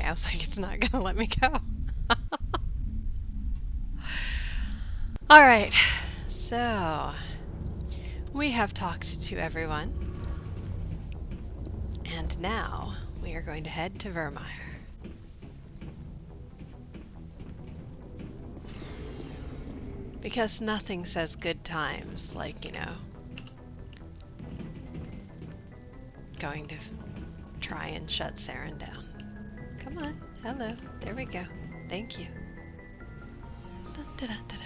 I was like, it's not gonna let me go. Alright, so we have talked to everyone. And now we are going to head to Virmire. Because nothing says good times like, you know, going to try and shut Saren down. Come on. Hello. There we go. Thank you. Dun, dun, dun, dun, dun.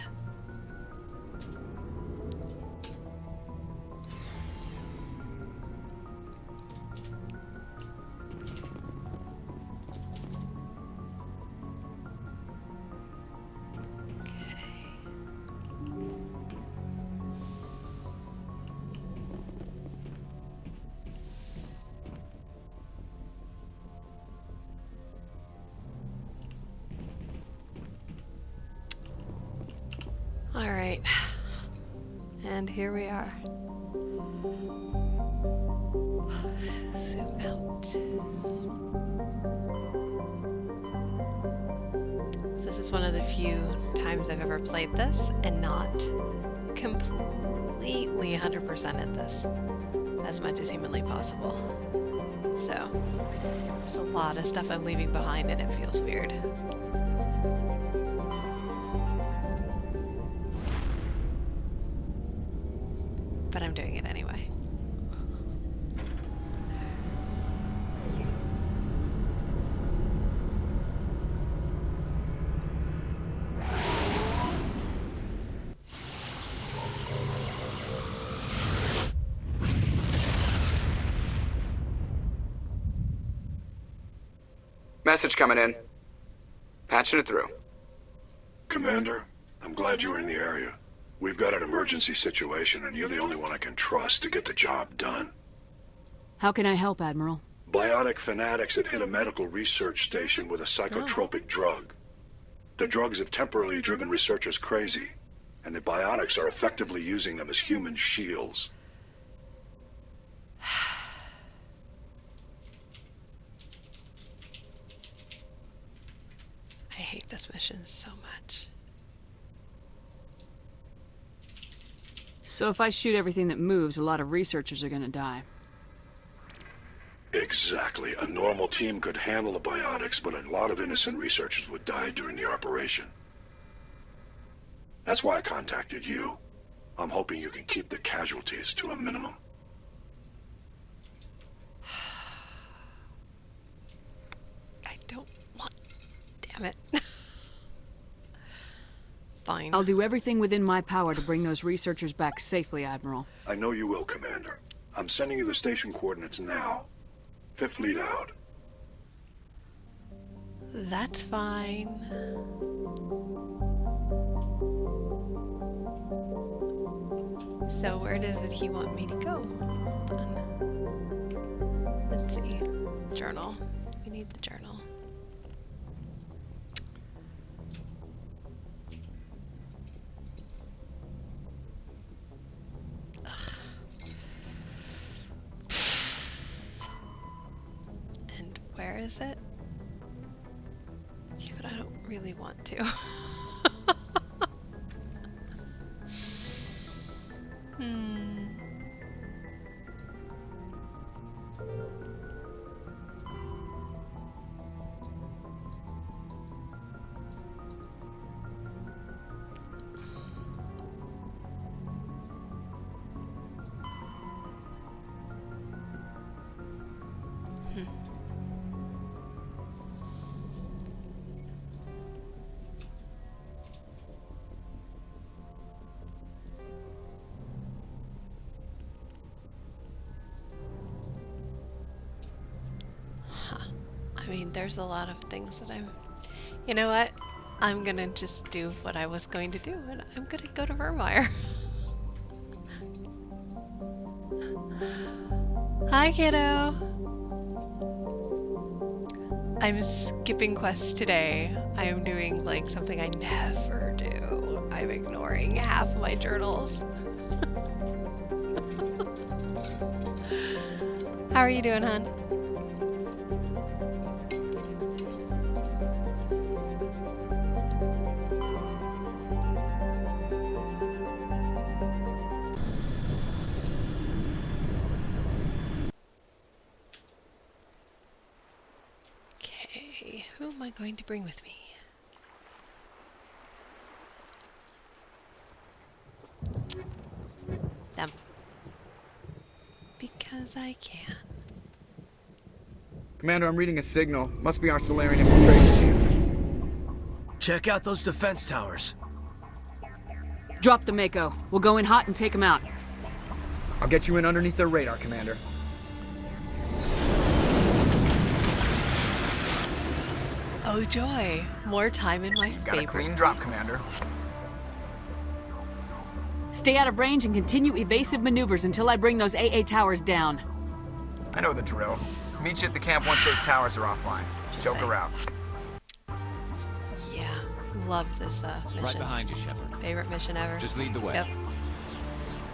Alright, and here we are. Zoom out. So this is one of the few times I've ever played this and not completely 100%ed this as much as humanly possible. So there's a lot of stuff I'm leaving behind and it feels weird. But I'm doing it anyway. Message coming in. Patching it through. Commander, I'm glad you were in the area. We've got an emergency situation, and you're the only one I can trust to get the job done. How can I help, Admiral? Biotic fanatics have hit a medical research station with a psychotropic drug. The drugs have temporarily driven researchers crazy, and the biotics are effectively using them as human shields. I hate this mission so much. So if I shoot everything that moves, a lot of researchers are gonna die. Exactly. A normal team could handle the biotics, but a lot of innocent researchers would die during the operation. That's why I contacted you. I'm hoping you can keep the casualties to a minimum. I don't want... Damn it. Fine. I'll do everything within my power to bring those researchers back safely, Admiral. I know you will, Commander. I'm sending you the station coordinates now. Fifth lead out. That's fine. So where does he want me to go? Hold on. Let's see. Journal. We need the journal. Where is it? Yeah, but I don't really want to. I mean, there's a lot of things that I'm... You know what? I'm gonna just do what I was going to do, and I'm gonna go to Virmire. Hi, kiddo! I'm skipping quests today. I am doing, like, something I never do. I'm ignoring half of my journals. How are you doing, hon? Okay, who am I going to bring with me? Them. Because I can. Commander, I'm reading a signal. Must be our Salarian infiltration team. Check out those defense towers. Drop the Mako. We'll go in hot and take him out. I'll get you in underneath their radar, Commander. Oh joy, more time in my Got a favorite. clean drop, Commander. Stay out of range and continue evasive maneuvers until I bring those AA towers down. I know the drill. Meet you at the camp once those towers are offline. Joker out. Yeah, love this mission. Right behind you, Shepard. Favorite mission ever. Just lead the way. Yep.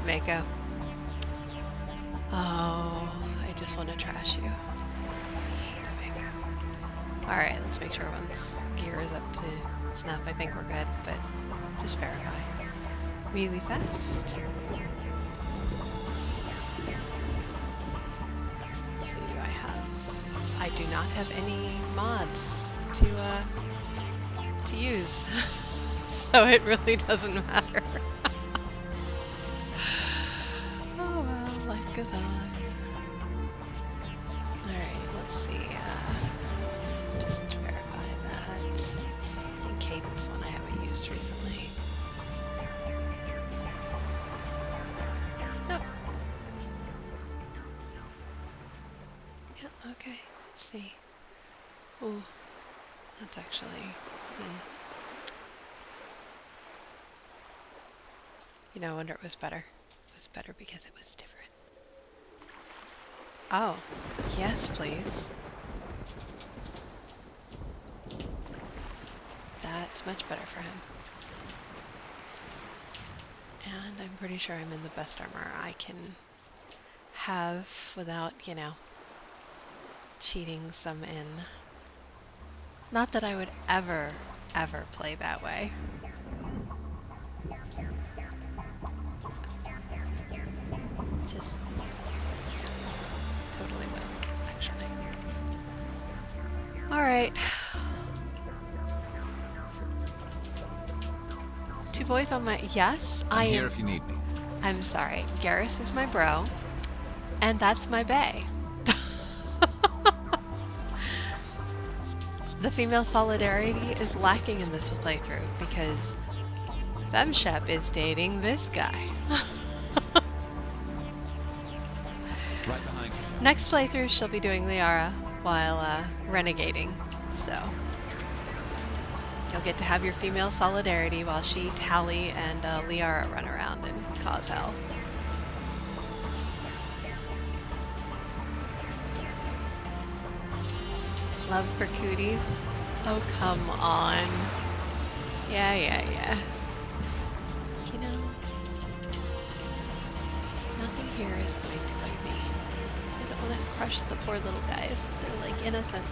Mako. Oh, I just want to trash you. Alright, let's make sure everyone's gear is up to snuff. I think we're good, but just verify. Really fast. Let's see, do I have... I do not have any mods to use. So it really doesn't matter. Oh well, life goes on. Alright, let's see. Just verify that. And Cadence one I haven't used recently. Nope. Yeah, okay. Let's see. Ooh. That's actually... You know, I wonder it was better. It was better because it was different. Oh. Yes, please. That's much better for him. And I'm pretty sure I'm in the best armor I can have without, you know, cheating some in. Not that I would ever play that way. Just totally will, actually. Alright. 2 boys on my... Yes, I'm here if you need me. I'm sorry. Garrus is my bro. And that's my bae. The female solidarity is lacking in this playthrough because FemShep is dating this guy. Right behind you. Next playthrough she'll be doing Liara while renegading, so you'll get to have your female solidarity while she, Tally, and Liara run around and cause hell. Love for cooties? Oh, come on. Yeah. You know, nothing here is going to bite me. I don't want to crush the poor little guys. They're like innocent.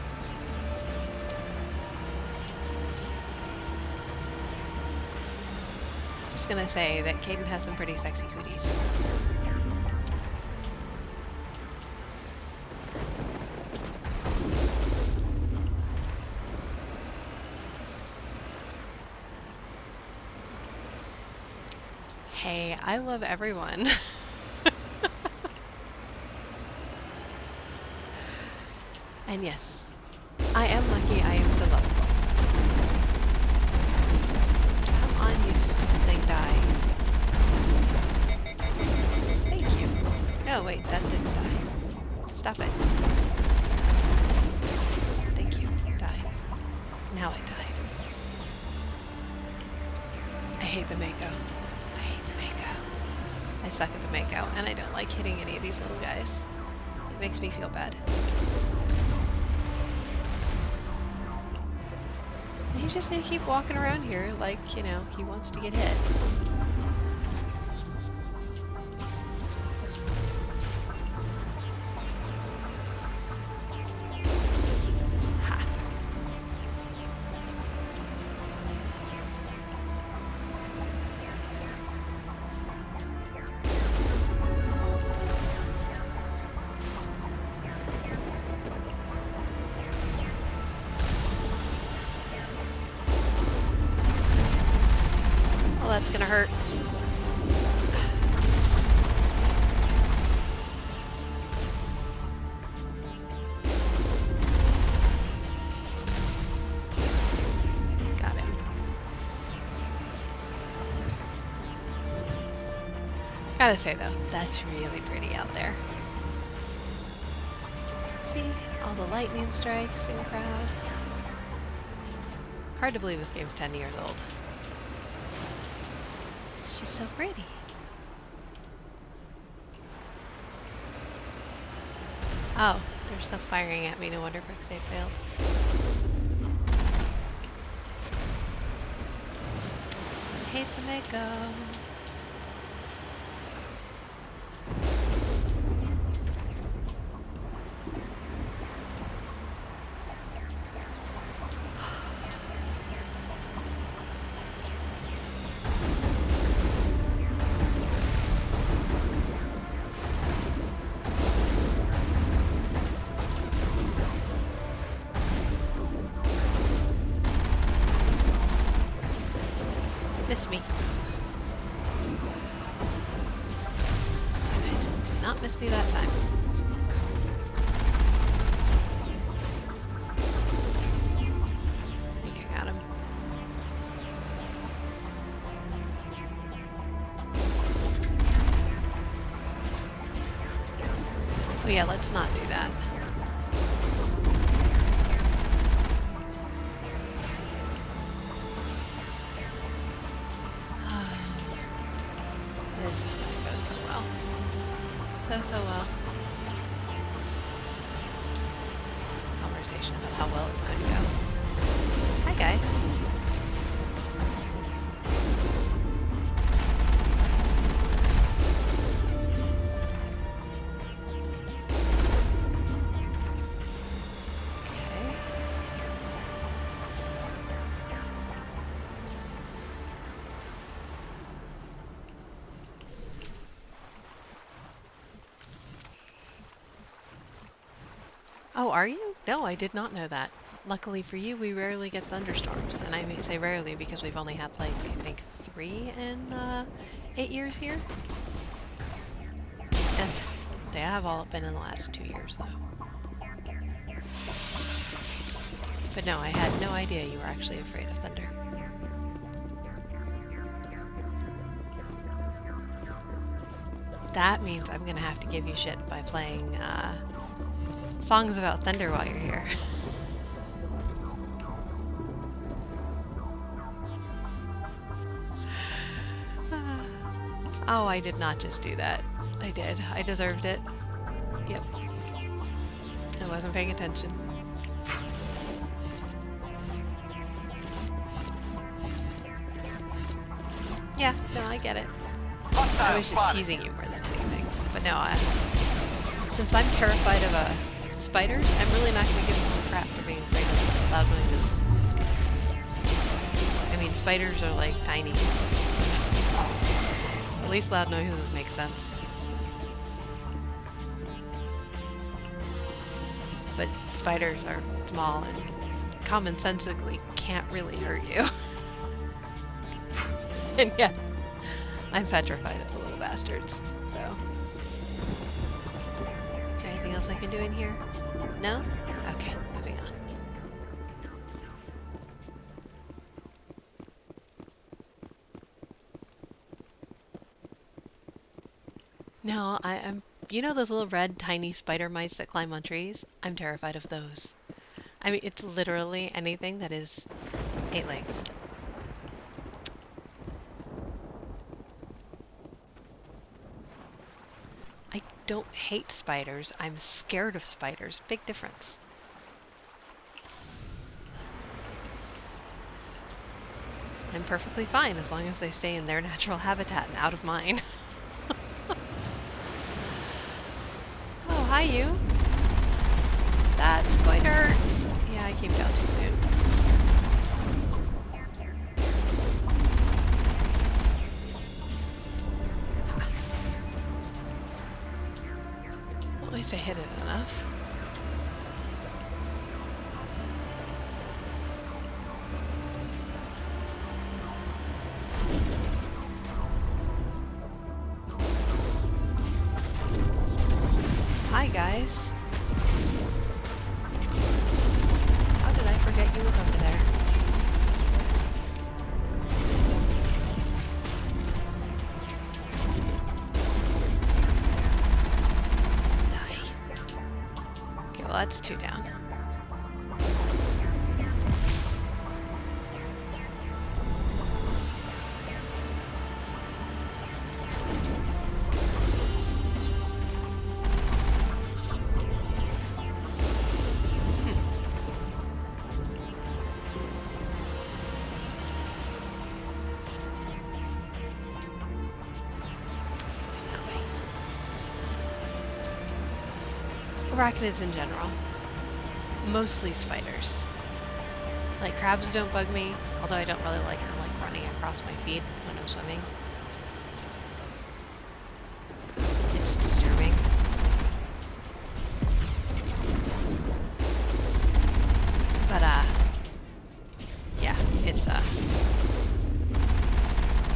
Just gonna say that Caden has some pretty sexy cooties. Hey, I love everyone. And yes, I am lucky I am so lovable. Come on, you stupid thing, die. Thank you. No, wait, that didn't die. Stop it. Thank you. Die. Now it died. I hate the Mako. I suck at the Mako, and I don't like hitting any of these little guys. It makes me feel bad. And he's just gonna keep walking around here like, you know, he wants to get hit. Ha. that's gonna hurt. Got him. Gotta say though, that's really pretty out there. See? All the lightning strikes and crowd. Hard to believe this game's 10 years old. It's just so pretty. Oh, they're still firing at me. No wonder quick save failed. I hate the Mako. Miss me. Damn it. Did not miss me that time. I think I got him. Oh yeah, let's not do that. This is gonna go so well. So well. Conversation about how well it's going to go. Hi guys. Oh, are you? No, I did not know that. Luckily for you, we rarely get thunderstorms. And I may say rarely because we've only had like, I think 3 in 8 years here. And they have all been in the last 2 years though. But no, I had no idea you were actually afraid of thunder. That means I'm gonna have to give you shit by playing songs about thunder while you're here. Oh, I did not just do that. I did. I deserved it. Yep. I wasn't paying attention. Yeah, no, I get it. I was just teasing you more than anything. But no, since I'm terrified of spiders, I'm really not going to give someone crap for being afraid of loud noises. I mean, spiders are like tiny. At least loud noises make sense. But spiders are small and commonsensically can't really hurt you. And yet, I'm petrified of the little bastards, so. Is there anything else I can do in here? No? Okay, moving on. No, I'm, you know those little red tiny spider mites that climb on trees? I'm terrified of those. I mean, it's literally anything that is 8 legs. I don't hate spiders, I'm scared of spiders. Big difference. I'm perfectly fine as long as they stay in their natural habitat and out of mine. Oh, hi you. That's going to hurt. Yeah, I came down too soon. Well, at least I hit it enough. that's 2 down. Arachnids in general. Mostly spiders. Like crabs don't bug me, although I don't really like them like running across my feet when I'm swimming. It's disturbing. But yeah, it's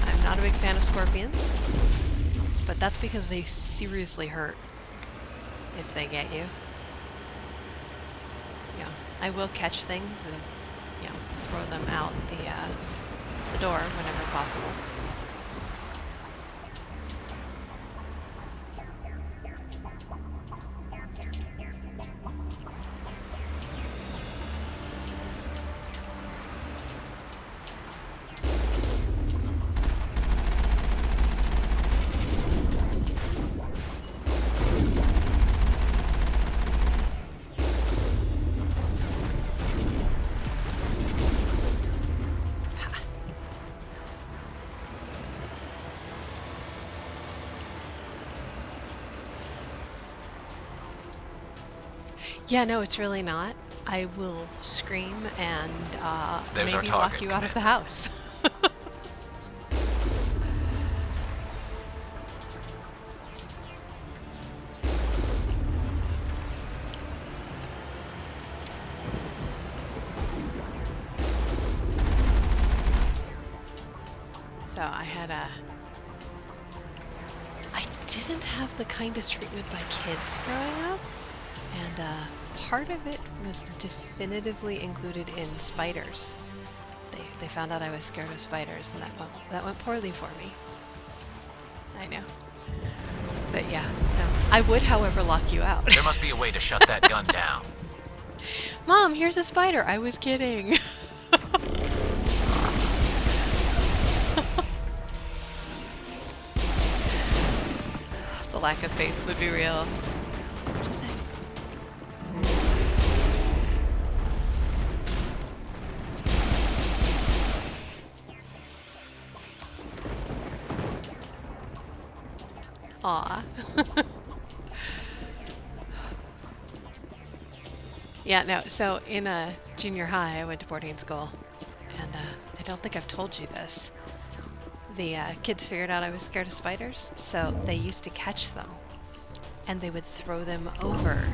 I'm not a big fan of scorpions, but that's because they seriously hurt if they get you. Yeah, I will catch things and, you know, throw them out the door whenever possible. Yeah, no, it's really not. I will scream and There's our maybe target. lock you out of the house. So I had I didn't have the kindest treatment by kids growing up. And part of it was definitively included in spiders. They found out I was scared of spiders, and that went poorly for me. I know. But yeah, no. I would, however, lock you out. There must be a way to shut that gun down. Mom, here's a spider. I was kidding. The lack of faith would be real. Just saying. Aw. Yeah, no, so in junior high, I went to boarding school, and I don't think I've told you this. The kids figured out I was scared of spiders, so they used to catch them, and they would throw them over.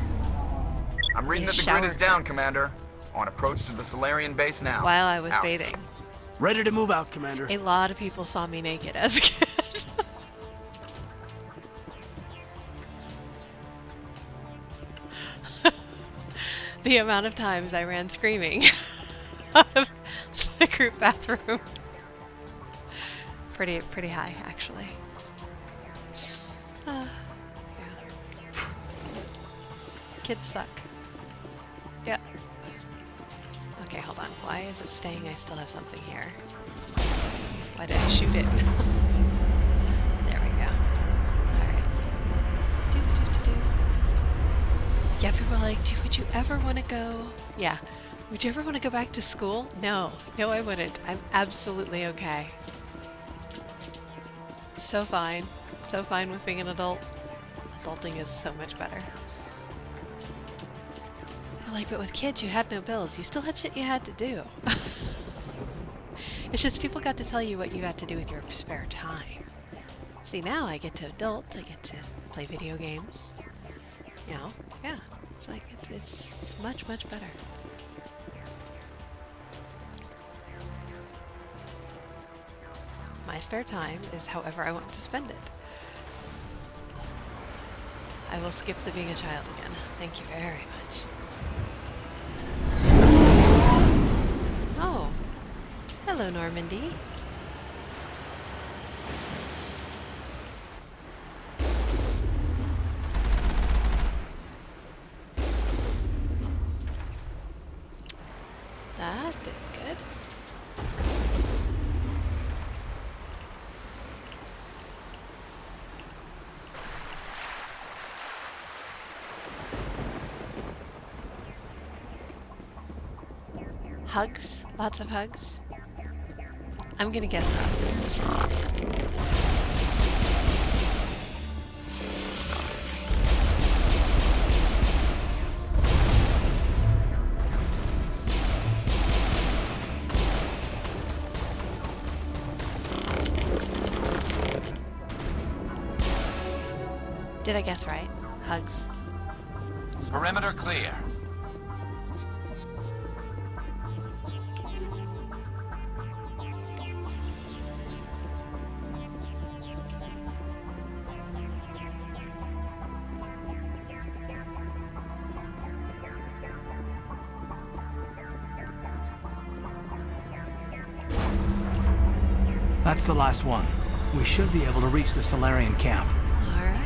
I'm reading that the grid is down, Commander. On approach to the Solarian base now. While I was Out. bathing. Ready to move out, Commander. A lot of people saw me naked as a kid. The amount of times I ran screaming out of the group bathroom. Pretty high, actually. Yeah. Kids suck. Yeah. Okay, hold on. Why is it staying? I still have something here. Why did I shoot it? There we go. Alright. Yeah, people are like, would you ever want to go? Yeah. Would you ever want to go back to school? No. No, I wouldn't. I'm absolutely okay. So fine. So fine with being an adult. Adulting is so much better. Like, but with kids, you had no bills. You still had shit you had to do. It's just people got to tell you what you got to do with your spare time. See, now I get to adult. I get to play video games. You know, yeah. It's like, it's much, much better. My spare time is however I want to spend it. I will skip the being a child again. Thank you very much. Oh. Hello, Normandy. That did good. Hugs? Lots of hugs? I'm gonna guess hugs. Did I guess right? Hugs. Perimeter clear. That's the last one. We should be able to reach the Solarian camp. Alright.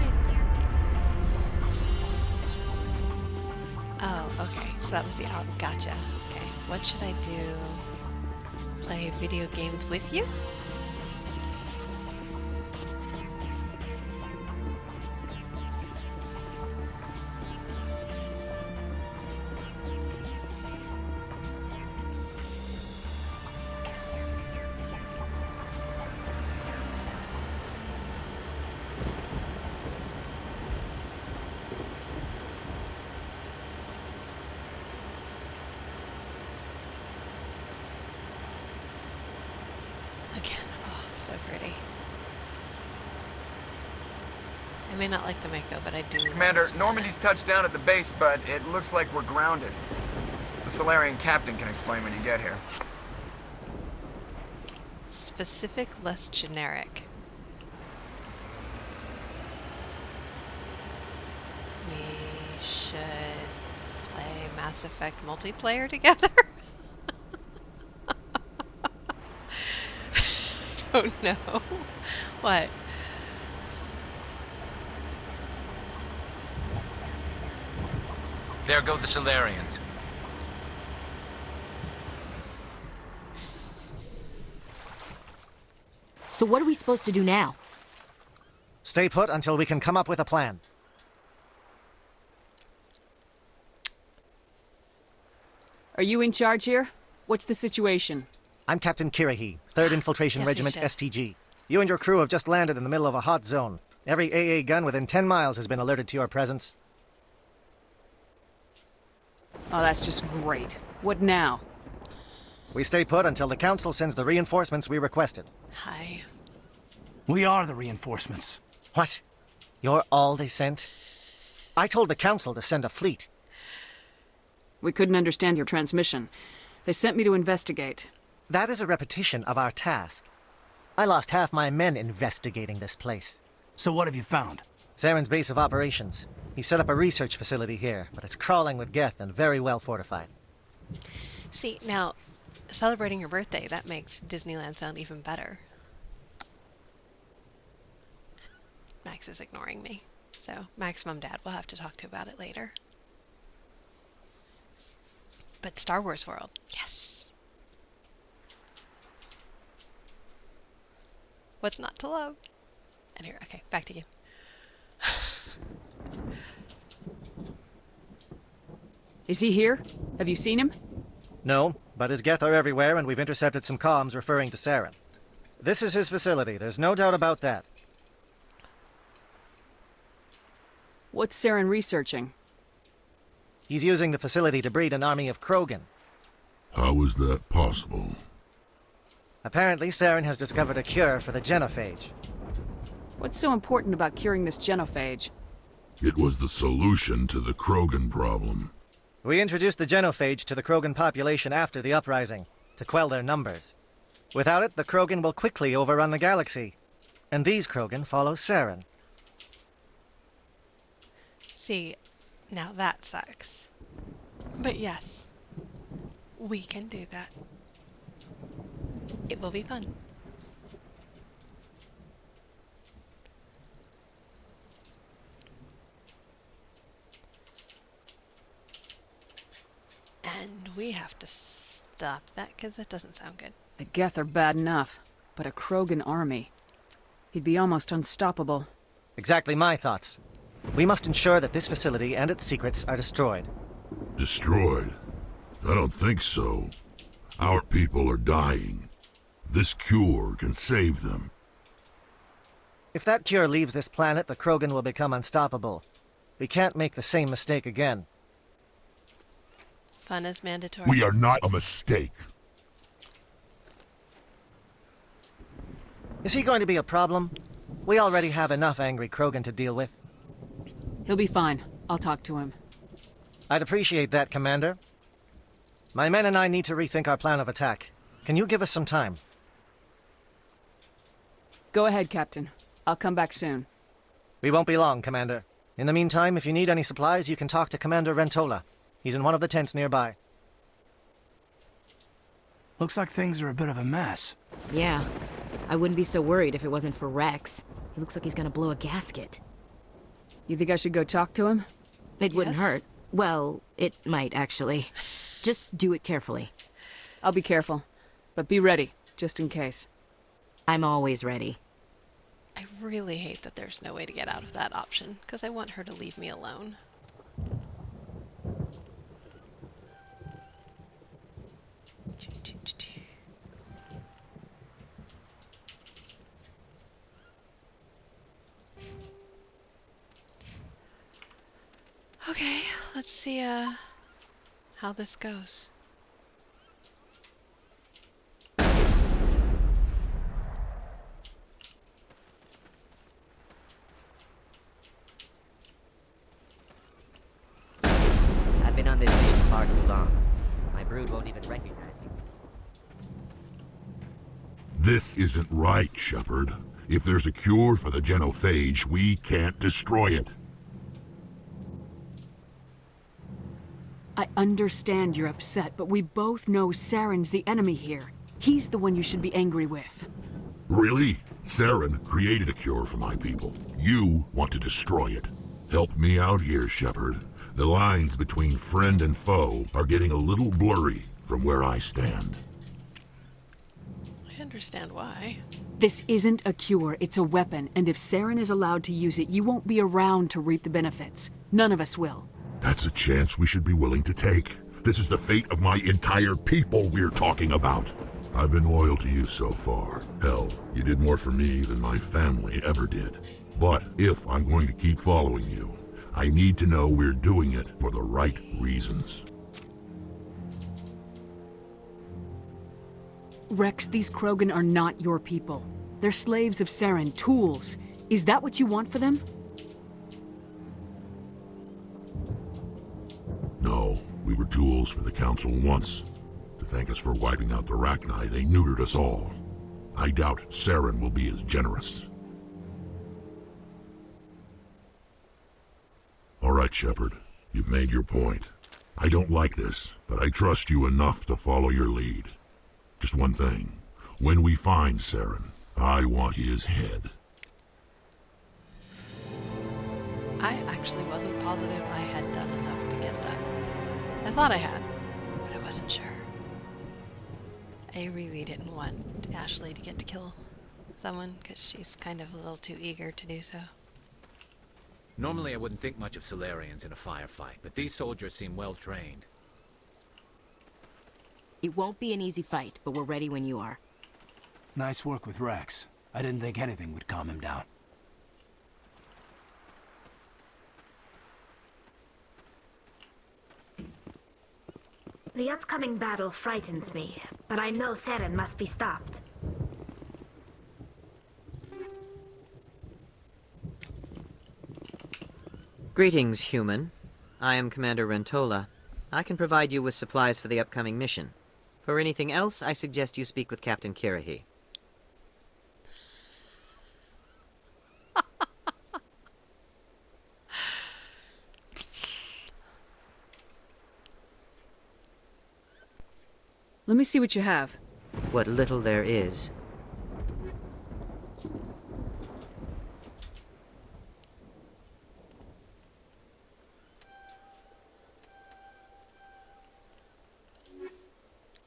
Oh, okay. So that was the out. Gotcha. Okay. What should I do? Play video games with you? Again. Oh, so pretty. I may not like the makeup, but I do. Commander, Normandy's touched down at the base, but it looks like we're grounded. The Solarian captain can explain when you get here. Specific, less generic. We should play Mass Effect multiplayer together? Don't know. What? There go the Solarians. So what are we supposed to do now? Stay put until we can come up with a plan. Are you in charge here? What's the situation? I'm Captain Kirahi, 3rd Infiltration Yes, Regiment Chef. STG. You and your crew have just landed in the middle of a hot zone. Every AA gun within 10 miles has been alerted to your presence. Oh, that's just great. What now? We stay put until the Council sends the reinforcements we requested. Hi. We are the reinforcements. What? You're all they sent? I told the Council to send a fleet. We couldn't understand your transmission. They sent me to investigate. That is a repetition of our task. I lost half my men investigating this place. So what have you found? Saren's base of operations. He set up a research facility here, but it's crawling with Geth and very well fortified. See, now, celebrating your birthday, that makes Disneyland sound even better. Max is ignoring me. So, Max, Mom, Dad, we'll have to talk to about it later. But Star Wars World, yes! What's not to love? Anyway, okay, back to you. Is he here? Have you seen him? No, but his Geth are everywhere, and we've intercepted some comms referring to Saren. This is his facility, there's no doubt about that. What's Saren researching? He's using the facility to breed an army of Krogan. How is that possible? Apparently, Saren has discovered a cure for the genophage. What's so important about curing this genophage? It was the solution to the Krogan problem. We introduced the genophage to the Krogan population after the uprising, to quell their numbers. Without it, the Krogan will quickly overrun the galaxy. And these Krogan follow Saren. See, now that sucks. But yes, we can do that. It will be fun. And we have to stop that, because that doesn't sound good. The Geth are bad enough, but a Krogan army. He'd be almost unstoppable. Exactly my thoughts. We must ensure that this facility and its secrets are destroyed. Destroyed? I don't think so. Our people are dying. This cure can save them. If that cure leaves this planet, the Krogan will become unstoppable. We can't make the same mistake again. Fun is mandatory. We are not a mistake. Is he going to be a problem? We already have enough angry Krogan to deal with. He'll be fine. I'll talk to him. I'd appreciate that, Commander. My men and I need to rethink our plan of attack. Can you give us some time? Go ahead, Captain. I'll come back soon. We won't be long, Commander. In the meantime, if you need any supplies, you can talk to Commander Rentola. He's in one of the tents nearby. Looks like things are a bit of a mess. Yeah. I wouldn't be so worried if it wasn't for Rex. He looks like he's gonna blow a gasket. You think I should go talk to him? It wouldn't Yes. hurt. Well, it might, actually. Just do it carefully. I'll be careful. But be ready, just in case. I'm always ready. I really hate that there's no way to get out of that option, because I want her to leave me alone. Okay, let's see how this goes. I've been on this mission far too long. My brood won't even recognize me. This isn't right, Shepard. If there's a cure for the genophage, we can't destroy it. I understand you're upset, but we both know Saren's the enemy here. He's the one you should be angry with. Really? Saren created a cure for my people. You want to destroy it. Help me out here, Shepard. The lines between friend and foe are getting a little blurry from where I stand. I understand why. This isn't a cure, it's a weapon, and if Saren is allowed to use it, you won't be around to reap the benefits. None of us will. That's a chance we should be willing to take. This is the fate of my entire people we're talking about. I've been loyal to you so far. Hell, you did more for me than my family ever did. But if I'm going to keep following you, I need to know we're doing it for the right reasons. Rex, these Krogan are not your people. They're slaves of Saren, tools. Is that what you want for them? No, we were tools for the Council once. To thank us for wiping out the Rachni, they neutered us all. I doubt Saren will be as generous. All right, Shepard. You've made your point. I don't like this, but I trust you enough to follow your lead. Just one thing. When we find Saren, I want his head. I actually wasn't positive I had done enough to get that. I thought I had, but I wasn't sure. I really didn't want Ashley to get to kill someone, because she's kind of a little too eager to do so. Normally I wouldn't think much of Solarians in a firefight, but these soldiers seem well trained. It won't be an easy fight, but we're ready when you are. Nice work with Rex. I didn't think anything would calm him down. The upcoming battle frightens me, but I know Saren must be stopped. Greetings, human. I am Commander Rentola. I can provide you with supplies for the upcoming mission. For anything else, I suggest you speak with Captain Kirahi. Let me see what you have. What little there is.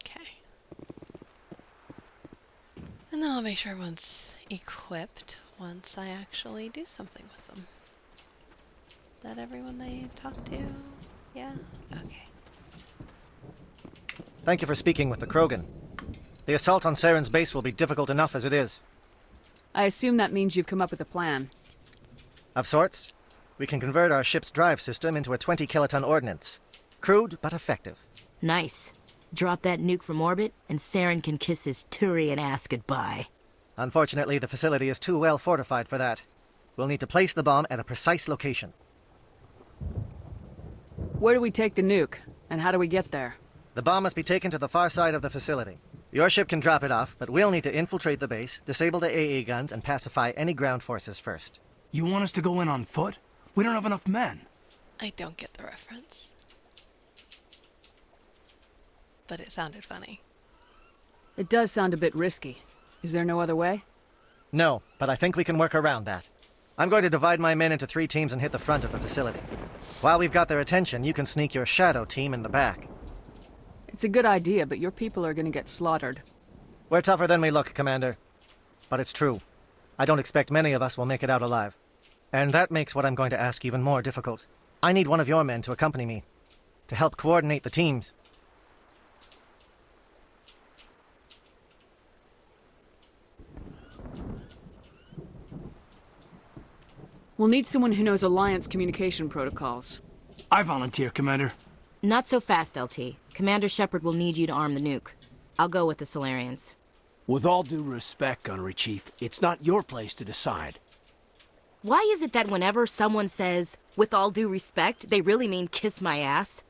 Okay. I'll make sure everyone's equipped once I actually do something with them. That everyone they talk to? Yeah? Okay. Thank you for speaking with the Krogan. The assault on Saren's base will be difficult enough as it is. I assume that means you've come up with a plan. Of sorts. We can convert our ship's drive system into a 20-kiloton ordnance. Crude, but effective. Nice. Drop that nuke from orbit, and Saren can kiss his Turian ass goodbye. Unfortunately, the facility is too well fortified for that. We'll need to place the bomb at a precise location. Where do we take the nuke, and how do we get there? The bomb must be taken to the far side of the facility. Your ship can drop it off, but we'll need to infiltrate the base, disable the AA guns, and pacify any ground forces first. You want us to go in on foot? We don't have enough men. I don't get the reference. But it sounded funny. It does sound a bit risky. Is there no other way? No, but I think we can work around that. I'm going to divide my men into 3 teams and hit the front of the facility. While we've got their attention, you can sneak your shadow team in the back. It's a good idea, but your people are going to get slaughtered. We're tougher than we look, Commander. But it's true. I don't expect many of us will make it out alive. And that makes what I'm going to ask even more difficult. I need one of your men to accompany me, to help coordinate the teams. We'll need someone who knows Alliance communication protocols. I volunteer, Commander. Not so fast, LT. Commander Shepard will need you to arm the nuke. I'll go with the Solarians. With all due respect, Gunnery Chief, it's not your place to decide. Why is it that whenever someone says, with all due respect, they really mean kiss my ass?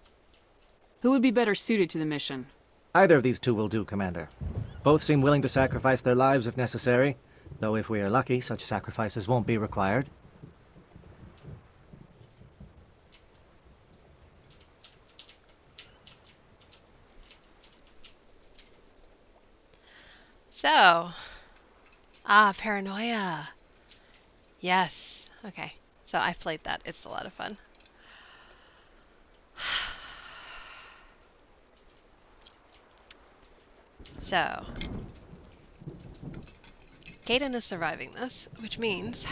Who would be better suited to the mission? Either of these 2 will do, Commander. Both seem willing to sacrifice their lives if necessary, though if we are lucky, such sacrifices won't be required. So, paranoia. Yes. Okay. So I've played that. It's a lot of fun. So, Kaidan is surviving this, which means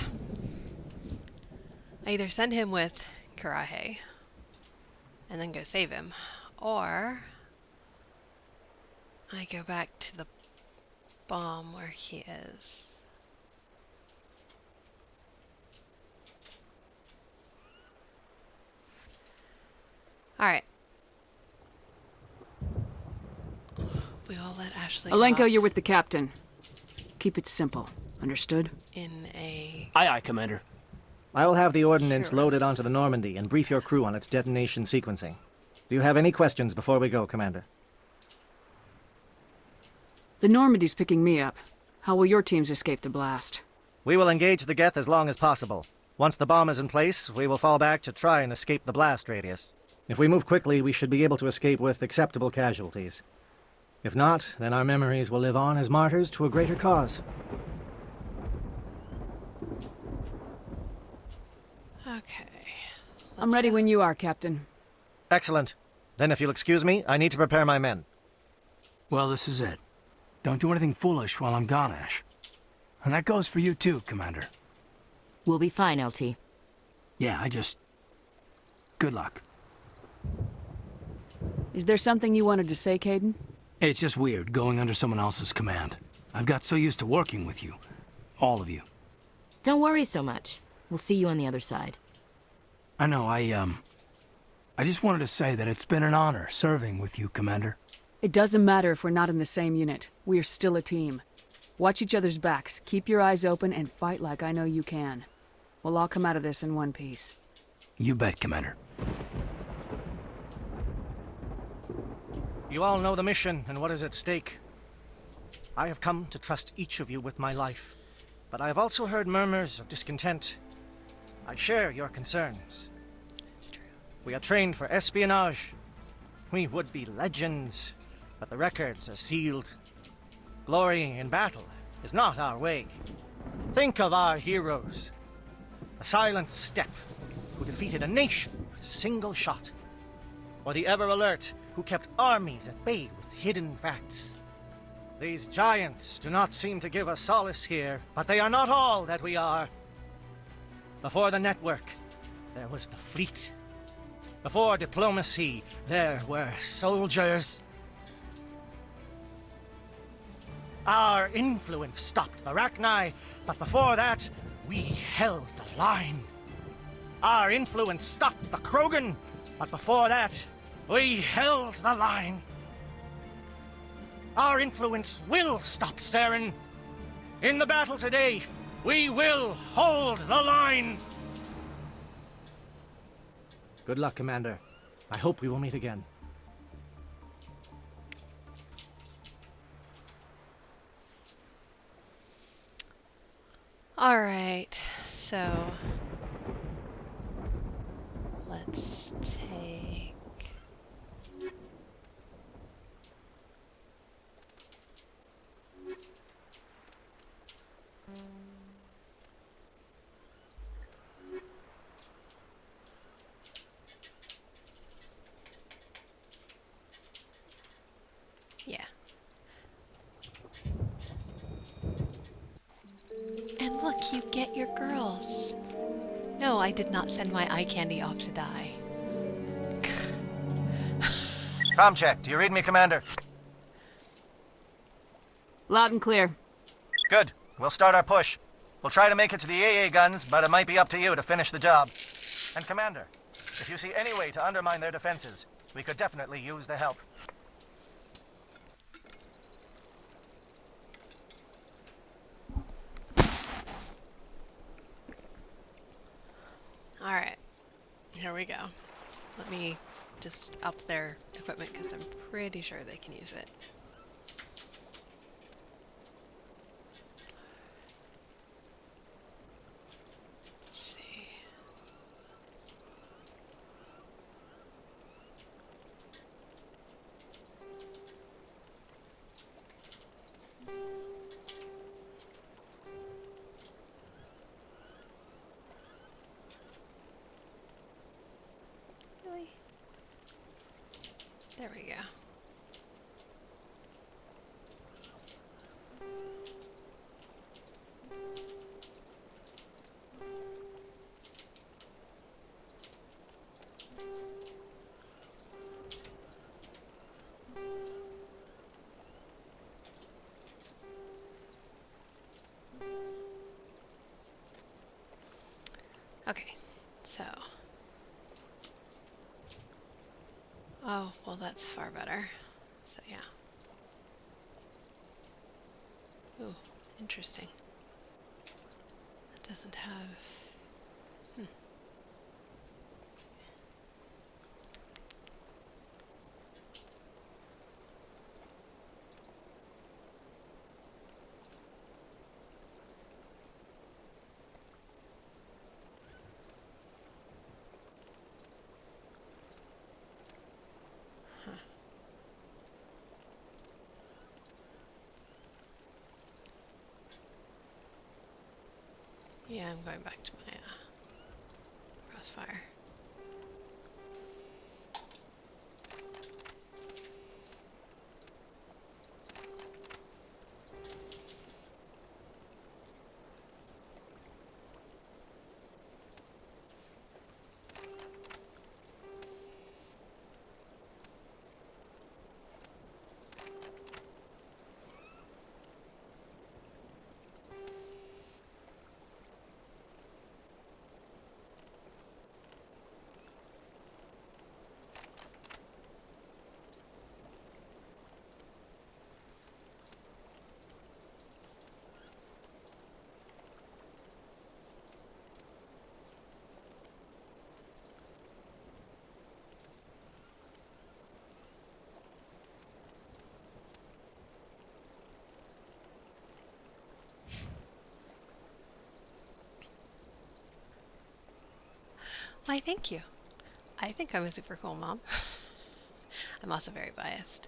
I either send him with Karahe and then go save him, or I go back to the bomb where he is. Alright. We all let Ashley Alenko, you're with the captain. Keep it simple. Understood? in a... Aye, aye, Commander. I will have the ordnance loaded onto the Normandy and brief your crew on its detonation sequencing. Do you have any questions before we go, Commander? The Normandy's picking me up. How will your teams escape the blast? We will engage the Geth as long as possible. Once the bomb is in place, we will fall back to try and escape the blast radius. If we move quickly, we should be able to escape with acceptable casualties. If not, then our memories will live on as martyrs to a greater cause. Okay. I'm ready when you are, Captain. Excellent. Then if you'll excuse me, I need to prepare my men. Well, this is it. Don't do anything foolish while I'm gone, Ash. And that goes for you too, Commander. We'll be fine, LT. Yeah, good luck. Is there something you wanted to say, Kaidan? It's just weird going under someone else's command. I've got so used to working with you. All of you. Don't worry so much. We'll see you on the other side. I know, I just wanted to say that it's been an honor serving with you, Commander. It doesn't matter if we're not in the same unit. We are still a team. Watch each other's backs, keep your eyes open, and fight like I know you can. We'll all come out of this in one piece. You bet, Commander. You all know the mission and what is at stake. I have come to trust each of you with my life, but I have also heard murmurs of discontent. I share your concerns. It's true. We are trained for espionage. We would be legends, but the records are sealed. Glory in battle is not our way. Think of our heroes. A silent step who defeated a nation with a single shot. Or the ever alert who kept armies at bay with hidden facts. These giants do not seem to give us solace here, but they are not all that we are. Before the network, there was the fleet. Before diplomacy, there were soldiers. Our influence stopped the Rachni, but before that, we held the line. Our influence stopped the Krogan, but before that, we held the line. Our influence will stop Saren. In the battle today, we will hold the line. Good luck, Commander. I hope we will meet again. All right, so let's take... Yeah. And look, you get your girls. No, I did not send my eye candy off to die. Com check. Do you read me, Commander? Loud and clear. Good. We'll start our push. We'll try to make it to the AA guns, but it might be up to you to finish the job. And Commander, if you see any way to undermine their defenses, we could definitely use the help. Alright, here we go. Let me just up their equipment because I'm pretty sure they can use it. Let's see. Really? There we go. Okay, so. Oh, well, that's far better. So, yeah. Ooh, interesting. It doesn't have... Yeah, I'm going back to my crossfire. Why, thank you. I think I'm a super cool mom. I'm also very biased.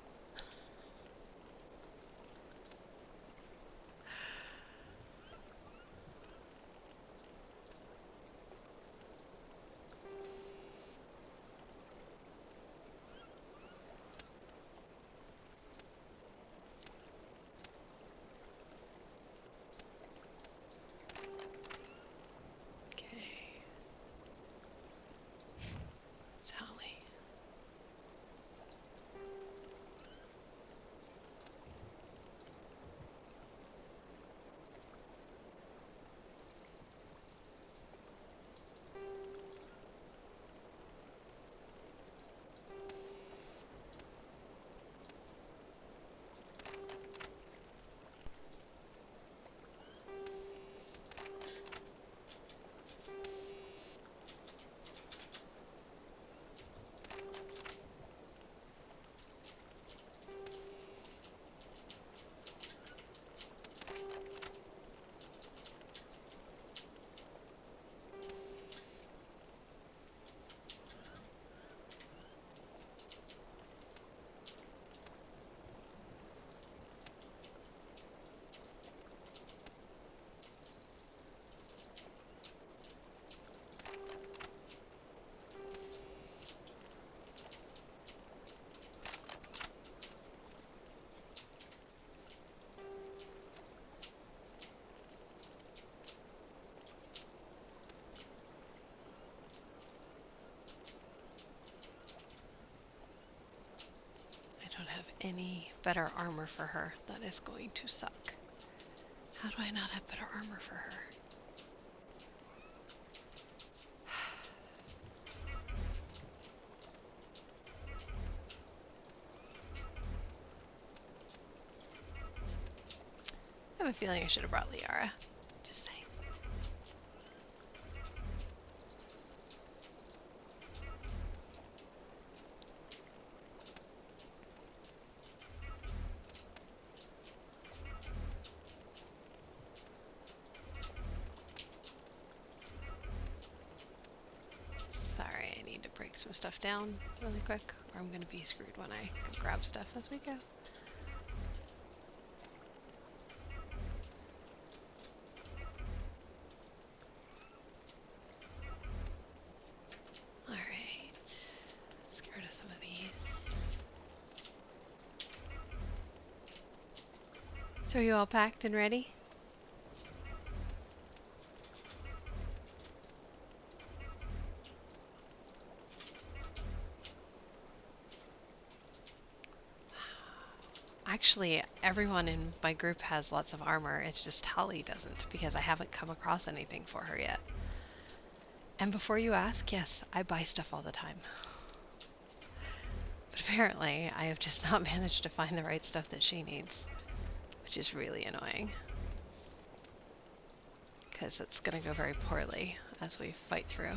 any better armor for her. That is going to suck. How do I not have better armor for her? I have a feeling I should have brought Liara. Just saying. Sorry, I need to break some stuff down really quick, or I'm gonna be screwed when I go grab stuff as we go. So are you all packed and ready? Actually, everyone in my group has lots of armor. It's just Holly doesn't, because I haven't come across anything for her yet. And before you ask, yes, I buy stuff all the time. But apparently, I have just not managed to find the right stuff that she needs. Which is really annoying. Because it's going to go very poorly as we fight through.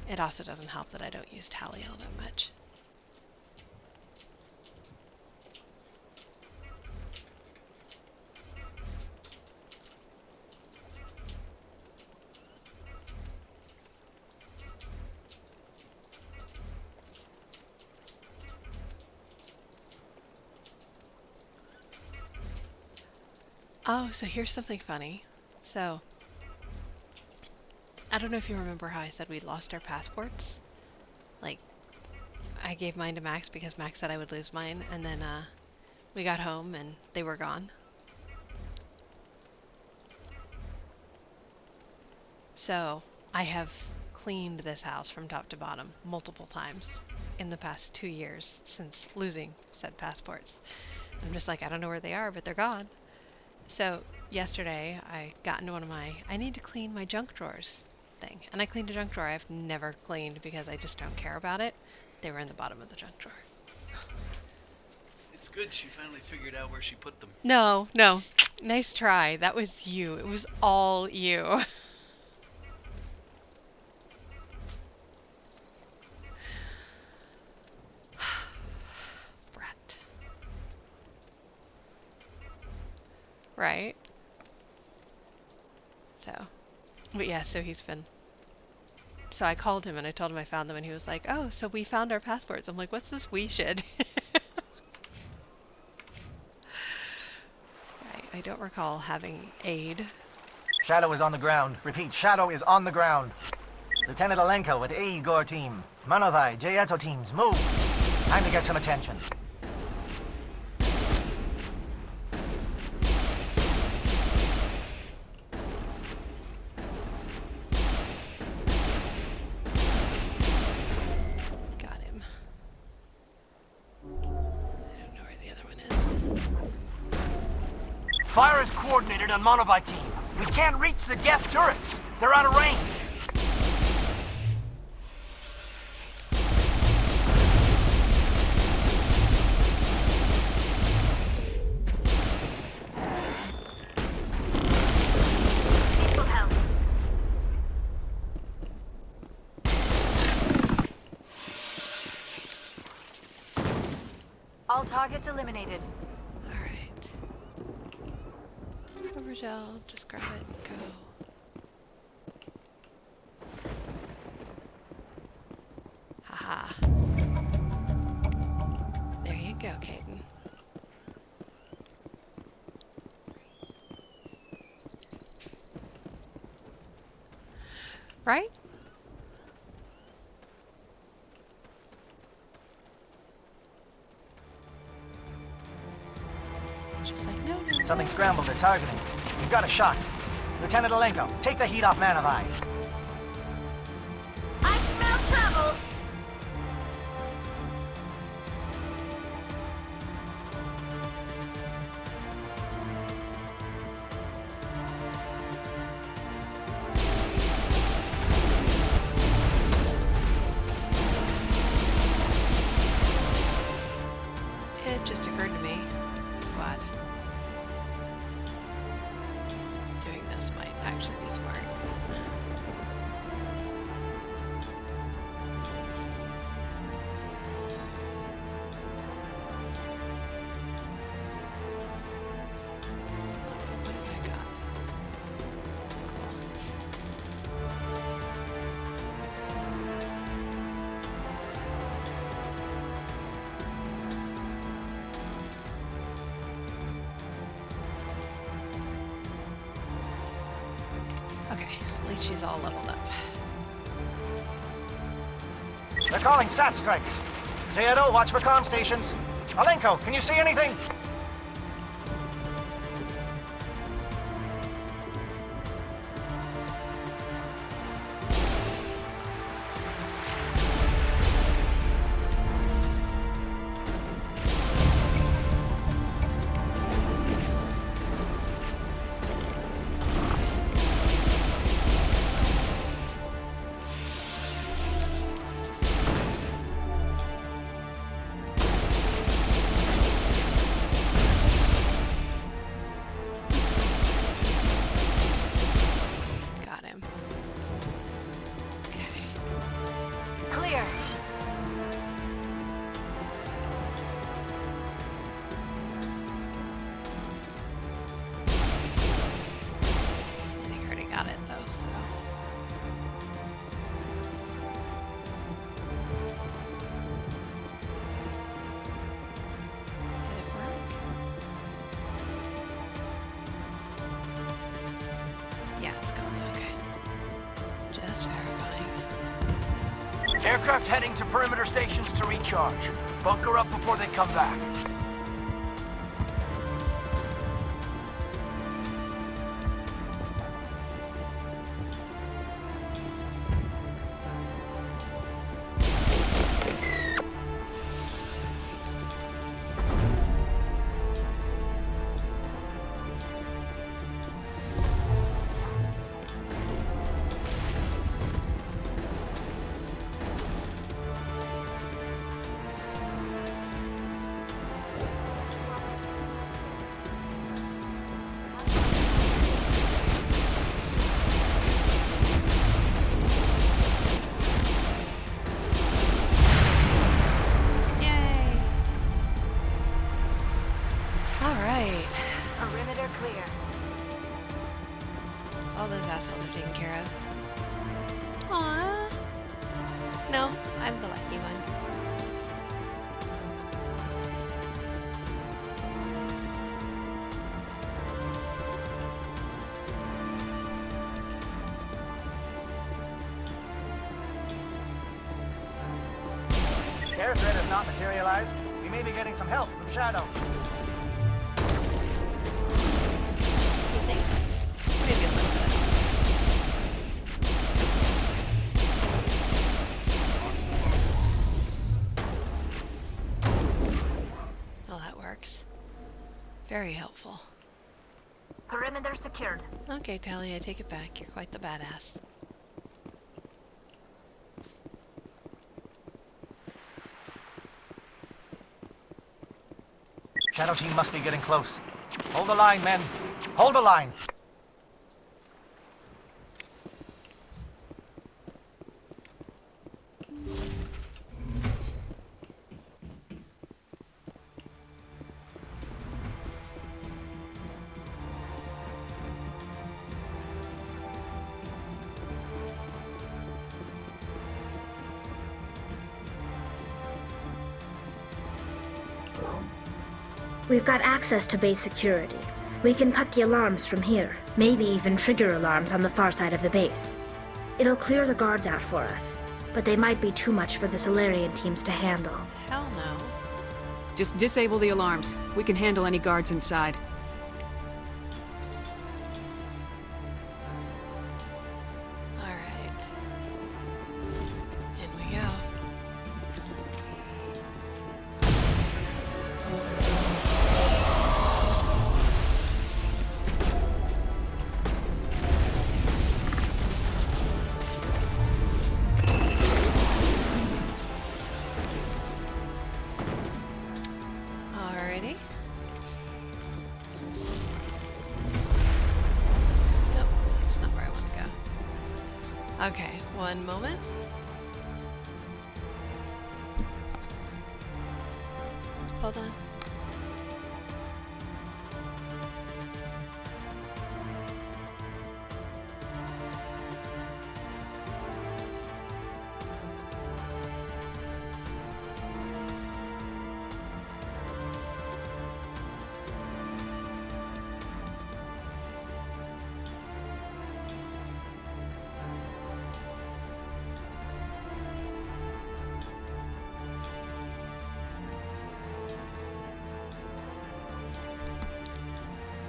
It also doesn't help that I don't use Tally all that much. Oh, so here's something funny. So, I don't know if you remember how I said we lost our passports. Like, I gave mine to Max because Max said I would lose mine, and then we got home and they were gone. So, I have cleaned this house from top to bottom multiple times in the past 2 years since losing said passports. I'm just like, I don't know where they are, but they're gone. So yesterday I got into one of my, I need to clean my junk drawers thing. And I cleaned a junk drawer I've never cleaned because I just don't care about it. They were in the bottom of the junk drawer. It's good she finally figured out where she put them. No, no. Nice try. That was you. It was all you. Right? So, but yeah, so he's been, so I called him and I told him I found them and he was like, oh, so we found our passports. I'm like, what's this we should? Right, I don't recall having aid. Shadow is on the ground. Repeat, Shadow is on the ground. Lieutenant Alenko with A. Igor team. Manovai, Jayeto teams, move! Time to get some attention. Fire is coordinated on Monovi team. We can't reach the gas turrets. They're out of range. This will help. All targets eliminated. Gel, just grab it, go. Haha. There you go, Caden. Right? Just like, no, no. Something scrambled. They're targeting. We've got a shot. Lieutenant Alenko, take the heat off Manovai. I smell trouble. just occurred to me, squad. Doing this might actually be smart. Okay, at least she's all leveled up. They're calling SAT strikes. JNO, watch for comm stations. Alenko, can you see anything? Aircraft heading to perimeter stations to recharge. Bunker up before they come back. Air threat has not materialized. We may be getting some help from Shadow. Maybe a little bit. Oh, that works. Very helpful. Perimeter secured. Okay, Tally, I take it back. You're quite the badass. Shadow team must be getting close. Hold the line, men. Hold the line. We've got access to base security. We can cut the alarms from here, maybe even trigger alarms on the far side of the base. It'll clear the guards out for us, but they might be too much for the Solarian teams to handle. Hell no. Just disable the alarms. We can handle any guards inside. Alright. In we go. One moment. Hold on.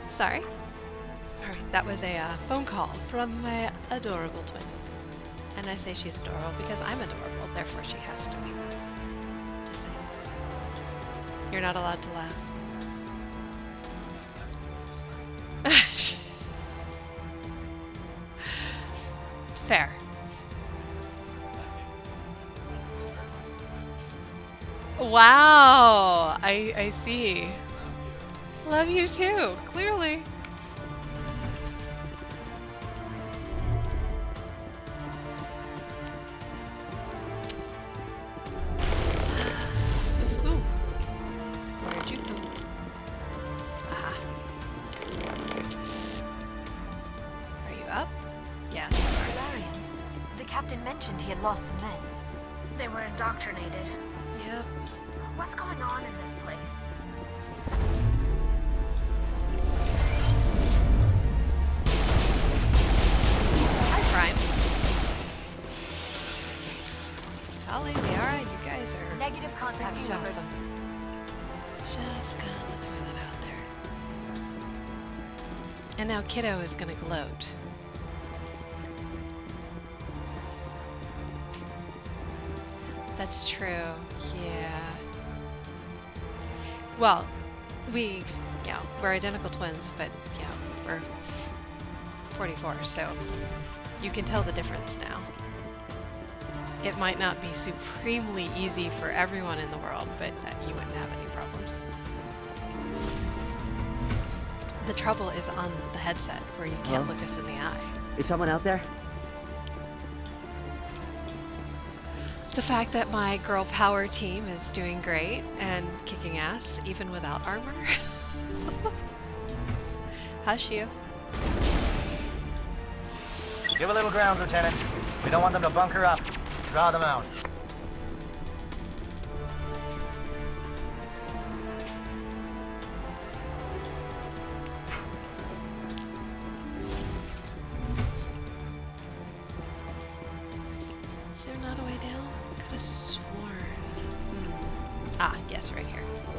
Sorry. Alright, that was a phone call from my adorable twin. And I say she's adorable because I'm adorable, therefore she has to be. Just saying. You're not allowed to laugh. Fair. Wow! I see. Love you too, clearly. Ooh. Where'd you go? Aha. Are you up? Yes. Solarians. The captain mentioned he had lost some men. They were indoctrinated. Yep. What's going on in this place? Holly, Liara, you guys are negative contact, Shepard. awesome. Just gonna throw that out there. And now Kiddo is gonna gloat. That's true, yeah. Well, we're identical twins, but we're 44, so you can tell the difference now. It might not be supremely easy for everyone in the world, but you wouldn't have any problems. The trouble is on the headset, where you can't look us in the eye. Is someone out there? The fact that my girl power team is doing great and kicking ass, even without armor. Hush you. Give a little ground, Lieutenant. We don't want them to bunker up. Draw them out. Is there not a way down? Could have sworn. Ah, yes, right here. Oh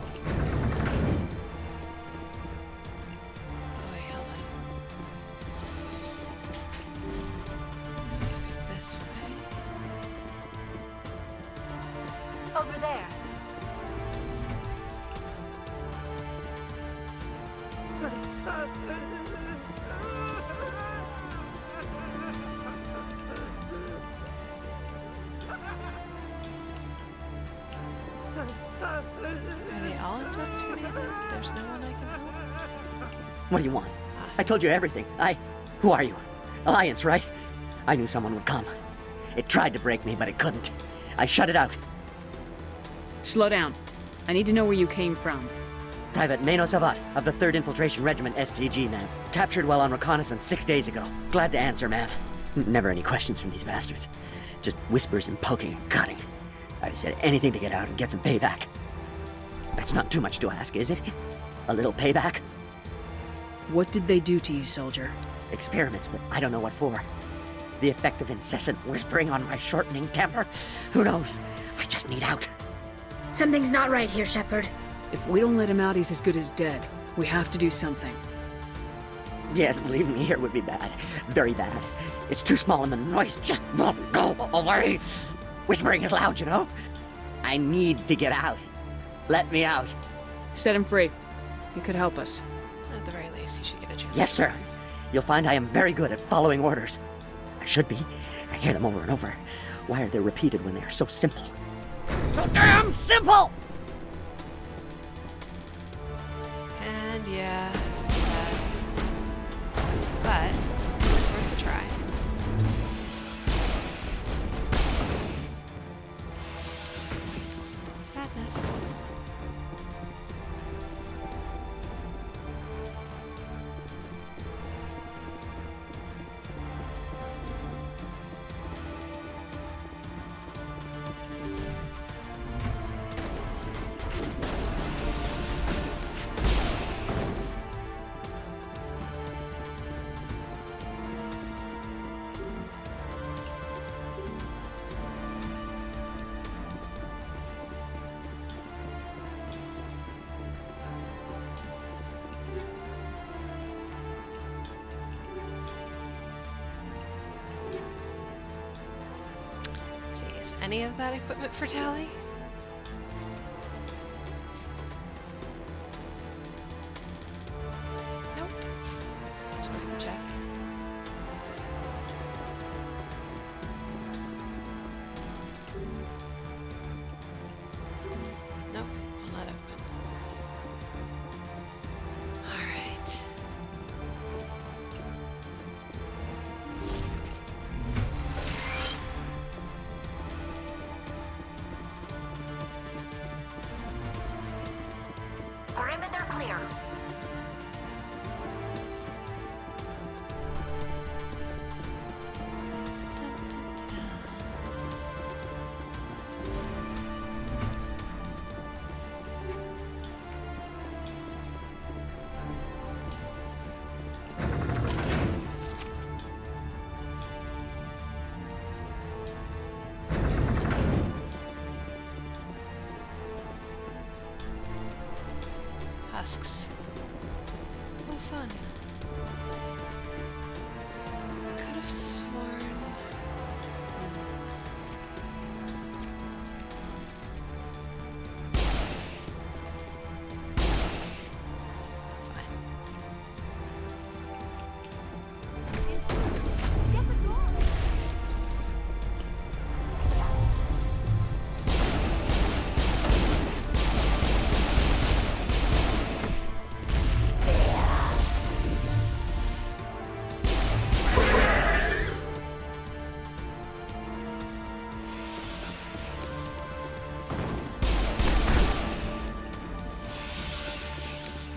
wait, hold on. This way. Over there. Are they all indoctrinated? There's no one I can help? What do you want? I told you everything. Who are you? Alliance, right? I knew someone would come. It tried to break me, but it couldn't. I shut it out. Slow down. I need to know where you came from. Private Mano Savat of the 3rd Infiltration Regiment STG, ma'am. Captured while on reconnaissance 6 days ago. Glad to answer, ma'am. Never any questions from these bastards. Just whispers and poking and cutting. I'd have said anything to get out and get some payback. That's not too much to ask, is it? A little payback? What did they do to you, soldier? Experiments, but I don't know what for. The effect of incessant whispering on my shortening temper? Who knows? I just need out. Something's not right here, Shepard. If we don't let him out, he's as good as dead. We have to do something. Yes, leaving me here would be bad. Very bad. It's too small and the noise just won't go away. Whispering is loud, you know? I need to get out. Let me out. Set him free. He could help us. At the very least, you should get a chance. Yes, sir. You'll find I am very good at following orders. I should be. I hear them over and over. Why are they repeated when they are so simple? So damn simple! And yeah, but it's worth a try. any of that equipment for Tally? Nope. Just worth the check. Nope, will not open. Alright. Perimeter clear. Husks. Oh, fun. I could have sworn.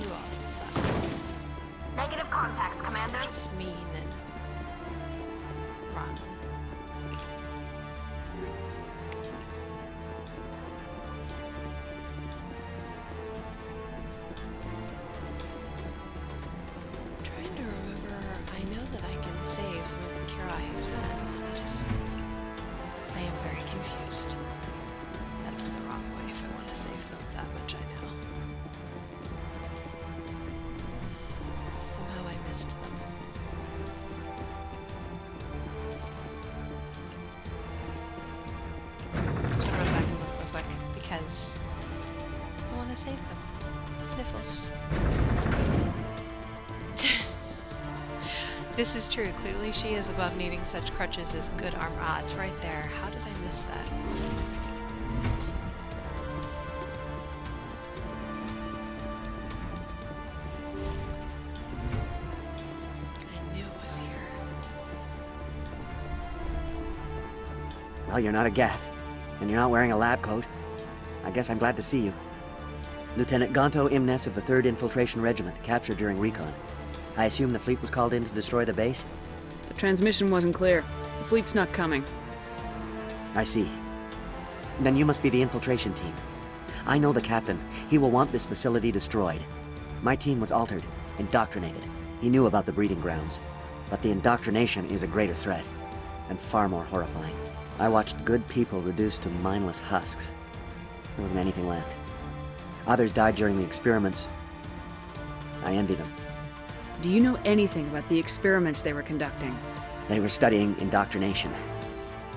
You all suck. Negative contacts, Commander. Just mean and rotten. I'm trying to remember. I know that I can save some of the Cura he's had. I am very confused. That's the wrong way if I want to save them that much, I know. Somehow I missed them. Just want to run back and look real quick because I want to save them. Sniffles. This is true. Clearly she is above needing such crutches as good armor. Ah, it's right there. How did I miss that? I knew it was here. Well, you're not a Gath, and you're not wearing a lab coat. I guess I'm glad to see you. Lieutenant Gonto Imnes of the 3rd Infiltration Regiment, captured during recon. I assume the fleet was called in to destroy the base? The transmission wasn't clear. The fleet's not coming. I see. Then you must be the infiltration team. I know the captain. He will want this facility destroyed. My team was altered, indoctrinated. He knew about the breeding grounds. But the indoctrination is a greater threat, and far more horrifying. I watched good people reduced to mindless husks. There wasn't anything left. Others died during the experiments. I envy them. Do you know anything about the experiments they were conducting? They were studying indoctrination.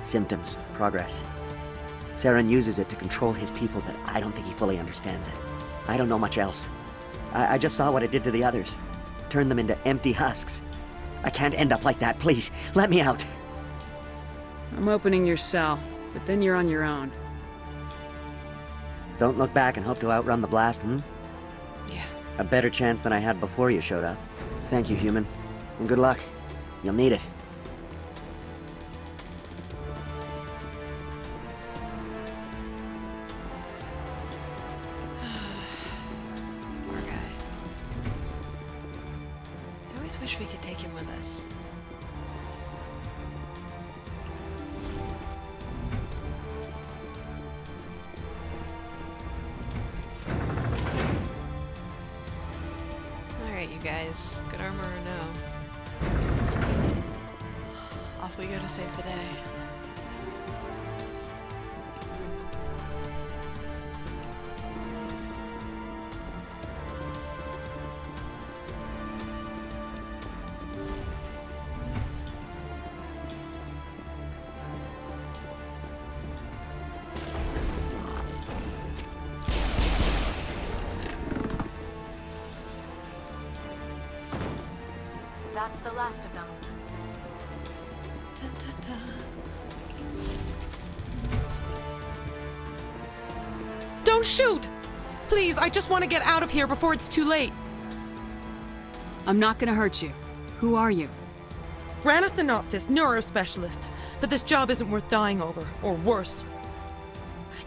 Symptoms, progress. Saren uses it to control his people, but I don't think he fully understands it. I don't know much else. I just saw what it did to the others. Turned them into empty husks. I can't end up like that, please. Let me out. I'm opening your cell, but then you're on your own. Don't look back and hope to outrun the blast, Yeah. A better chance than I had before you showed up. Thank you, human. And good luck. You'll need it. Poor guy. I always wish we could take him with us. Alright, you guys. Good armor or no? Off we go to save the day. That's the last of them. Dun, dun, dun. Don't shoot! Please, I just want to get out of here before it's too late. I'm not gonna hurt you. Who are you? Ranathanoptis, neurospecialist. But this job isn't worth dying over, or worse.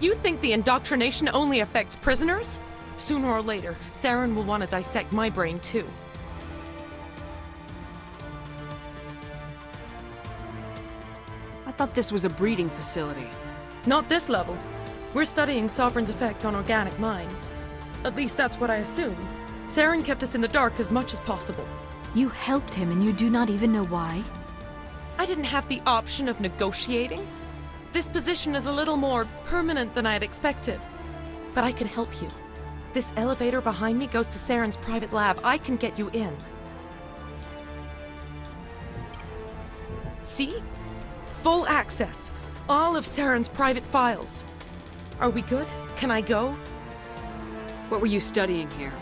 You think the indoctrination only affects prisoners? Sooner or later, Saren will want to dissect my brain too. I thought this was a breeding facility. Not this level. We're studying Sovereign's effect on organic minds. At least that's what I assumed. Saren kept us in the dark as much as possible. You helped him and you do not even know why? I didn't have the option of negotiating. This position is a little more permanent than I had expected. But I can help you. This elevator behind me goes to Saren's private lab. I can get you in. See? Full access. All of Saren's private files. Are we good? Can I go? What were you studying here?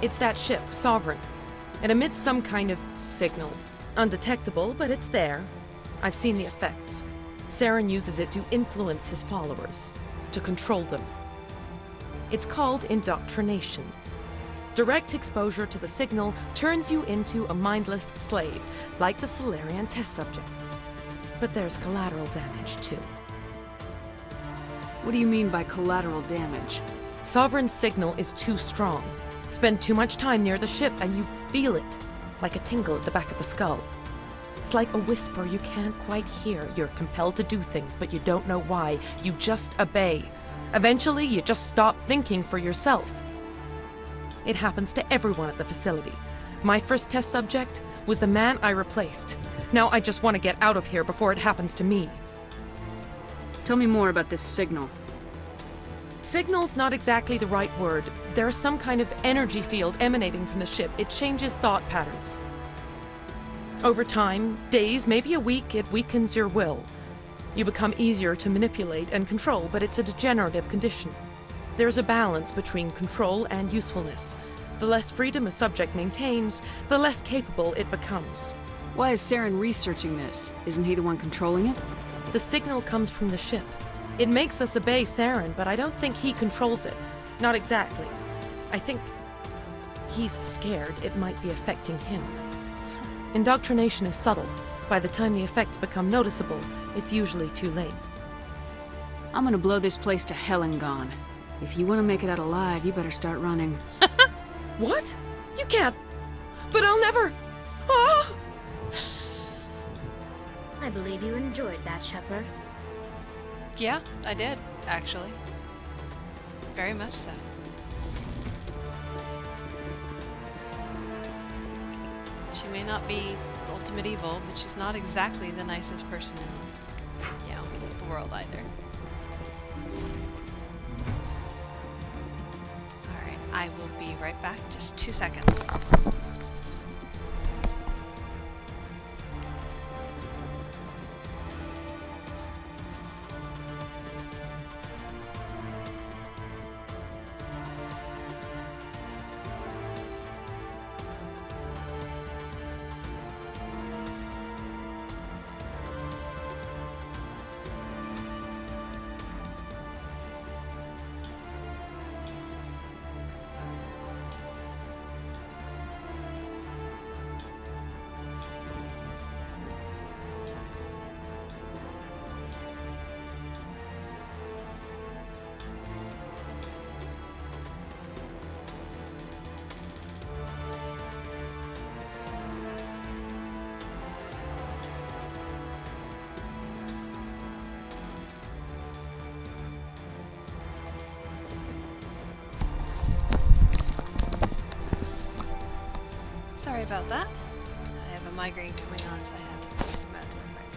It's that ship, Sovereign. It emits some kind of signal. Undetectable, but it's there. I've seen the effects. Saren uses it to influence his followers, to control them. It's called indoctrination. Direct exposure to the signal turns you into a mindless slave, like the Salarian test subjects. But there's collateral damage, too. What do you mean by collateral damage? Sovereign's signal is too strong. Spend too much time near the ship and you feel it, like a tingle at the back of the skull. It's like a whisper you can't quite hear. You're compelled to do things, but you don't know why. You just obey. Eventually, you just stop thinking for yourself. It happens to everyone at the facility. My first test subject was the man I replaced. Now I just want to get out of here before it happens to me. Tell me more about this signal. Signal's not exactly the right word. There's some kind of energy field emanating from the ship. It changes thought patterns. Over time, days, maybe a week, it weakens your will. You become easier to manipulate and control, but it's a degenerative condition. There's a balance between control and usefulness. The less freedom a subject maintains, the less capable it becomes. Why is Saren researching this? Isn't he the one controlling it? The signal comes from the ship. It makes us obey Saren, but I don't think he controls it. Not exactly. I think he's scared it might be affecting him. Indoctrination is subtle. By the time the effects become noticeable, it's usually too late. I'm gonna blow this place to hell and gone. If you want to make it out alive, you better start running. What? You can't. But I'll never. Oh! I believe you enjoyed that, Shepard. Yeah, I did, actually. Very much so. She may not be ultimate evil, but she's not exactly the nicest person in, you know, the world either. Alright, I will be right back. Just 2 seconds. Sorry about that. I have a migraine coming on, so I had to put some meds real quick.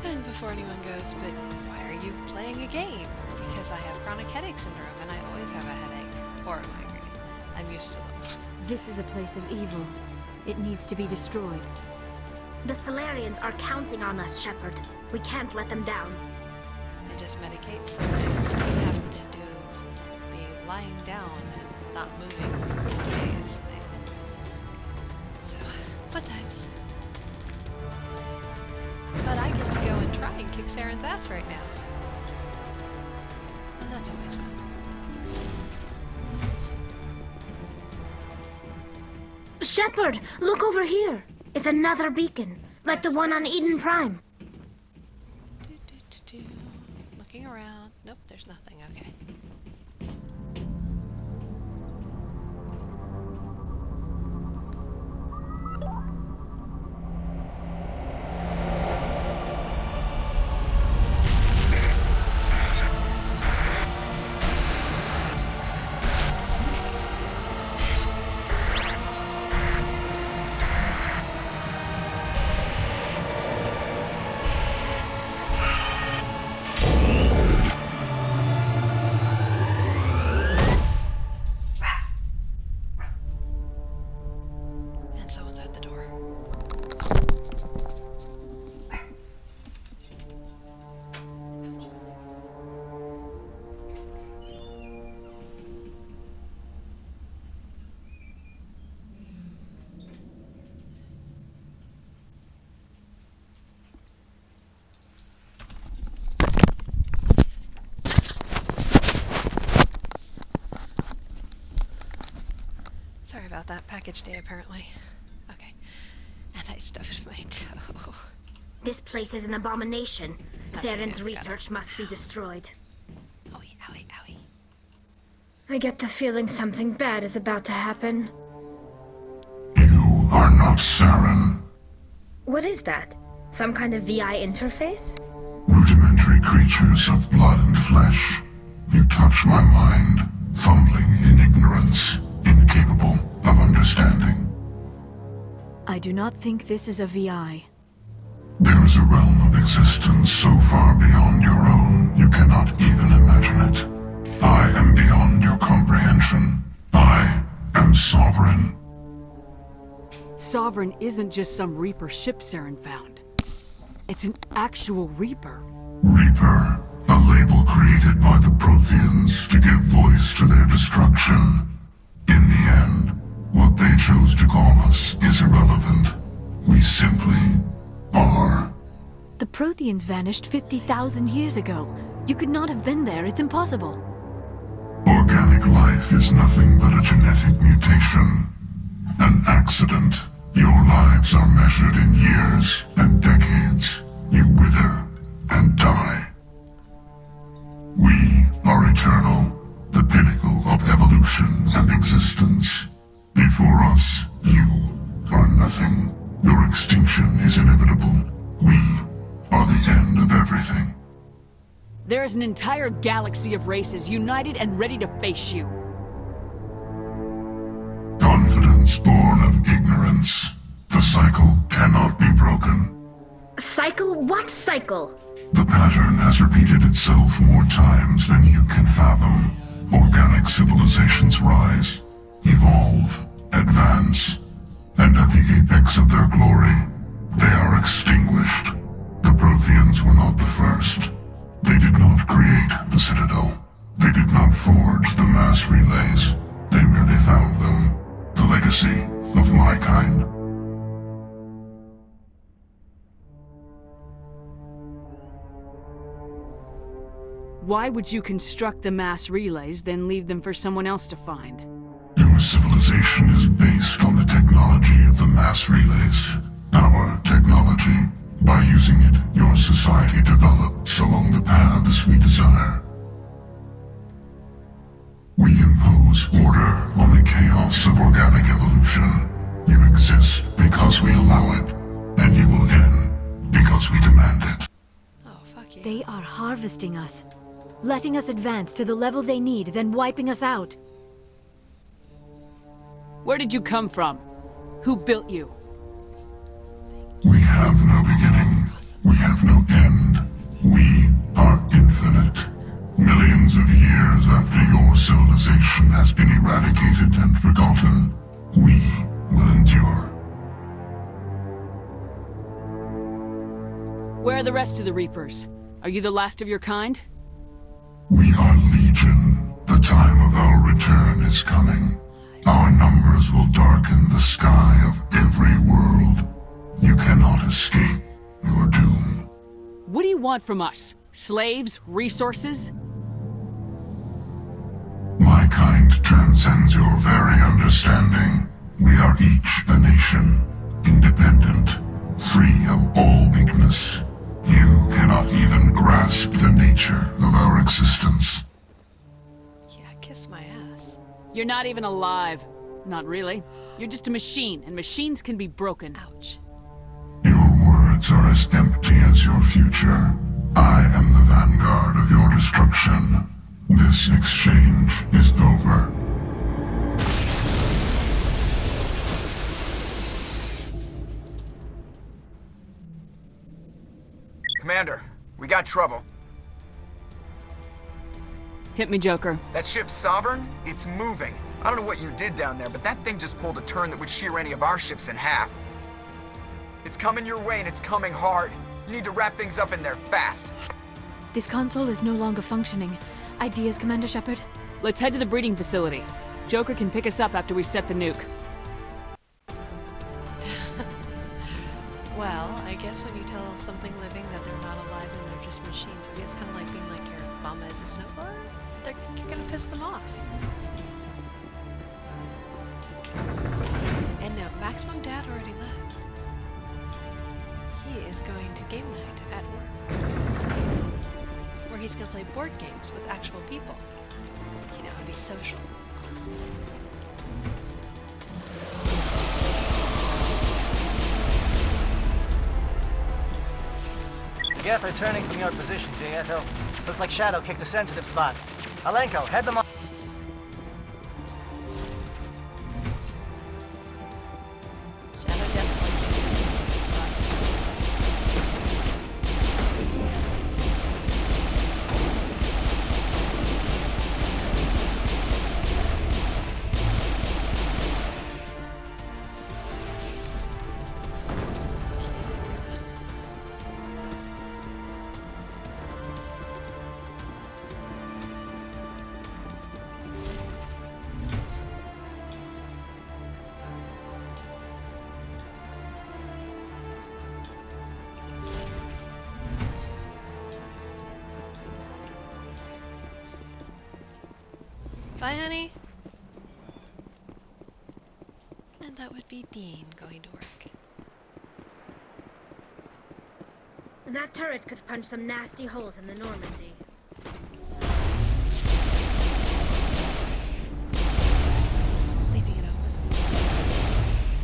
And before anyone goes, but why are you playing a game? Because I have chronic headache syndrome and I always have a headache or a migraine. I'm used to them. This is a place of evil. It needs to be destroyed. The Solarians are counting on us, Shepard. We can't let them down. I just medicate so I have to do the lying down and not moving for days thing. So, fun times. But I get to go and try and kick Saren's ass right now. And that's always fun. Shepard, look over here. It's another beacon, like the one on Eden Prime. Looking around. Nope, there's nothing. Okay. Sorry about that. Package day, apparently. Okay. And I stuffed my toe. This place is an abomination. Saren's research must be destroyed. Owie, owie, owie. I get the feeling something bad is about to happen. You are not Saren. What is that? Some kind of VI interface? Rudimentary creatures of blood and flesh. You touch my mind, fumbling in ignorance, incapable of understanding. I do not think this is a VI. There is a realm of existence so far beyond your own, you cannot even imagine it. I am beyond your comprehension. I am sovereign. Sovereign isn't just some Reaper ship Saren found. It's an actual Reaper. Reaper, a label created by the Protheans to give voice to their destruction. In the end, what they chose to call us is irrelevant. We simply are. The Protheans vanished 50,000 years ago. You could not have been there. It's impossible. Organic life is nothing but a genetic mutation. An accident. Your lives are measured in years and decades. You wither and die. We are eternal, the pinnacle of evolution and existence. Before us, you are nothing. Your extinction is inevitable. We are the end of everything. There is an entire galaxy of races united and ready to face you. Confidence born of ignorance. The cycle cannot be broken. Cycle? What cycle? The pattern has repeated itself more times than you can fathom. Organic civilizations rise, evolve, advance, and at the apex of their glory, they are extinguished. The Protheans were not the first. They did not create the Citadel. They did not forge the mass relays. They merely found them. The legacy of my kind. Why would you construct the mass relays, then leave them for someone else to find? Your civilization is based on the technology of the mass relays. Our technology. By using it, your society develops along the paths we desire. We impose order on the chaos of organic evolution. You exist because we allow it, and you will end because we demand it. Oh, fuck you. They are harvesting us, letting us advance to the level they need, then wiping us out. Where did you come from? Who built you? We have no beginning. We have no end. We are infinite. Millions of years after your civilization has been eradicated and forgotten, we will endure. Where are the rest of the Reapers? Are you the last of your kind? We are Legion. The time of our return is coming. Our numbers will darken the sky of every world. You cannot escape your doom. What do you want from us? Slaves? Resources? My kind transcends your very understanding. We are each a nation, independent, free of all weakness. You cannot even grasp the nature of our existence. Yeah, kiss my ass. You're not even alive. Not really. You're just a machine, and machines can be broken. Ouch. Your words are as empty as your future. I am the vanguard of your destruction. This exchange is over. Commander, we got trouble. Hit me, Joker. That ship's Sovereign? It's moving. I don't know what you did down there, but that thing just pulled a turn that would shear any of our ships in half. It's coming your way and it's coming hard. You need to wrap things up in there fast. This console is no longer functioning. Ideas, Commander Shepard? Let's head to the breeding facility. Joker can pick us up after we set the nuke. Well, I guess when you tell something living that they're not alive and they're just machines, I mean, it's kind of like being like your mama is a snowblower. You're gonna piss them off. And no, Maximum Dad already left. He is going to game night at work, where he's gonna play board games with actual people. You know, and be social. Geth are turning from your position, Gieto. Looks like Shadow kicked a sensitive spot. Alenko, head them off. Shadow definitely kicked a sensitive spot. Bye, honey. And that would be Dean going to work. That turret could punch some nasty holes in the Normandy. Leaving it open.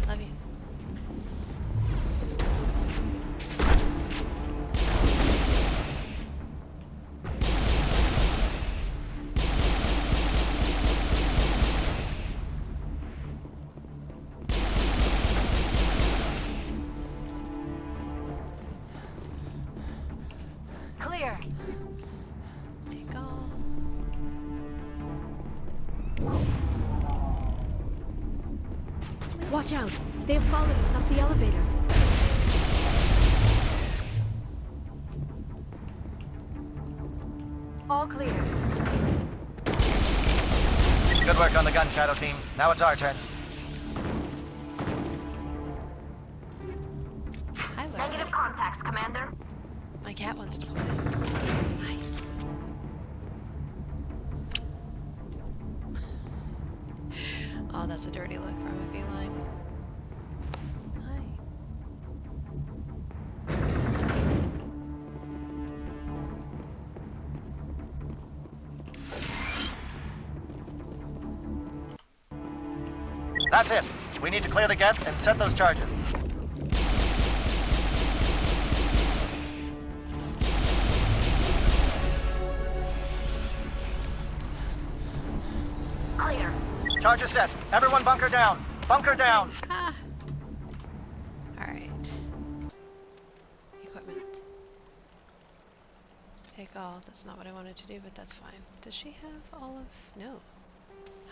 Love you. Clear. Take off. Watch out. They have followed us up the elevator. All clear. Good work on the gun, Shadow Team. Now it's our turn. Hi, Laura. Negative contacts, Commander. My cat wants to play. Hi. Oh, that's a dirty look from a feline. Hi. That's it. We need to clear the Geth and set those charges. Clear. Charges set. Everyone bunker down. Bunker down. Ah. Alright. Equipment. Take all. That's not what I wanted to do, but that's fine. Does she have all of... No.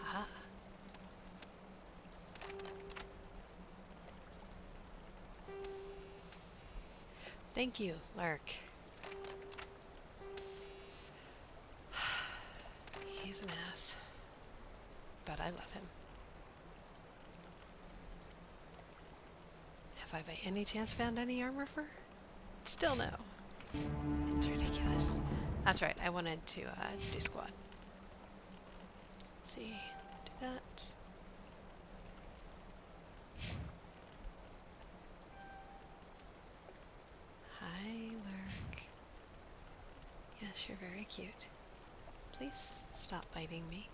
Haha. Thank you, Lurk. He's an ass. But I love him. Have I by any chance found any armor for her? Still no. It's ridiculous. That's right, I wanted to do squad. Let's see, do that. Hi, Lurk. Yes, you're very cute. Please stop biting me.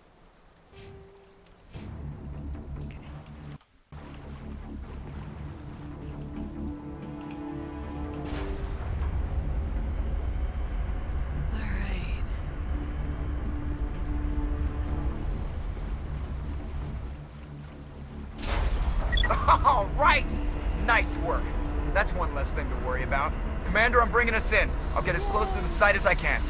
Okay. All right! Nice work. That's one less thing to worry about. Commander, I'm bringing us in. I'll get as close to the site as I can.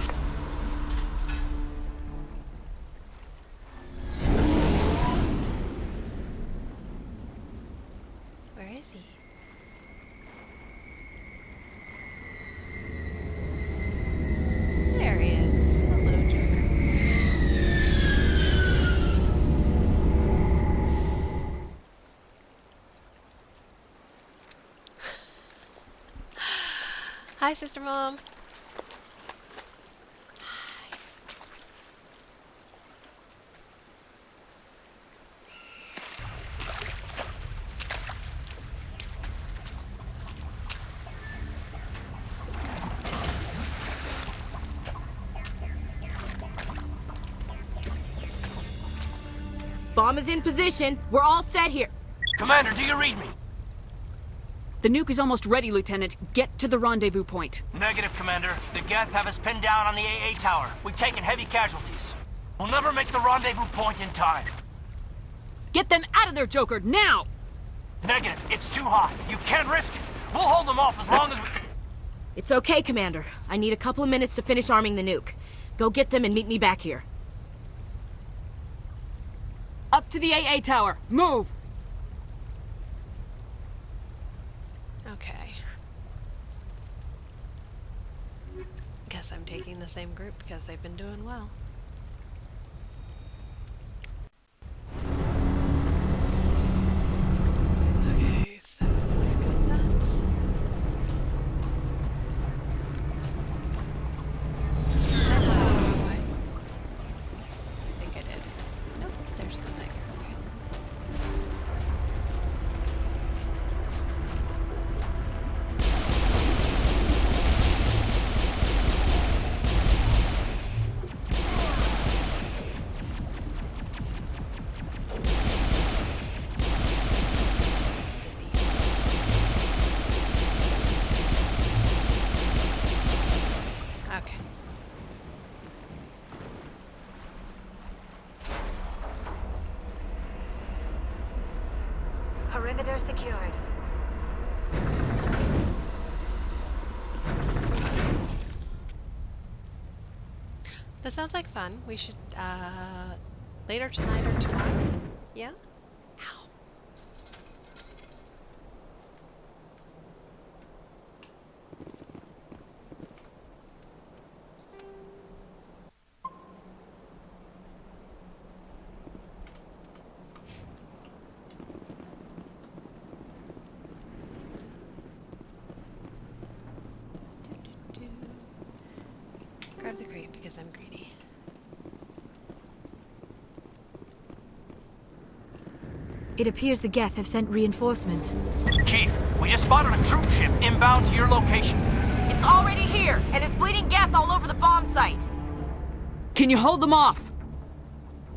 Where is he? There he is. Hello, Joker. Hi, Sister Mom. Bomb is in position. We're all set here. Commander, do you read me? The nuke is almost ready, Lieutenant. Get to the rendezvous point. Negative, Commander. The Geth have us pinned down on the AA tower. We've taken heavy casualties. We'll never make the rendezvous point in time. Get them out of there, Joker, now! Negative. It's too hot. You can't risk it. We'll hold them off as long as we... It's okay, Commander. I need a couple of minutes to finish arming the nuke. Go get them and meet me back here. Up to the AA tower. Move! Okay. Guess I'm taking the same group because they've been doing well. Okay, so we've got that. I think I did. Nope, there's the thing. Okay. Okay. Perimeter secured. That sounds like fun. We should, later tonight or tomorrow? Yeah? Ow. Grab the crate because I'm greedy. It appears the Geth have sent reinforcements. Chief, we just spotted a troop ship inbound to your location. It's already here, and is bleeding Geth all over the bomb site. Can you hold them off?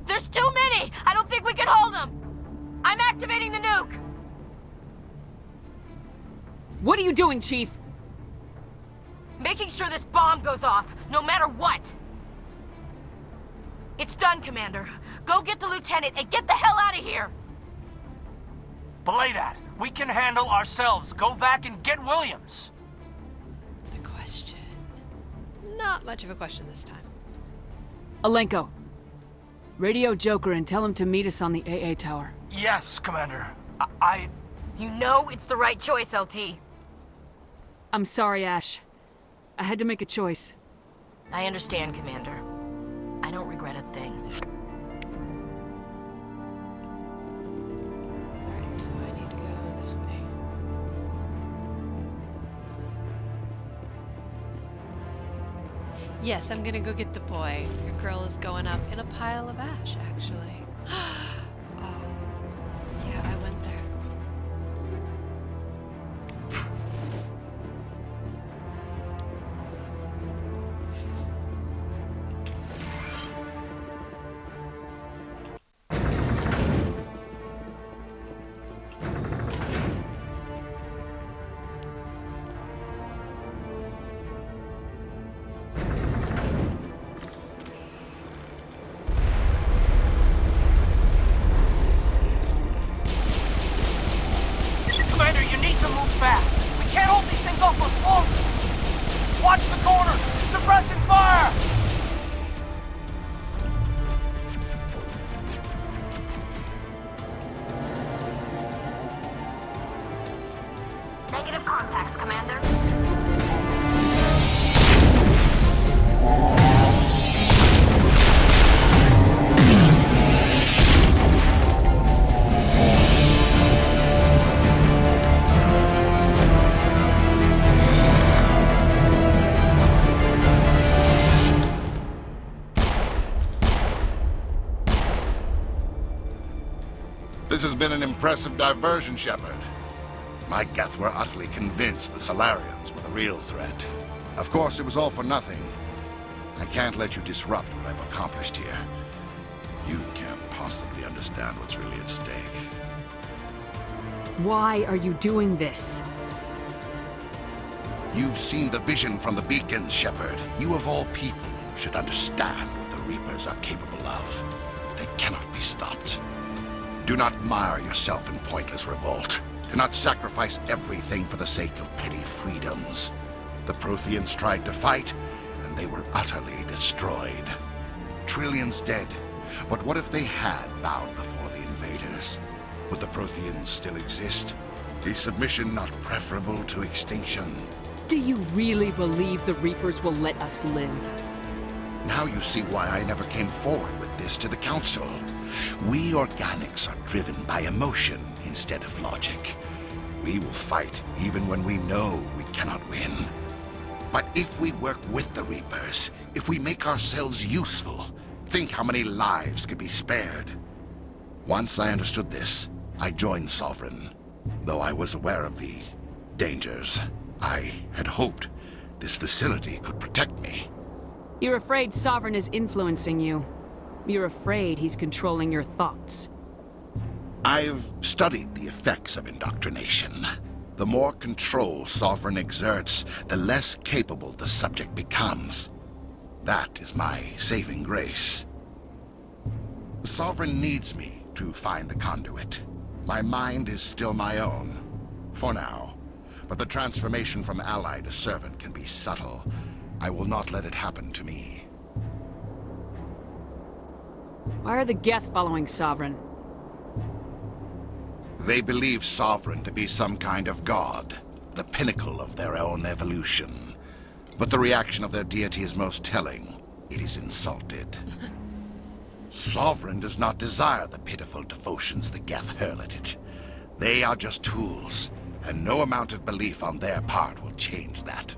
There's too many! I don't think we can hold them! I'm activating the nuke! What are you doing, Chief? Making sure this bomb goes off, no matter what! It's done, Commander. Go get the lieutenant and get the hell out of here! Belay that. We can handle ourselves. Go back and get Williams. The question. Not much of a question this time. Alenko. Radio Joker and tell him to meet us on the AA tower. Yes, Commander. You know it's the right choice, LT. I'm sorry, Ash. I had to make a choice. I understand, Commander. I don't regret a thing. Alright, so I need to go this way. Yes, I'm gonna go get the boy. Your girl is going up in a pile of ash, actually. Oh, yeah, I went there. Commander, you need to move fast. We can't hold these things off much longer. Watch the corners. Suppressing fire. Negative contacts, Commander. This has been an impressive diversion, Shepard. My Geth were utterly convinced the Salarians were the real threat. Of course, it was all for nothing. I can't let you disrupt what I've accomplished here. You can't possibly understand what's really at stake. Why are you doing this? You've seen the vision from the beacons, Shepard. You of all people should understand what the Reapers are capable of. They cannot be stopped. Do not mire yourself in pointless revolt. Do not sacrifice everything for the sake of petty freedoms. The Protheans tried to fight, and they were utterly destroyed. Trillions dead, but what if they had bowed before the invaders? Would the Protheans still exist? Is submission not preferable to extinction? Do you really believe the Reapers will let us live? Now you see why I never came forward with this to the Council. We organics are driven by emotion instead of logic. We will fight even when we know we cannot win. But if we work with the Reapers, if we make ourselves useful, think how many lives could be spared. Once I understood this, I joined Sovereign. Though I was aware of the dangers, I had hoped this facility could protect me. You're afraid Sovereign is influencing you. You're afraid he's controlling your thoughts. I've studied the effects of indoctrination. The more control Sovereign exerts, the less capable the subject becomes. That is my saving grace. Sovereign needs me to find the conduit. My mind is still my own, for now. But the transformation from ally to servant can be subtle. I will not let it happen to me. Why are the Geth following Sovereign? They believe Sovereign to be some kind of god, the pinnacle of their own evolution. But the reaction of their deity is most telling. It is insulted. Sovereign does not desire the pitiful devotions the Geth hurl at it. They are just tools, and no amount of belief on their part will change that.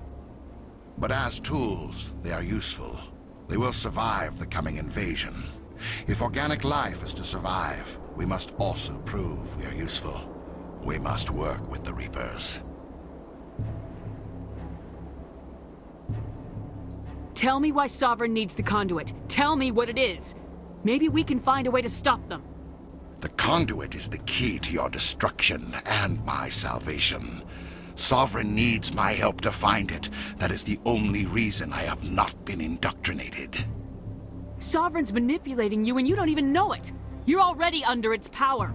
But as tools, they are useful. They will survive the coming invasion. If organic life is to survive, we must also prove we are useful. We must work with the Reapers. Tell me why Sovereign needs the conduit. Tell me what it is. Maybe we can find a way to stop them. The conduit is the key to your destruction and my salvation. Sovereign needs my help to find it. That is the only reason I have not been indoctrinated. Sovereign's manipulating you and you don't even know it. You're already under its power.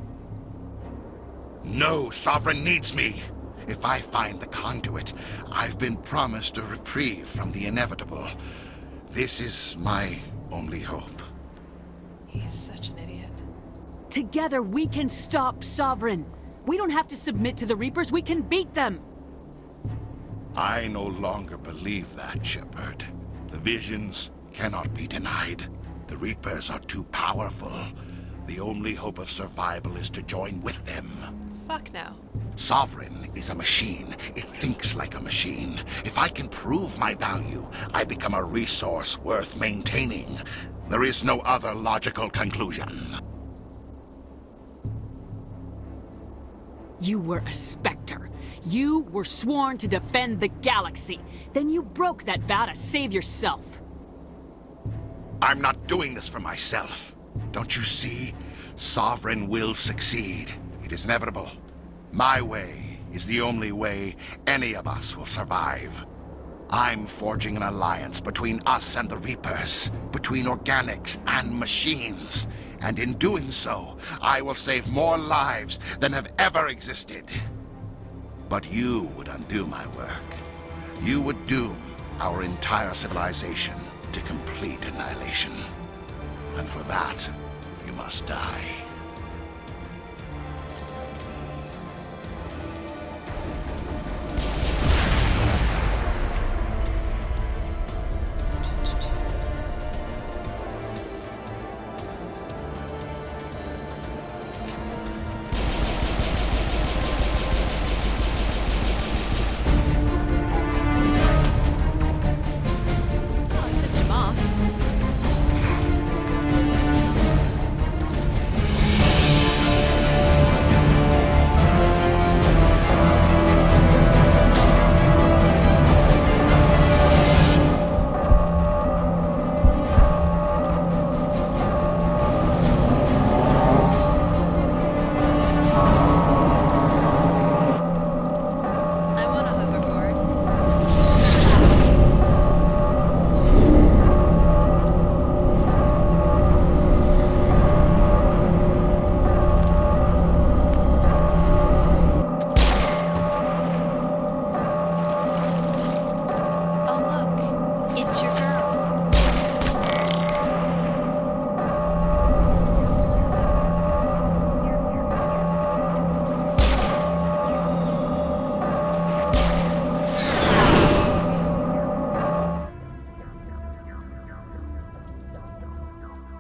No, Sovereign needs me. If I find the conduit, I've been promised a reprieve from the inevitable. This is my only hope. He's such an idiot. Together we can stop Sovereign. We don't have to submit to the Reapers, we can beat them. I no longer believe that, Shepard. The visions cannot be denied. The Reapers are too powerful. The only hope of survival is to join with them. Fuck no. Sovereign is a machine. It thinks like a machine. If I can prove my value, I become a resource worth maintaining. There is no other logical conclusion. You were a Spectre. You were sworn to defend the galaxy. Then you broke that vow to save yourself. I'm not doing this for myself. Don't you see? Sovereign will succeed. It is inevitable. My way is the only way any of us will survive. I'm forging an alliance between us and the Reapers, between organics and machines. And in doing so, I will save more lives than have ever existed. But you would undo my work. You would doom our entire civilization to complete annihilation. And for that, you must die.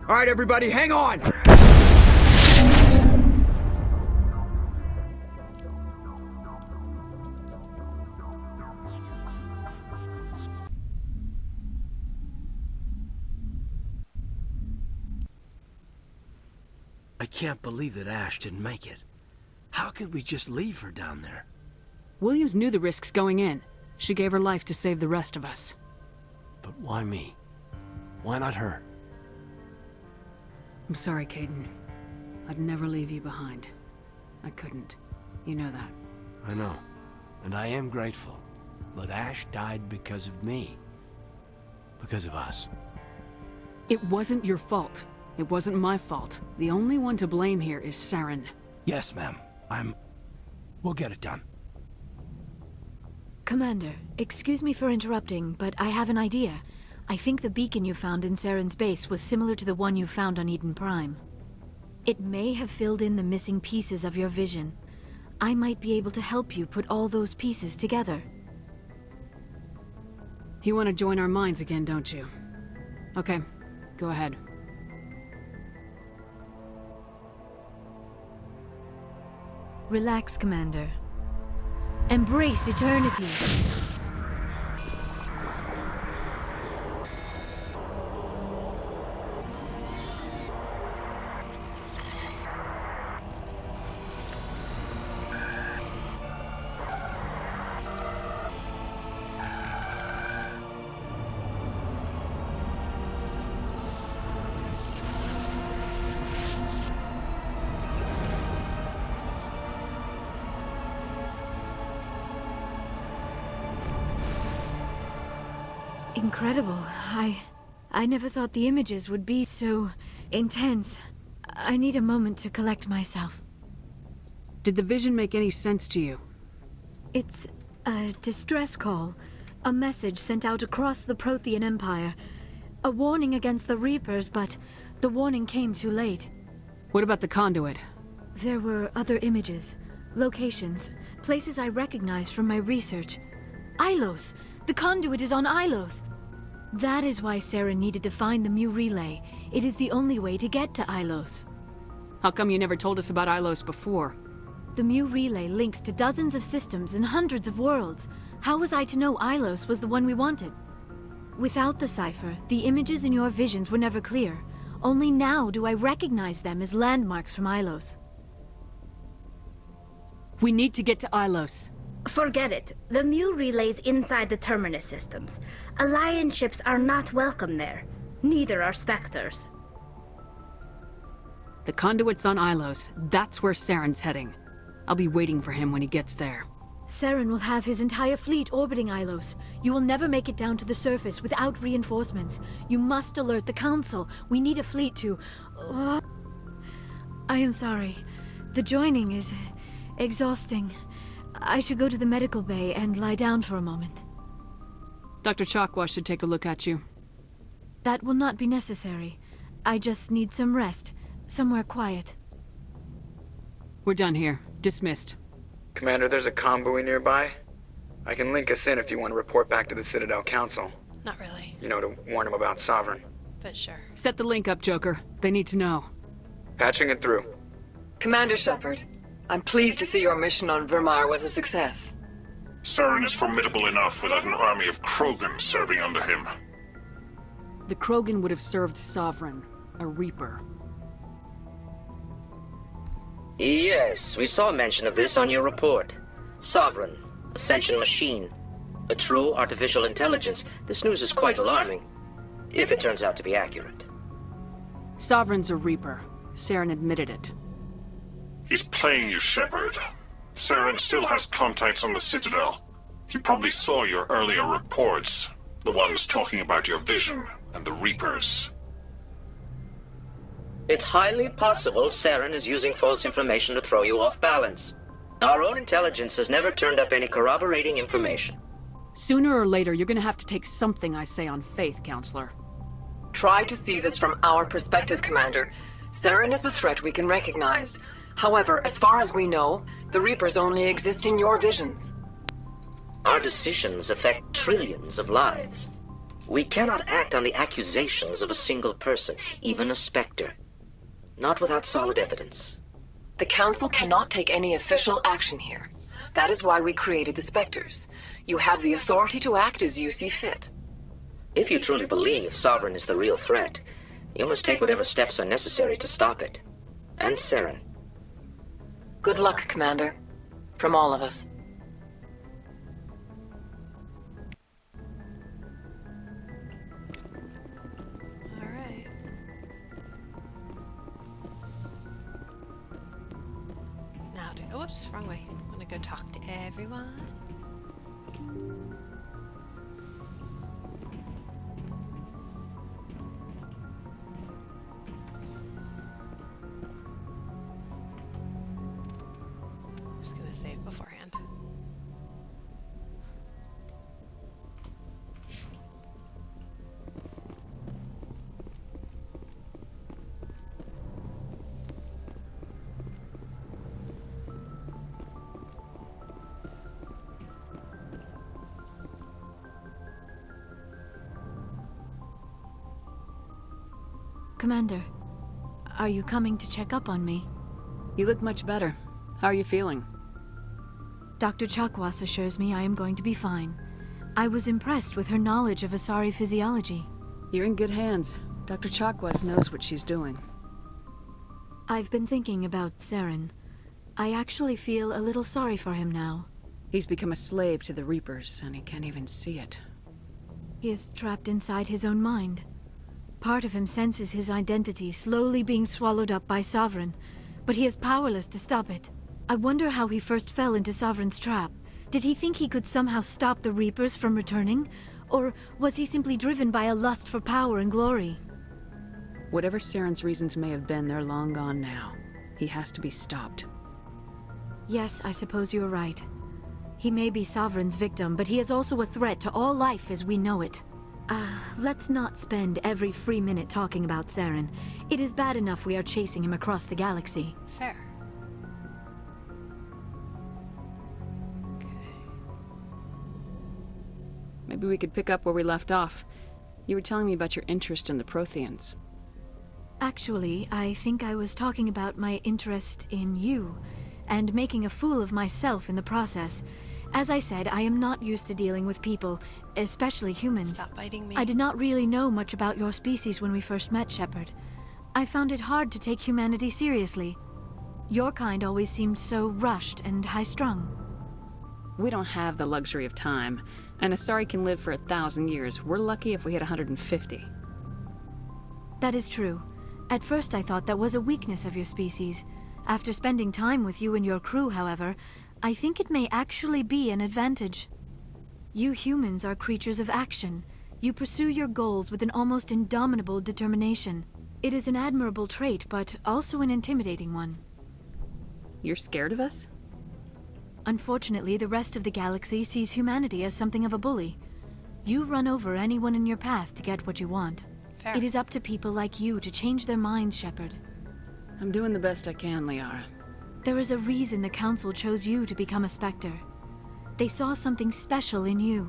All right, everybody, hang on! I can't believe that Ash didn't make it. How could we just leave her down there? Williams knew the risks going in. She gave her life to save the rest of us. But why me? Why not her? I'm sorry, Caden. I'd never leave you behind. I couldn't. You know that. I know. And I am grateful. But Ash died because of me. Because of us. It wasn't your fault. It wasn't my fault. The only one to blame here is Saren. Yes, ma'am. We'll get it done. Commander, excuse me for interrupting, but I have an idea. I think the beacon you found in Saren's base was similar to the one you found on Eden Prime. It may have filled in the missing pieces of your vision. I might be able to help you put all those pieces together. You want to join our minds again, don't you? Okay, go ahead. Relax, Commander. Embrace eternity. Incredible. I never thought the images would be so intense. I need a moment to collect myself. Did the vision make any sense to you? It's a distress call. A message sent out across the Prothean Empire. A warning against the Reapers, but the warning came too late. What about the conduit? There were other images, locations, places I recognized from my research. Ilos! The conduit is on Ilos! That is why Saren needed to find the Mu relay. It is the only way to get to Ilos. How come you never told us about Ilos before? The Mu relay links to dozens of systems and hundreds of worlds. How was I to know Ilos was the one we wanted? Without the cipher, the images in your visions were never clear. Only now do I recognize them as landmarks from Ilos. We need to get to Ilos. Forget it. The Mu relay's inside the Terminus systems. Alliance ships are not welcome there. Neither are Spectres. The conduit's on Ilos. That's where Saren's heading. I'll be waiting for him when he gets there. Saren will have his entire fleet orbiting Ilos. You will never make it down to the surface without reinforcements. You must alert the Council. We need a fleet to... I am sorry. The joining is exhausting. I should go to the medical bay and lie down for a moment. Dr. Jacques should take a look at you. That will not be necessary. I just need some rest. Somewhere quiet. We're done here. Dismissed. Commander, there's a convoy nearby. I can link us in if you want to report back to the Citadel Council. Not really. You know, to warn them about Sovereign. But sure. Set the link up, Joker. They need to know. Patching it through. Commander Shepard, I'm pleased to see your mission on Virmire was a success. Saren is formidable enough without an army of Krogan serving under him. The Krogan would have served Sovereign, a Reaper. Yes, we saw mention of this on your report. Sovereign, Ascension machine, a true artificial intelligence. This news is quite alarming, if it turns out to be accurate. Sovereign's a Reaper. Saren admitted it. He's playing you, Shepard. Saren still has contacts on the Citadel. He probably saw your earlier reports, the ones talking about your vision and the Reapers. It's highly possible Saren is using false information to throw you off balance. Our own intelligence has never turned up any corroborating information. Sooner or later, you're gonna have to take something I say on faith, Counselor. Try to see this from our perspective, Commander. Saren is a threat we can recognize. However, as far as we know, the Reapers only exist in your visions. Our decisions affect trillions of lives. We cannot act on the accusations of a single person, even a Spectre. Not without solid evidence. The Council cannot take any official action here. That is why we created the Spectres. You have the authority to act as you see fit. If you truly believe Sovereign is the real threat, you must take whatever steps are necessary to stop it. And Saren. Good luck, Commander. From all of us. Alright. Now to... Oops, wrong way. I'm gonna go talk to everyone. Just gonna save beforehand. Commander, are you coming to check up on me? You look much better. How are you feeling? Dr. Jacques assures me I am going to be fine. I was impressed with her knowledge of Asari physiology. You're in good hands. Dr. Jacques knows what she's doing. I've been thinking about Saren. I actually feel a little sorry for him now. He's become a slave to the Reapers, and he can't even see it. He is trapped inside his own mind. Part of him senses his identity slowly being swallowed up by Sovereign, but he is powerless to stop it. I wonder how he first fell into Sovereign's trap. Did he think he could somehow stop the Reapers from returning? Or was he simply driven by a lust for power and glory? Whatever Saren's reasons may have been, they're long gone now. He has to be stopped. Yes, I suppose you're right. He may be Sovereign's victim, but he is also a threat to all life as we know it. Let's not spend every free minute talking about Saren. It is bad enough we are chasing him across the galaxy. Fair. Maybe we could pick up where we left off. You were telling me about your interest in the Protheans. Actually, I think I was talking about my interest in you, and making a fool of myself in the process. As I said, I am not used to dealing with people, especially humans. Stop biting me. I did not really know much about your species when we first met, Shepard. I found it hard to take humanity seriously. Your kind always seemed so rushed and high-strung. We don't have the luxury of time, and Asari can live for 1,000 years. We're lucky if we hit 150. That is true. At first I thought that was a weakness of your species. After spending time with you and your crew, however, I think it may actually be an advantage. You humans are creatures of action. You pursue your goals with an almost indomitable determination. It is an admirable trait, but also an intimidating one. You're scared of us? Unfortunately, the rest of the galaxy sees humanity as something of a bully. You run over anyone in your path to get what you want. Fair. It is up to people like you to change their minds, Shepard. I'm doing the best I can, Liara. There is a reason the Council chose you to become a Spectre. They saw something special in you.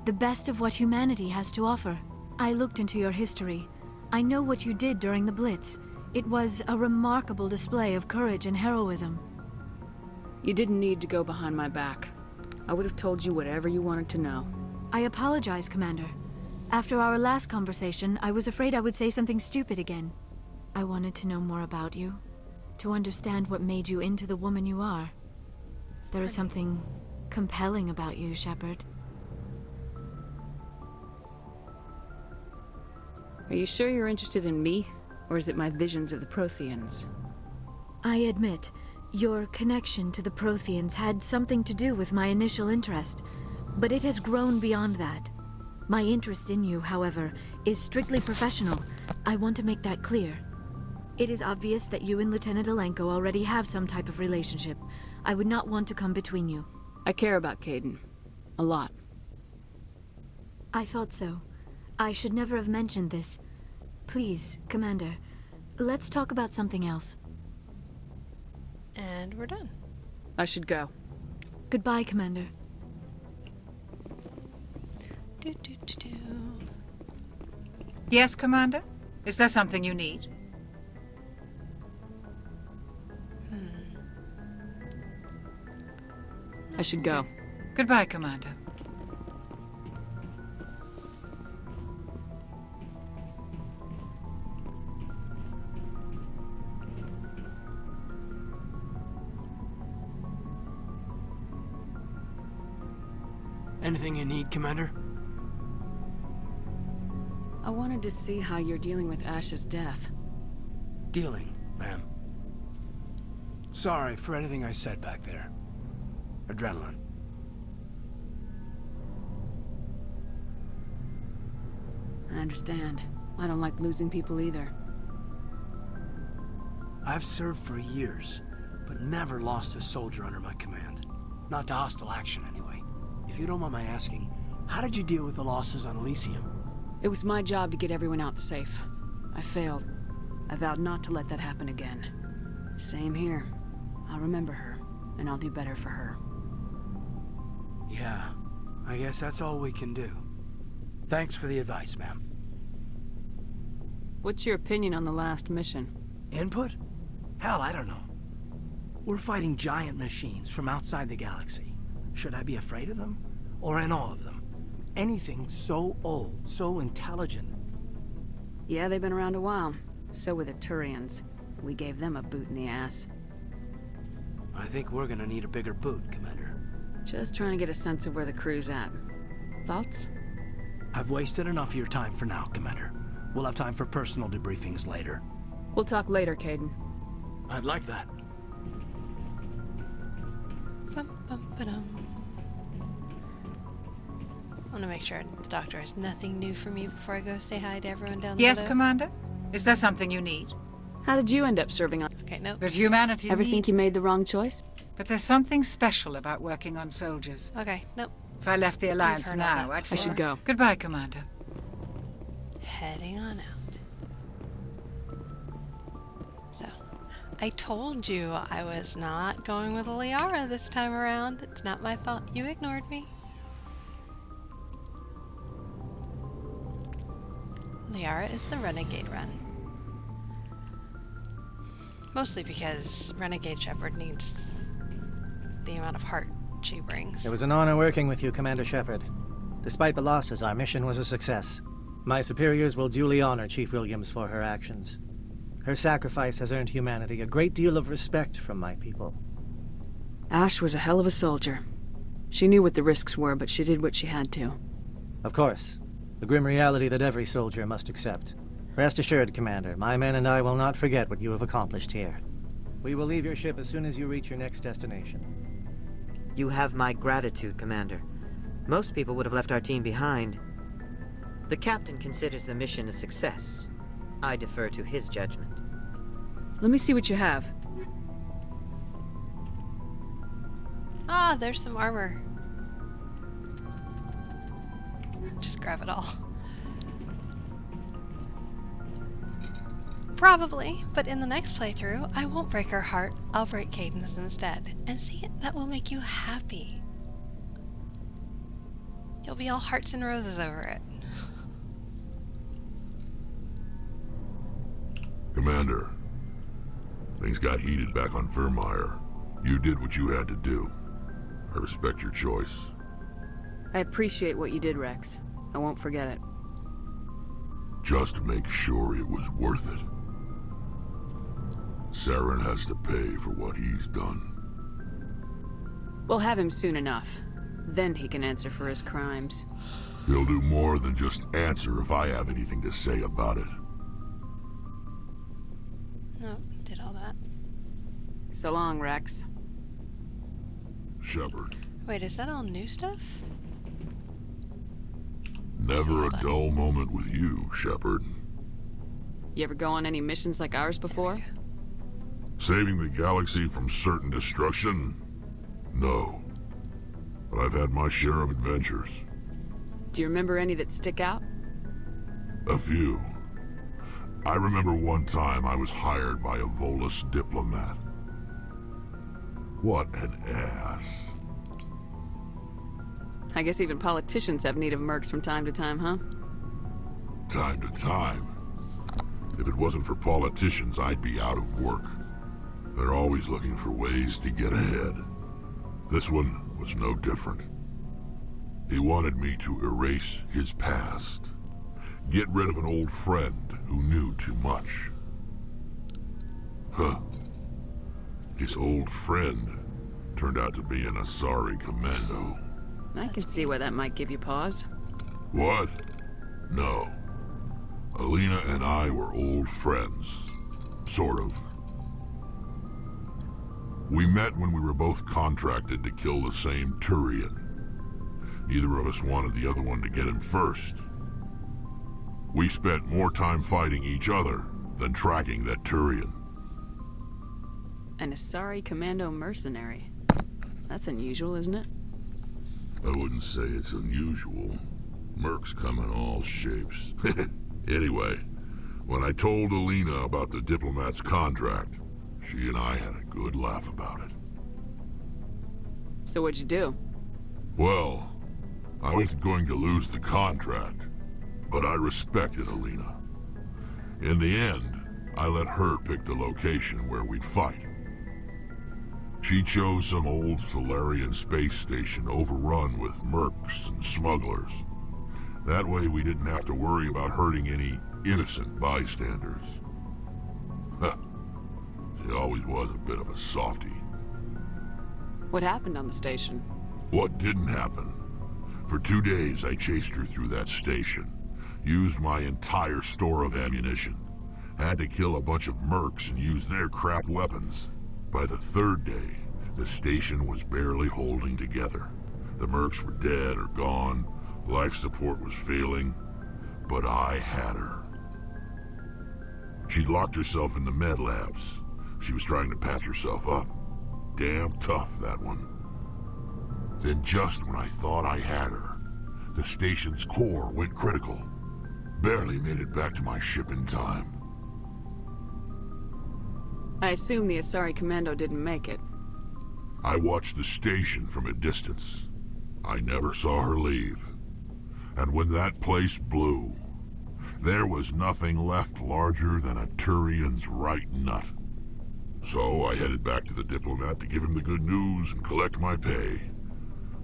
The best of what humanity has to offer. I looked into your history. I know what you did during the Blitz. It was a remarkable display of courage and heroism. You didn't need to go behind my back. I would have told you whatever you wanted to know. I apologize, Commander. After our last conversation, I was afraid I would say something stupid again. I wanted to know more about you, to understand what made you into the woman you are. There is something compelling about you, Shepard. Are you sure you're interested in me, or is it my visions of the Protheans? I admit, your connection to the Protheans had something to do with my initial interest, but it has grown beyond that. My interest in you, however, is strictly professional. I want to make that clear. It is obvious that you and Lieutenant Alenko already have some type of relationship. I would not want to come between you. I care about Kaidan. A lot. I thought so. I should never have mentioned this. Please, Commander, let's talk about something else. And we're done. I should go. Goodbye, Commander. Do, do, do, do. Yes, Commander? Is there something you need? I should go. Goodbye, Commander. Anything you need, Commander? I wanted to see how you're dealing with Ash's death. Dealing, ma'am. Sorry for anything I said back there. Adrenaline. I understand. I don't like losing people either. I've served for years, but never lost a soldier under my command. Not to hostile action, anyway. If you don't mind my asking, how did you deal with the losses on Elysium? It was my job to get everyone out safe. I failed. I vowed not to let that happen again. Same here. I'll remember her, and I'll do better for her. Yeah, I guess that's all we can do. Thanks for the advice, ma'am. What's your opinion on the last mission? Input? Hell, I don't know. We're fighting giant machines from outside the galaxy. Should I be afraid of them? Or in awe of them? Anything so old, so intelligent. Yeah, they've been around a while. So were the Turians. We gave them a boot in the ass. I think we're gonna need a bigger boot, Commander. Just trying to get a sense of where the crew's at. Thoughts? I've wasted enough of your time for now, Commander. We'll have time for personal debriefings later. We'll talk later, Kaidan. I'd like that. I want to make sure the doctor has nothing new for me before I go say hi to everyone down Yes, below. Commander? Is there something you need? How did you end up serving on? Okay, nope. But humanity Ever needs... think you made the wrong choice? But there's something special about working on soldiers. Okay, nope. If I left the Alliance heard of now, that I should go. Goodbye, Commander. Heading on out. So, I told you I was not going with Liara this time around. It's not my fault you ignored me. Liara is the Renegade Ren. Mostly because Renegade Shepherd needs the amount of heart she brings. It was an honor working with you, Commander Shepard. Despite the losses, our mission was a success. My superiors will duly honor Chief Williams for her actions. Her sacrifice has earned humanity a great deal of respect from my people. Ash was a hell of a soldier. She knew what the risks were, but she did what she had to. Of course. The grim reality that every soldier must accept. Rest assured, Commander, my men and I will not forget what you have accomplished here. We will leave your ship as soon as you reach your next destination. You have my gratitude, Commander. Most people would have left our team behind. The captain considers the mission a success. I defer to his judgment. Let me see what you have. Ah, there's some armor. Just grab it all. Probably, but in the next playthrough, I won't break her heart. I'll break Caden's instead. And see, that will make you happy. You'll be all hearts and roses over it. Commander, things got heated back on Virmire. You did what you had to do. I respect your choice. I appreciate what you did, Rex. I won't forget it. Just make sure it was worth it. Saren has to pay for what he's done. We'll have him soon enough. Then he can answer for his crimes. He'll do more than just answer if I have anything to say about it. No, did all that. So long, Rex. Shepard. Wait, is that all new stuff? Never a dull moment with you, Shepard. You ever go on any missions like ours before? Saving the galaxy from certain destruction? No. But I've had my share of adventures. Do you remember any that stick out? A few. I remember one time I was hired by a Volus diplomat. What an ass. I guess even politicians have need of mercs from time to time, huh? Time to time. If it wasn't for politicians, I'd be out of work. They're always looking for ways to get ahead. This one was no different. He wanted me to erase his past. Get rid of an old friend who knew too much. Huh. His old friend turned out to be an Asari commando. I can see why that might give you pause. What? No. Alina and I were old friends. Sort of. We met when we were both contracted to kill the same Turian. Neither of us wanted the other one to get him first. We spent more time fighting each other than tracking that Turian. An Asari commando mercenary. That's unusual, isn't it? I wouldn't say it's unusual. Mercs come in all shapes. Anyway, when I told Alina about the diplomat's contract, she and I had a good laugh about it. So what'd you do? Well, I wasn't going to lose the contract, but I respected Alina. In the end, I let her pick the location where we'd fight. She chose some old Solarian space station overrun with mercs and smugglers. That way we didn't have to worry about hurting any innocent bystanders. She always was a bit of a softie. What happened on the station? What didn't happen? For 2 days I chased her through that station. Used my entire store of ammunition. Had to kill a bunch of mercs and use their crap weapons. By the 3rd day, the station was barely holding together. The mercs were dead or gone. Life support was failing. But I had her. She'd locked herself in the med labs. She was trying to patch herself up. Damn tough, that one. Then just when I thought I had her, the station's core went critical. Barely made it back to my ship in time. I assume the Asari commando didn't make it. I watched the station from a distance. I never saw her leave. And when that place blew, There was nothing left larger than a Turian's right nut. So I headed back to the diplomat to give him the good news and collect my pay.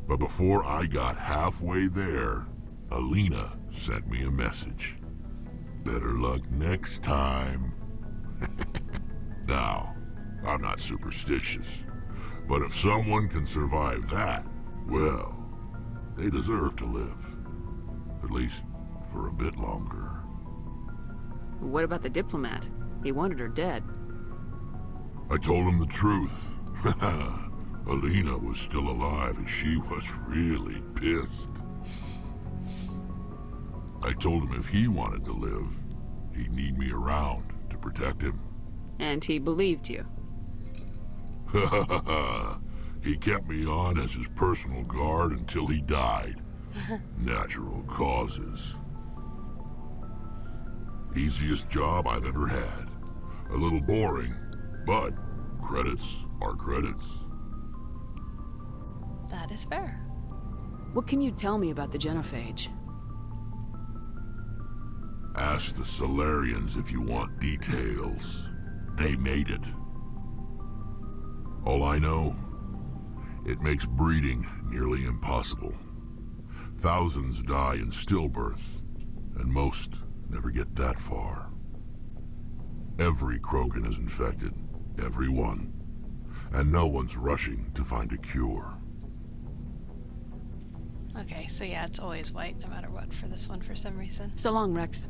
But before I got halfway there, Alina sent me a message. Better luck next time. Now, I'm not superstitious, but if someone can survive that, well, they deserve to live. At least for a bit longer. What about the diplomat? He wanted her dead. I told him the truth. Alina was still alive and she was really pissed. I told him if he wanted to live, he'd need me around to protect him. And he believed you. He kept me on as his personal guard until he died. Natural causes. Easiest job I've ever had. A little boring, but credits are credits. That is fair. What can you tell me about the genophage? Ask the Solarians if you want details. They made it. All I know, it makes breeding nearly impossible. Thousands die in stillbirth, and most never get that far. Every Krogan is infected, every one, and no one's rushing to find a cure. Okay, so yeah, it's always white no matter what for this one for some reason. So long, Rex.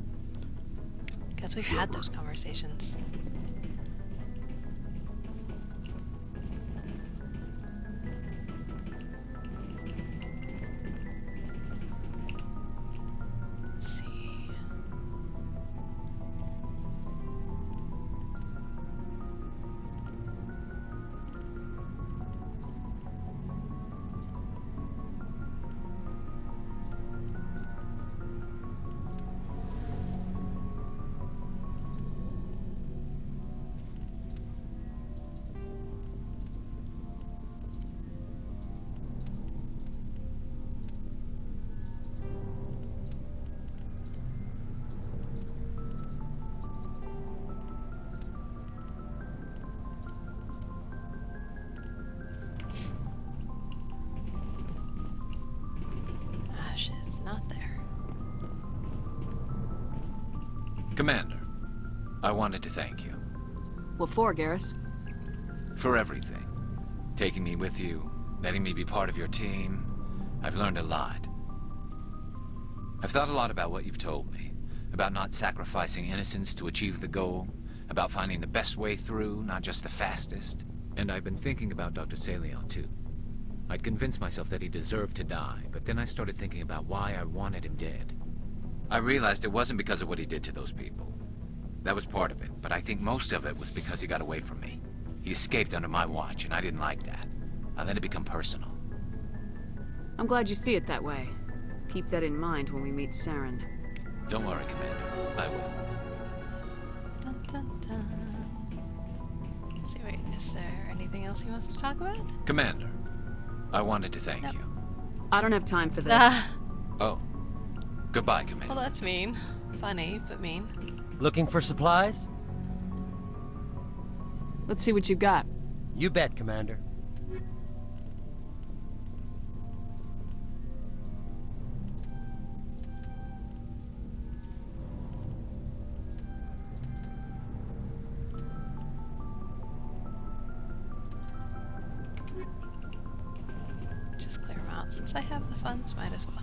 Because we've had those conversations. Not there. Commander, I wanted to thank you. What for, Garrus? For everything. Taking me with you, letting me be part of your team. I've learned a lot. I've thought a lot about what you've told me. About not sacrificing innocence to achieve the goal. About finding the best way through, not just the fastest. And I've been thinking about Dr. Salion, too. I'd convinced myself that he deserved to die, but then I started thinking about why I wanted him dead. I realized it wasn't because of what he did to those people. That was part of it, but I think most of it was because he got away from me. He escaped under my watch, and I didn't like that. I let it become personal. I'm glad you see it that way. Keep that in mind when we meet Saren. Don't worry, Commander. I will. Dun, dun, dun. Let's see, wait, is there anything else he wants to talk about? Commander, I wanted to thank you. I don't have time for this. Oh. Goodbye, Commander. Well, that's mean. Funny, but mean. Looking for supplies? Let's see what you got. You bet, Commander. Just clear them out. Since I have the funds, might as well.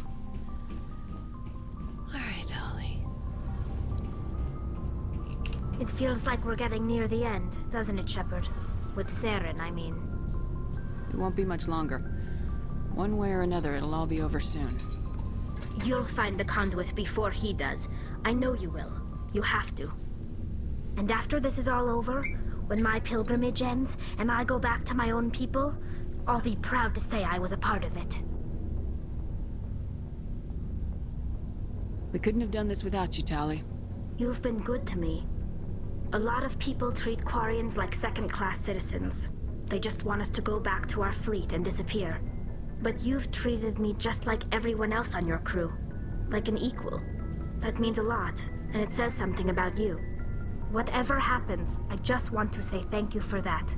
Alright, Holly. It feels like we're getting near the end, doesn't it, Shepard? With Saren, I mean. It won't be much longer. One way or another, it'll all be over soon. You'll find the conduit before he does. I know you will. You have to. And after this is all over, when my pilgrimage ends, and I go back to my own people, I'll be proud to say I was a part of it. We couldn't have done this without you, Tali. You've been good to me. A lot of people treat Quarians like second-class citizens. They just want us to go back to our fleet and disappear. But you've treated me just like everyone else on your crew. Like an equal. That means a lot, and it says something about you. Whatever happens, I just want to say thank you for that.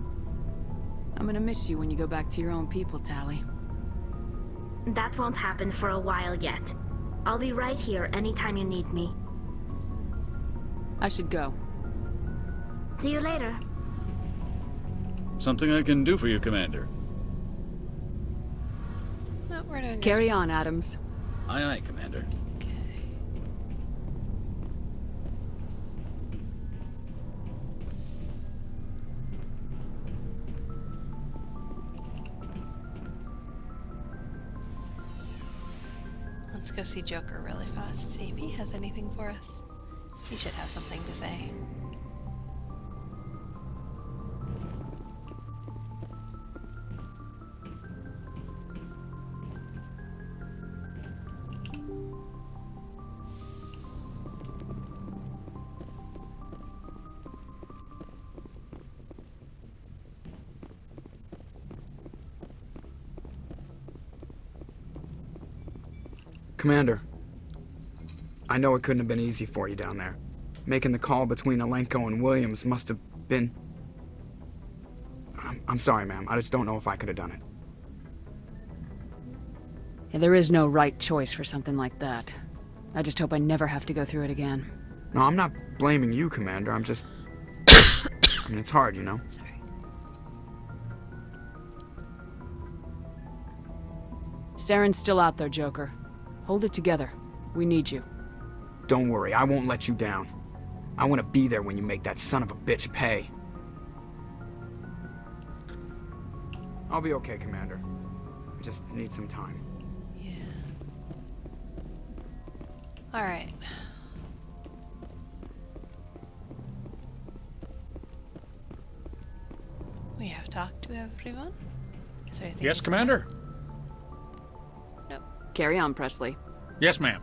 I'm gonna miss you when you go back to your own people, Tally. That won't happen for a while yet. I'll be right here anytime you need me. I should go. See you later. Something I can do for you, Commander. No, we're doing Carry on, Adams. Aye, aye, Commander. Let's go see Joker really fast, see if he has anything for us. He should have something to say. Commander, I know it couldn't have been easy for you down there. Making the call between Alenko and Williams must have been... I'm sorry, ma'am. I just don't know if I could have done it. Yeah, there is no right choice for something like that. I just hope I never have to go through it again. No, I'm not blaming you, Commander. I'm just... I mean, it's hard, you know? Saren's still out there, Joker. Hold it together. We need you. Don't worry, I won't let you down. I want to be there when you make that son of a bitch pay. I'll be okay, Commander. I just need some time. Yeah. Alright. We have talked to everyone? Is there anything? Yes, Commander? Nope. Carry on, Presley. Yes, ma'am.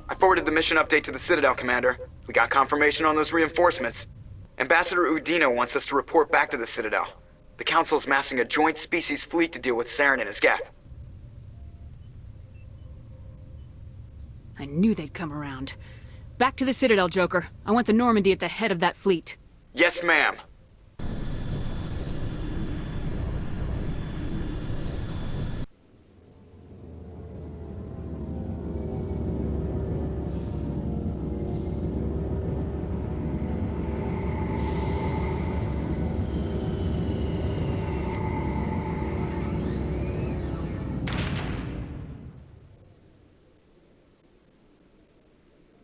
I forwarded the mission update to the Citadel, Commander. We got confirmation on those reinforcements. Ambassador Udina wants us to report back to the Citadel. The Council's massing a joint species fleet to deal with Saren and his geth. I knew they'd come around. Back to the Citadel, Joker. I want the Normandy at the head of that fleet. Yes, ma'am.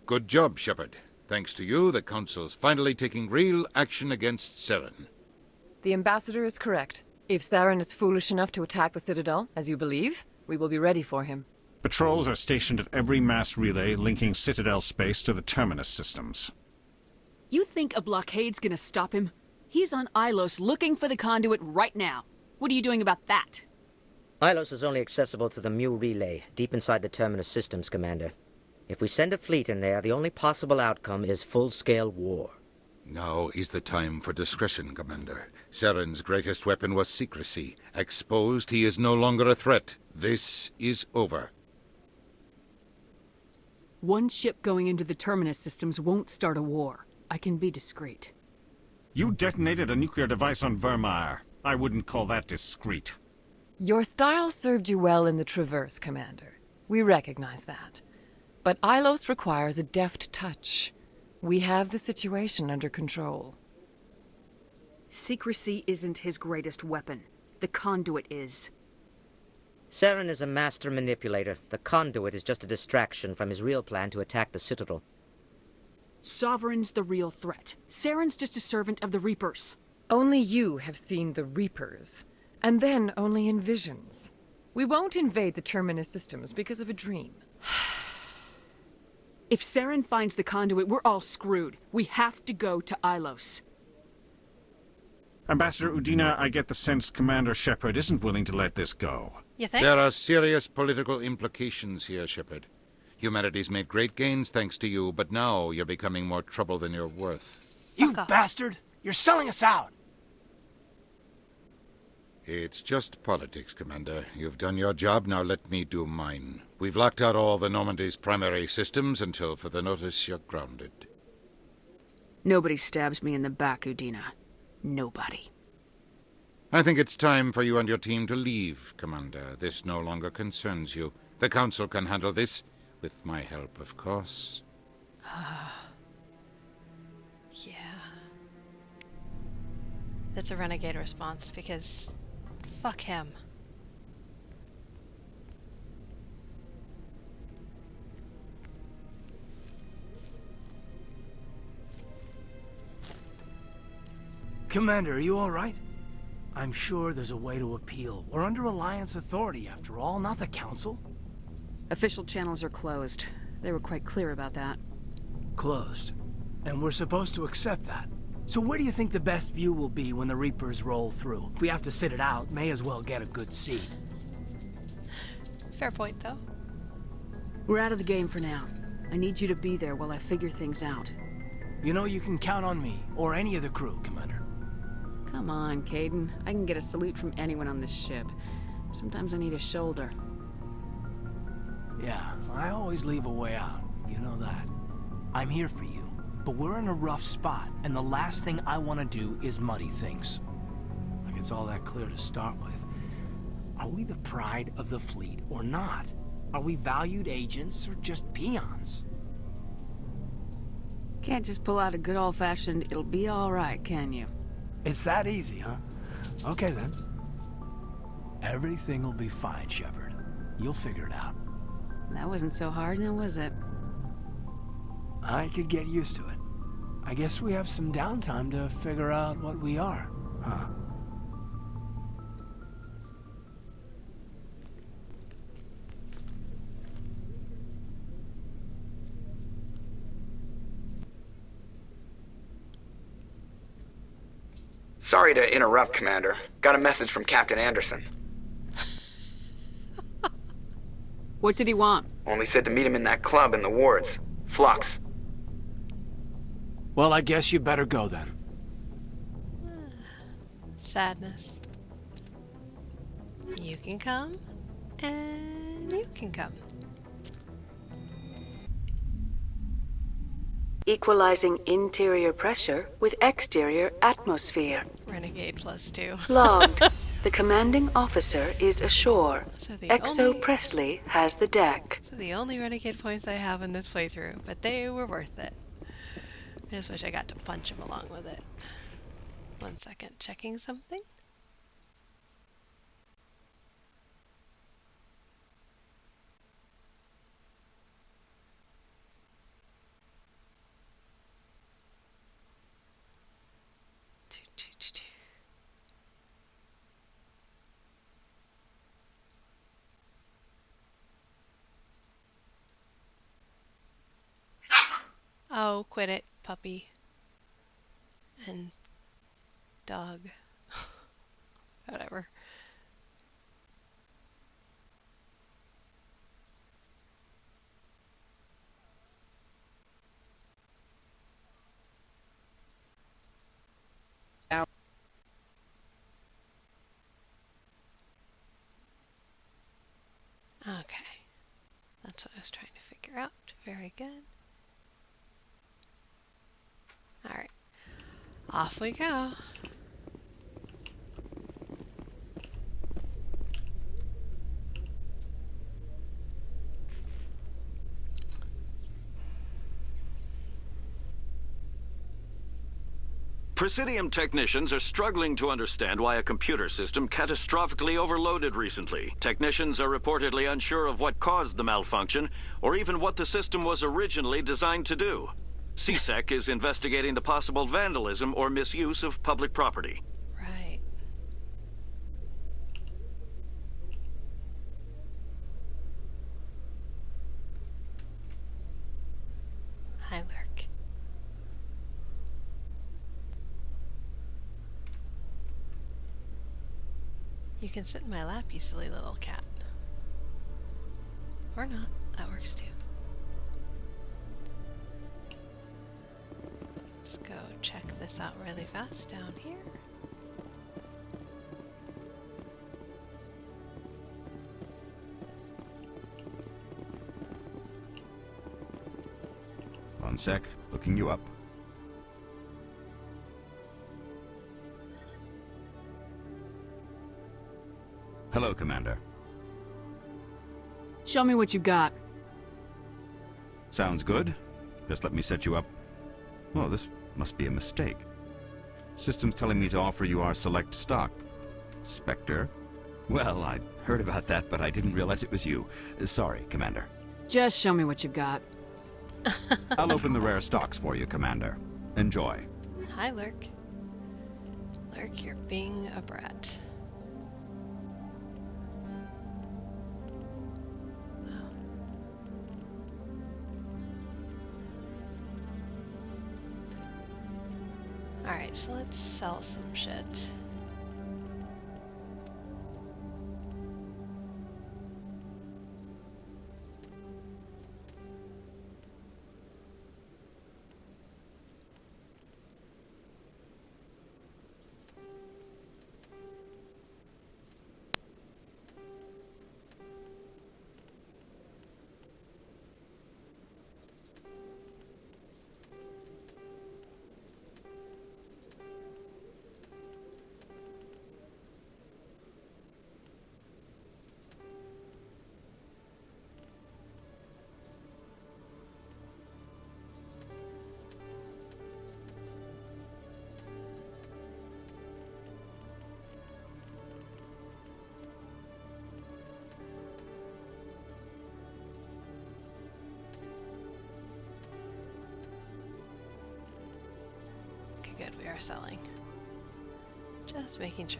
Good job, Shepard. Thanks to you, the Council's finally taking real action against Saren. The Ambassador is correct. If Saren is foolish enough to attack the Citadel, as you believe, we will be ready for him. Patrols are stationed at every mass relay linking Citadel space to the Terminus systems. You think a blockade's gonna stop him? He's on Ilos looking for the conduit right now. What are you doing about that? Ilos is only accessible to the Mu relay, deep inside the Terminus systems, Commander. If we send a fleet in there, the only possible outcome is full-scale war. Now is the time for discretion, Commander. Saren's greatest weapon was secrecy. Exposed, he is no longer a threat. This is over. One ship going into the Terminus systems won't start a war. I can be discreet. You detonated a nuclear device on Virmire. I wouldn't call that discreet. Your style served you well in the Traverse, Commander. We recognize that. But Ilos requires a deft touch. We have the situation under control. Secrecy isn't his greatest weapon. The conduit is. Saren is a master manipulator. The conduit is just a distraction from his real plan to attack the Citadel. Sovereign's the real threat. Saren's just a servant of the Reapers. Only you have seen the Reapers, and then only in visions. We won't invade the Terminus systems because of a dream. If Saren finds the conduit, we're all screwed. We have to go to Ilos. Ambassador Udina, I get the sense Commander Shepard isn't willing to let this go. You think? There are serious political implications here, Shepard. Humanity's made great gains thanks to you, but now you're becoming more trouble than you're worth. You bastard! You're selling us out! It's just politics, Commander. You've done your job, now let me do mine. We've locked out all the Normandy's primary systems until further notice you're grounded. Nobody stabs me in the back, Udina. Nobody. I think it's time for you and your team to leave, Commander. This no longer concerns you. The Council can handle this, with my help, of course. Yeah. That's a renegade response, because fuck him. Commander, are you all right? I'm sure there's a way to appeal. We're under Alliance authority, after all, not the Council. Official channels are closed. They were quite clear about that. Closed. And we're supposed to accept that. So where do you think the best view will be when the Reapers roll through? If we have to sit it out, may as well get a good seat. Fair point, though. We're out of the game for now. I need you to be there while I figure things out. You know you can count on me, or any of the crew, Commander. Come on, Caden. I can get a salute from anyone on this ship. Sometimes I need a shoulder. Yeah, I always leave a way out. You know that. I'm here for you, but we're in a rough spot, and the last thing I want to do is muddy things. Like it's all that clear to start with. Are we the pride of the fleet or not? Are we valued agents or just peons? Can't just pull out a good old-fashioned, it'll be alright, can you? It's that easy, huh? Okay then. Everything will be fine, Shepard. You'll figure it out. That wasn't so hard, now was it? I could get used to it. I guess we have some downtime to figure out what we are, huh? Sorry to interrupt, Commander. Got a message from Captain Anderson. What did he want? Only said to meet him in that club in the wards. Flux. Well, I guess you better go then. Sadness. You can come, and you can come. Equalizing interior pressure with exterior atmosphere. Renegade +2. Logged. The commanding officer is ashore. So Exo Presley has the deck. So the only renegade points I have in this playthrough, but they were worth it. I just wish I got to punch him along with it. 1 second, checking something. Oh, quit it, puppy. And dog. Whatever. Okay. That's what I was trying to figure out. Very good. Alright. Off we go. Presidium technicians are struggling to understand why a computer system catastrophically overloaded recently. Technicians are reportedly unsure of what caused the malfunction, or even what the system was originally designed to do. CSEC is investigating the possible vandalism or misuse of public property. Right. Hi, Lurk. You can sit in my lap, you silly little cat. Or not. That works too. Let's go check this out really fast down here. One sec, looking you up. Hello, Commander. Show me what you got. Sounds good. Just let me set you up. Oh, this must be a mistake. System's telling me to offer you our select stock. Spectre? Well, I heard about that, but I didn't realize it was you. Sorry, Commander. Just show me what you got. I'll open the rare stocks for you, Commander. Enjoy. Hi, Lurk. Lurk, you're being a brat. Alright, so let's sell some shit. Good, we are selling. Just making sure.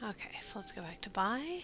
Okay, so let's go back to buy.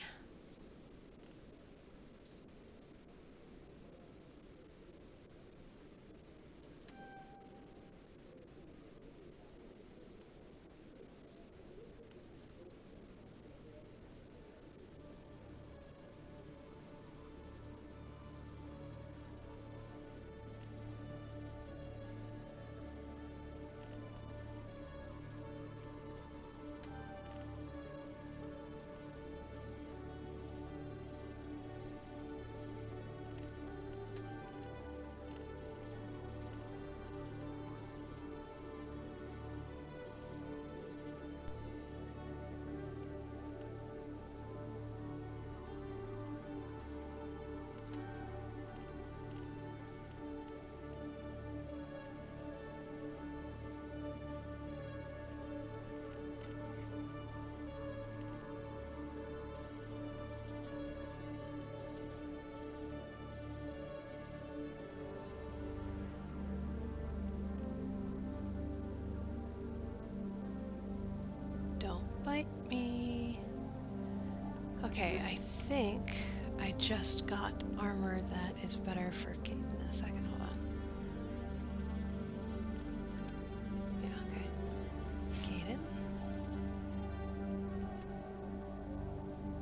Bite me. Okay, I think I just got armor that is better for Kate in a second. Hold on. Yeah, okay. Kaden?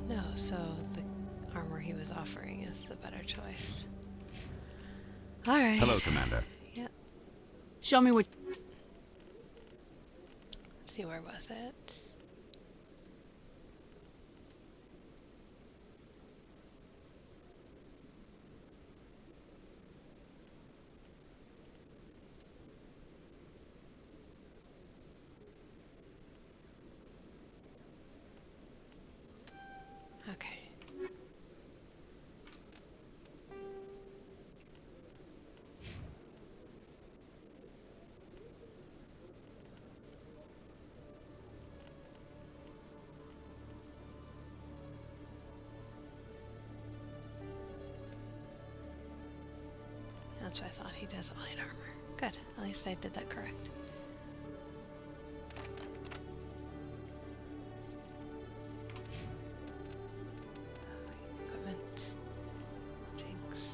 No, so the armor he was offering is the better choice. Alright. Hello, Commander. Yep. Show me what... Let's see, where was it? Okay. That's what I thought. He does light armor. Good. At least I did that correct. Equipment. Jinx.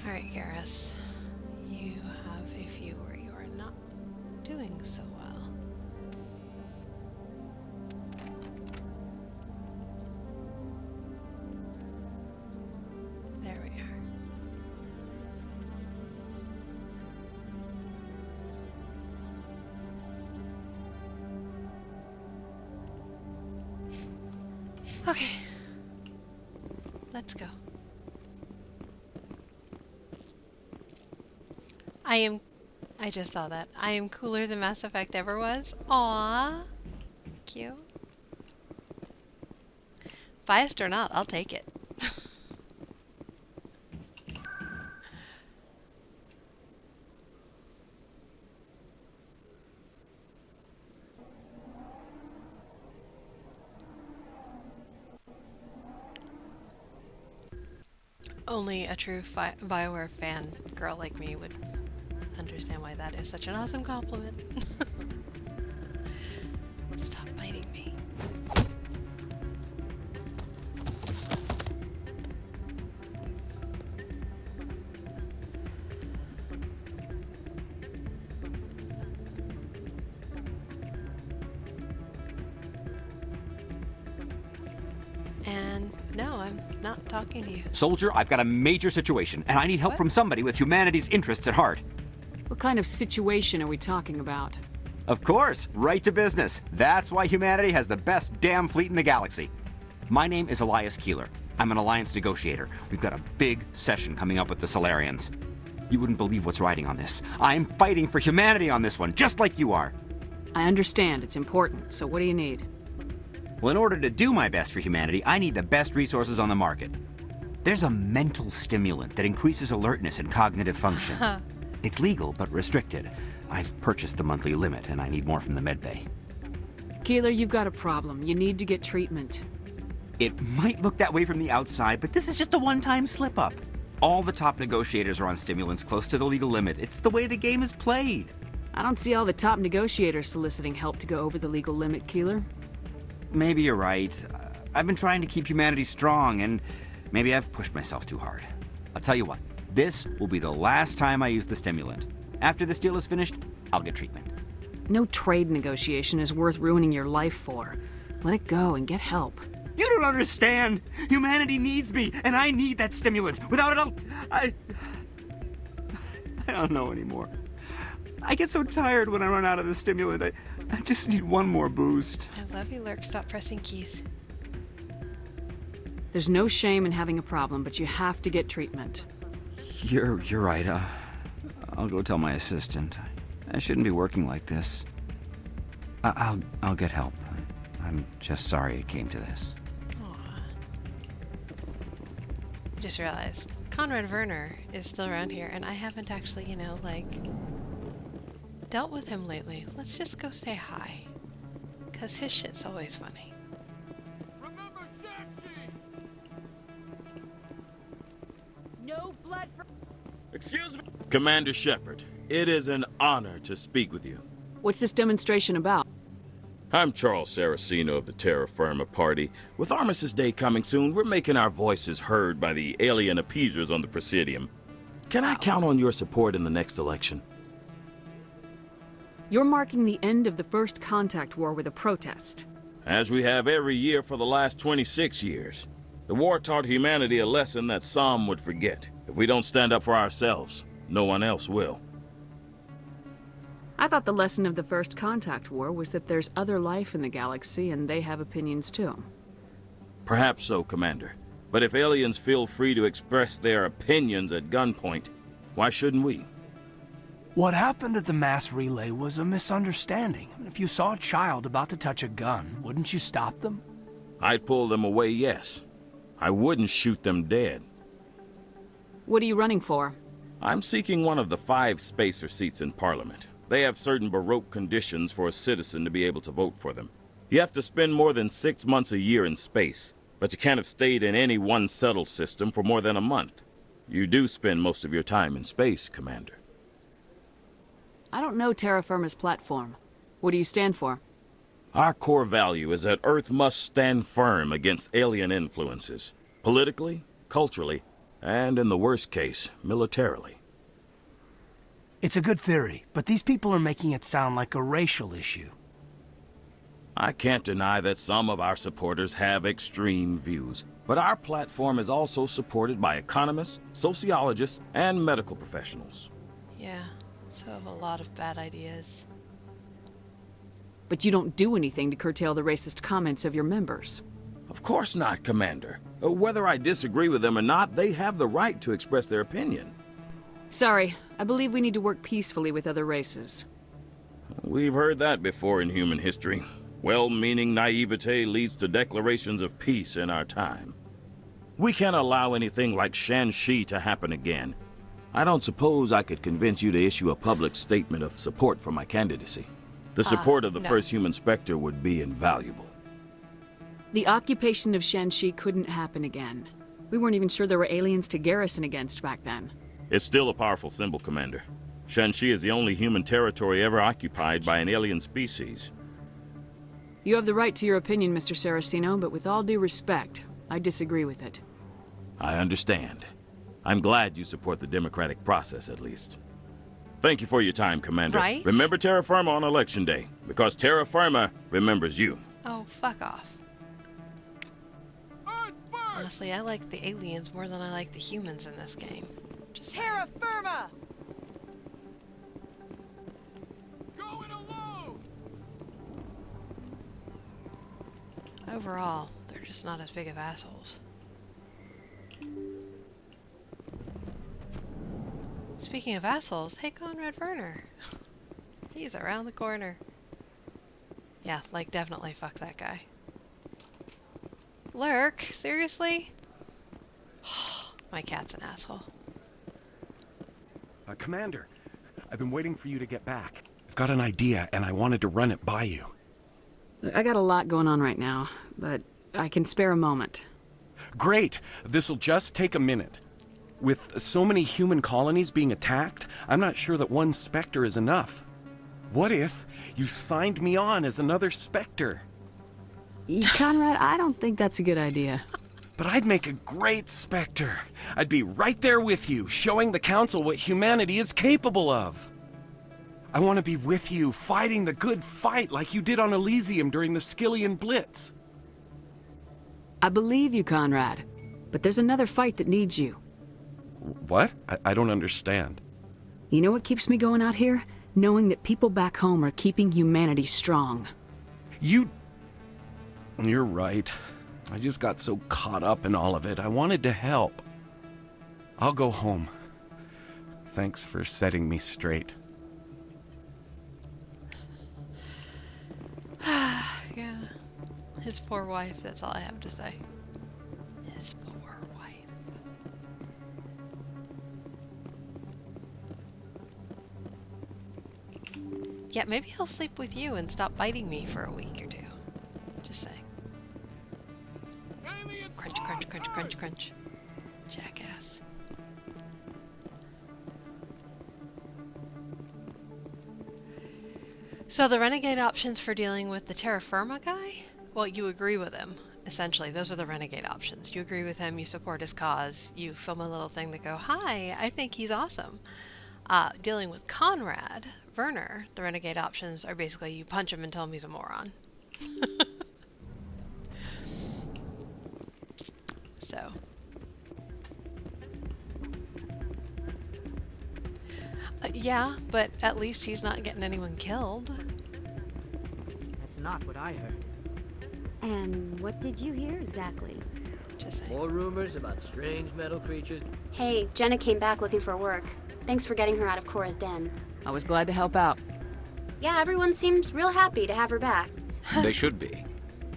Alright, Garrus. You have a few where you are not doing so well. There we are. Okay. Let's go. I just saw that. I am cooler than Mass Effect ever was. Aww. Cute. Biased or not, I'll take it. Only a true BioWare fan girl like me would understand why that is such an awesome compliment. Stop biting me. And no, I'm not talking to you. Soldier, I've got a major situation, and I need help from somebody with humanity's interests at heart. What kind of situation are we talking about? Of course, right to business. That's why humanity has the best damn fleet in the galaxy. My name is Elias Keeler. I'm an alliance negotiator. We've got a big session coming up with the Solarians. You wouldn't believe what's riding on this. I'm fighting for humanity on this one, just like you are. I understand, it's important, so what do you need? Well, in order to do my best for humanity, I need the best resources on the market. There's a mental stimulant that increases alertness and cognitive function. It's legal, but restricted. I've purchased the monthly limit, and I need more from the medbay. Keeler, you've got a problem. You need to get treatment. It might look that way from the outside, but this is just a one-time slip-up. All the top negotiators are on stimulants close to the legal limit. It's the way the game is played. I don't see all the top negotiators soliciting help to go over the legal limit, Keeler. Maybe you're right. I've been trying to keep humanity strong, and maybe I've pushed myself too hard. I'll tell you what, this will be the last time I use the stimulant. After this deal is finished, I'll get treatment. No trade negotiation is worth ruining your life for. Let it go and get help. You don't understand! Humanity needs me, and I need that stimulant. Without it, I don't know anymore. I get so tired when I run out of the stimulant. I just need one more boost. I love you, Lurk. Stop pressing keys. There's no shame in having a problem, but you have to get treatment. You're right. I'll go tell my assistant. I shouldn't be working like this. I'll get help. I'm just sorry it came to this. I just realized Conrad Werner is still around here, and I haven't actually, dealt with him lately. Let's just go say hi, because his shit's always funny. No blood for... Excuse me? Commander Shepard, it is an honor to speak with you. What's this demonstration about? I'm Charles Saraceno of the Terra Firma Party. With Armistice Day coming soon, we're making our voices heard by the alien appeasers on the Presidium. Can I count on your support in the next election? You're marking the end of the First Contact War with a protest. As we have every year for the last 26 years. The war taught humanity a lesson that some would forget. If we don't stand up for ourselves, no one else will. I thought the lesson of the First Contact War was that there's other life in the galaxy and they have opinions too. Perhaps so, Commander. But if aliens feel free to express their opinions at gunpoint, why shouldn't we? What happened at the mass relay was a misunderstanding. If you saw a child about to touch a gun, wouldn't you stop them? I'd pull them away, yes. I wouldn't shoot them dead. What are you running for? I'm seeking one of the 5 spacer seats in Parliament. They have certain Baroque conditions for a citizen to be able to vote for them. You have to spend more than 6 months a year in space, but you can't have stayed in any one settled system for more than a month. You do spend most of your time in space, Commander. I don't know terra firma's platform. What do you stand for? Our core value is that Earth must stand firm against alien influences, politically, culturally, and in the worst case, militarily. It's a good theory, but these people are making it sound like a racial issue. I can't deny that some of our supporters have extreme views, but our platform is also supported by economists, sociologists, and medical professionals. Yeah, so have a lot of bad ideas. But you don't do anything to curtail the racist comments of your members. Of course not, Commander. Whether I disagree with them or not, they have the right to express their opinion. Sorry, I believe we need to work peacefully with other races. We've heard that before in human history. Well-meaning naivete leads to declarations of peace in our time. We can't allow anything like Shan-Shi to happen again. I don't suppose I could convince you to issue a public statement of support for my candidacy. The support of the first human Spectre would be invaluable. The occupation of Shan-Shi couldn't happen again. We weren't even sure there were aliens to garrison against back then. It's still a powerful symbol, Commander. Shan-Shi is the only human territory ever occupied by an alien species. You have the right to your opinion, Mr. Saraceno, but with all due respect, I disagree with it. I understand. I'm glad you support the democratic process, at least. Thank you for your time, Commander. Right? Remember terra firma on Election Day, because terra firma remembers you. Oh, fuck off. Honestly, I like the aliens more than I like the humans in this game. Just Terra firma! overall, they're just not as big of assholes. Speaking of assholes, hey Conrad Werner. He's around the corner. Yeah, like definitely fuck that guy. Lurk? Seriously? My cat's an asshole. Commander, I've been waiting for you to get back. I've got an idea, and I wanted to run it by you. I got a lot going on right now, but I can spare a moment. Great! This'll just take a minute. With so many human colonies being attacked, I'm not sure that one Spectre is enough. What if you signed me on as another Spectre? Conrad, I don't think that's a good idea. But I'd make a great Spectre. I'd be right there with you, showing the Council what humanity is capable of. I want to be with you, fighting the good fight like you did on Elysium during the Skillian Blitz. I believe you, Conrad. But there's another fight that needs you. What? I don't understand. You know what keeps me going out here? Knowing that people back home are keeping humanity strong. You're right. I just got so caught up in all of it. I wanted to help. I'll go home. Thanks for setting me straight. Yeah. His poor wife, that's all I have to say. His poor wife. Yeah, maybe he'll sleep with you and stop biting me for a week or two. Just saying. Crunch, crunch, crunch, crunch, crunch. Jackass. So the renegade options for dealing with the terra firma guy? Well, you agree with him. Essentially, those are the renegade options. You agree with him, you support his cause, you film a little thing that go, hi, I think he's awesome. Dealing with Conrad Werner, the renegade options are basically you punch him and tell him he's a moron. Yeah, but at least he's not getting anyone killed. That's not what I heard. And what did you hear exactly? Just saying. More rumors about strange metal creatures. Hey, Jenna came back looking for work. Thanks for getting her out of Cora's den. I was glad to help out. Yeah, everyone seems real happy to have her back. They should be.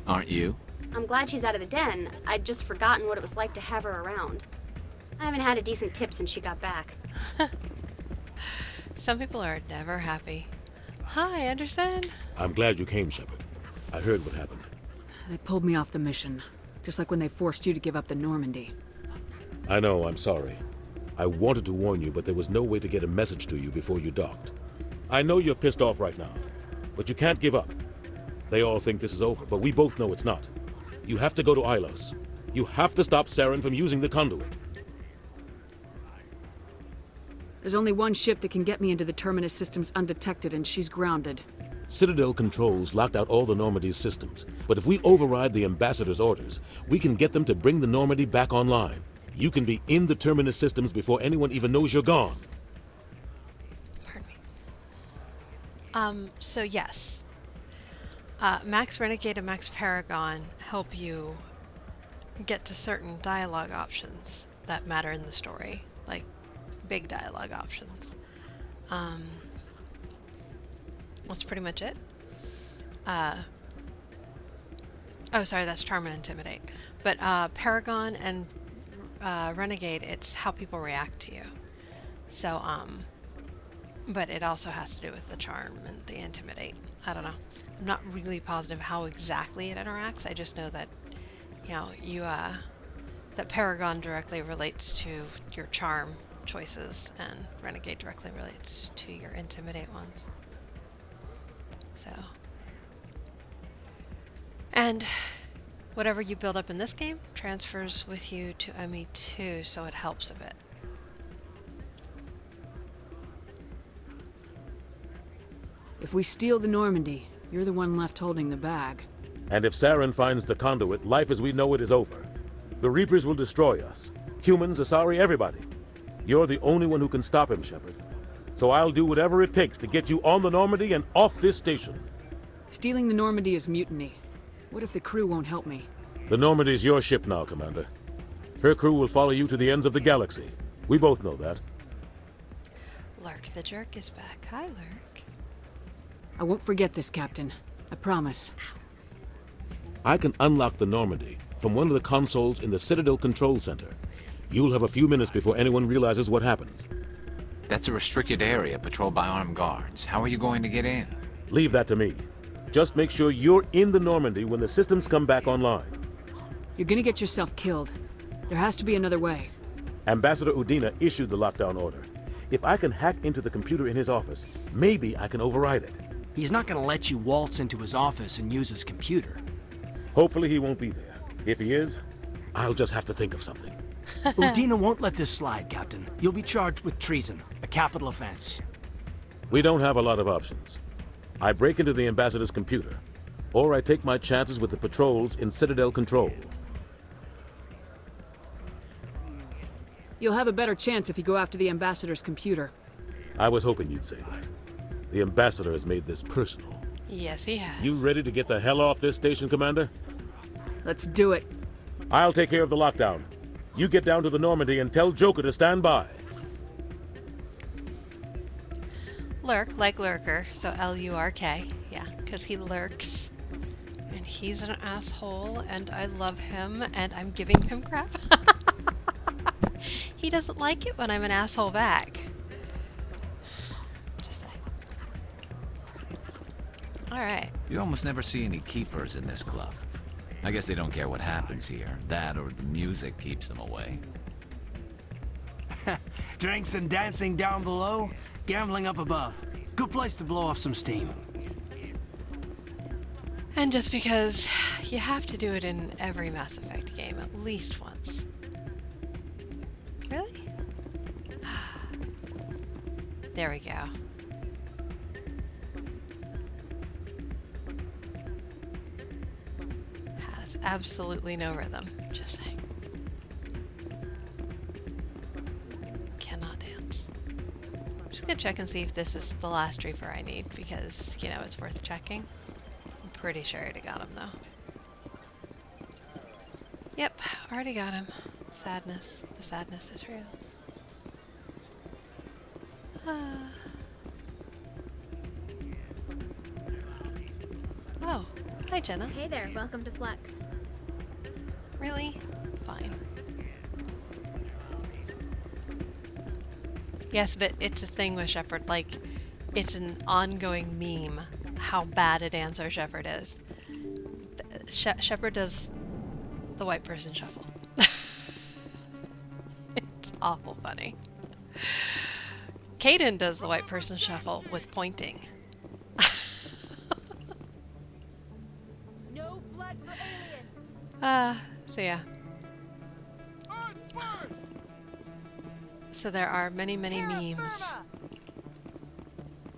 Aren't you? I'm glad she's out of the den. I'd just forgotten what it was like to have her around. I haven't had a decent tip since she got back. Some people are never happy. Hi, Anderson. I'm glad you came, Shepard. I heard what happened. They pulled me off the mission, just like when they forced you to give up the Normandy. I know, I'm sorry. I wanted to warn you, but there was no way to get a message to you before you docked. I know you're pissed off right now, but you can't give up. They all think this is over, but we both know it's not. You have to go to Ilos. You have to stop Saren from using the conduit. There's only one ship that can get me into the Terminus systems undetected, and she's grounded. Citadel controls locked out all the Normandy's systems, but if we override the Ambassador's orders, we can get them to bring the Normandy back online. You can be in the Terminus systems before anyone even knows you're gone. Pardon me. So yes. Max Renegade and Max Paragon help you get to certain dialogue options that matter in the story, like big dialogue options. That's pretty much it. Oh, sorry, that's Charm and Intimidate. But Paragon and Renegade, it's how people react to you. So, but it also has to do with the Charm and the Intimidate. I don't know. I'm not really positive how exactly it interacts. I just know that, you know, that Paragon directly relates to your Charm choices, and Renegade directly relates to your Intimidate ones. So, and whatever you build up in this game transfers with you to ME2, so it helps a bit. If we steal the Normandy, you're the one left holding the bag. And if Saren finds the conduit, life as we know it is over. The Reapers will destroy us. Humans, Asari, everybody. You're the only one who can stop him, Shepard. So I'll do whatever it takes to get you on the Normandy and off this station. Stealing the Normandy is mutiny. What if the crew won't help me? The Normandy's your ship now, Commander. Her crew will follow you to the ends of the galaxy. We both know that. Lurk the Jerk is back. Hi, Lurk. I won't forget this, Captain. I promise. I can unlock the Normandy from one of the consoles in the Citadel Control Center. You'll have a few minutes before anyone realizes what happened. That's a restricted area patrolled by armed guards. How are you going to get in? Leave that to me. Just make sure you're in the Normandy when the systems come back online. You're gonna get yourself killed. There has to be another way. Ambassador Udina issued the lockdown order. If I can hack into the computer in his office, maybe I can override it. He's not gonna let you waltz into his office and use his computer. Hopefully he won't be there. If he is, I'll just have to think of something. Udina won't let this slide, Captain. You'll be charged with treason, a capital offense. We don't have a lot of options. I break into the Ambassador's computer, or I take my chances with the patrols in Citadel Control. You'll have a better chance if you go after the Ambassador's computer. I was hoping you'd say that. The Ambassador has made this personal. Yes, he has. You ready to get the hell off this station, Commander? Let's do it. I'll take care of the lockdown. You get down to the Normandy and tell Joker to stand by. Lurk, like lurker, so L-U-R-K. Yeah, because he lurks. And he's an asshole, and I love him, and I'm giving him crap. He doesn't like it when I'm an asshole back. Just saying. Alright. You almost never see any keepers in this club. I guess they don't care what happens here. That or the music keeps them away. Drinks and dancing down below, gambling up above. Good place to blow off some steam. And just because you have to do it in every Mass Effect game at least once. Really? There we go. Has absolutely no rhythm, just saying. Cannot dance. just gonna check and see if this is the last reefer I need, because, you know, it's worth checking. I'm pretty sure I already got him, though. Yep, already got him. Sadness. The sadness is real. Oh, hi Jenna. Hey there, welcome to Flex. Really? Fine. Yes, but it's a thing with Shepard, like, it's an ongoing meme how bad a dancer Shepard is. Shepard does the white person shuffle. It's awful funny. Kaden does the white person shuffle with pointing. No blood for aliens. So yeah. So there are many, many memes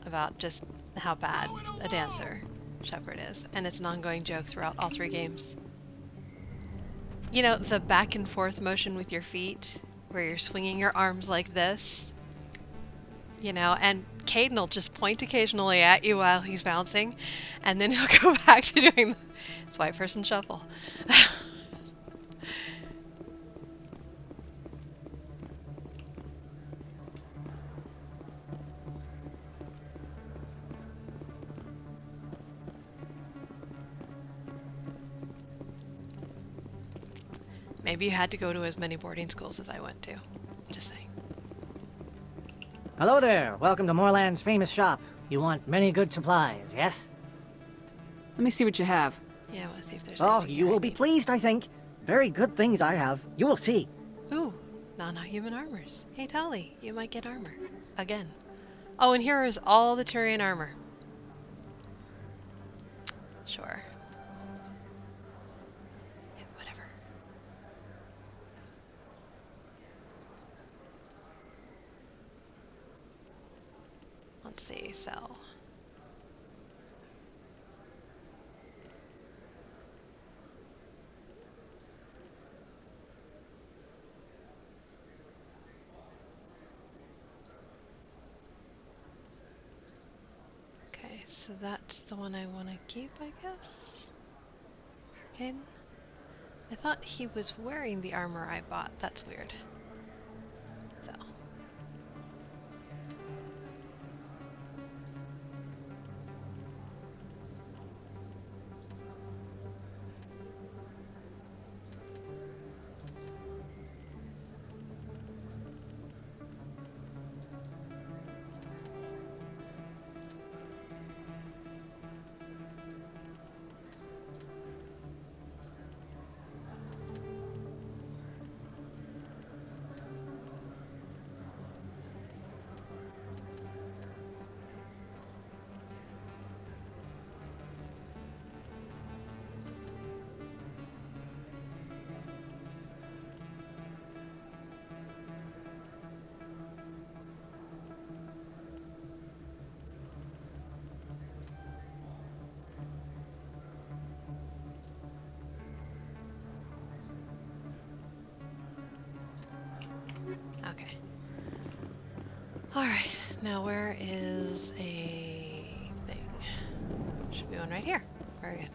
about just how bad a dancer Shepard is, and it's an ongoing joke throughout all 3 games. You know, the back and forth motion with your feet, where you're swinging your arms like this, you know, and Caden will just point occasionally at you while he's bouncing, and then he'll go back to doing the white person shuffle. Maybe you had to go to as many boarding schools as I went to. Just saying. Hello there. Welcome to Moorland's famous shop. You want many good supplies, yes? Let me see what you have. Yeah, I want to see if there's Oh, anything you here I will be need. pleased, I think. Very good things I have. You will see. Ooh, non-human armors. Hey, Tali, you might get armor. Again. Oh, and here is all the Turian armor. Sure. Yeah, whatever. Let's see, sell. Okay, so that's the one I want to keep, I guess. Okay. I thought he was wearing the armor I bought. That's weird. So. Okay. Alright, now where is a thing? Should be one right here. Very good.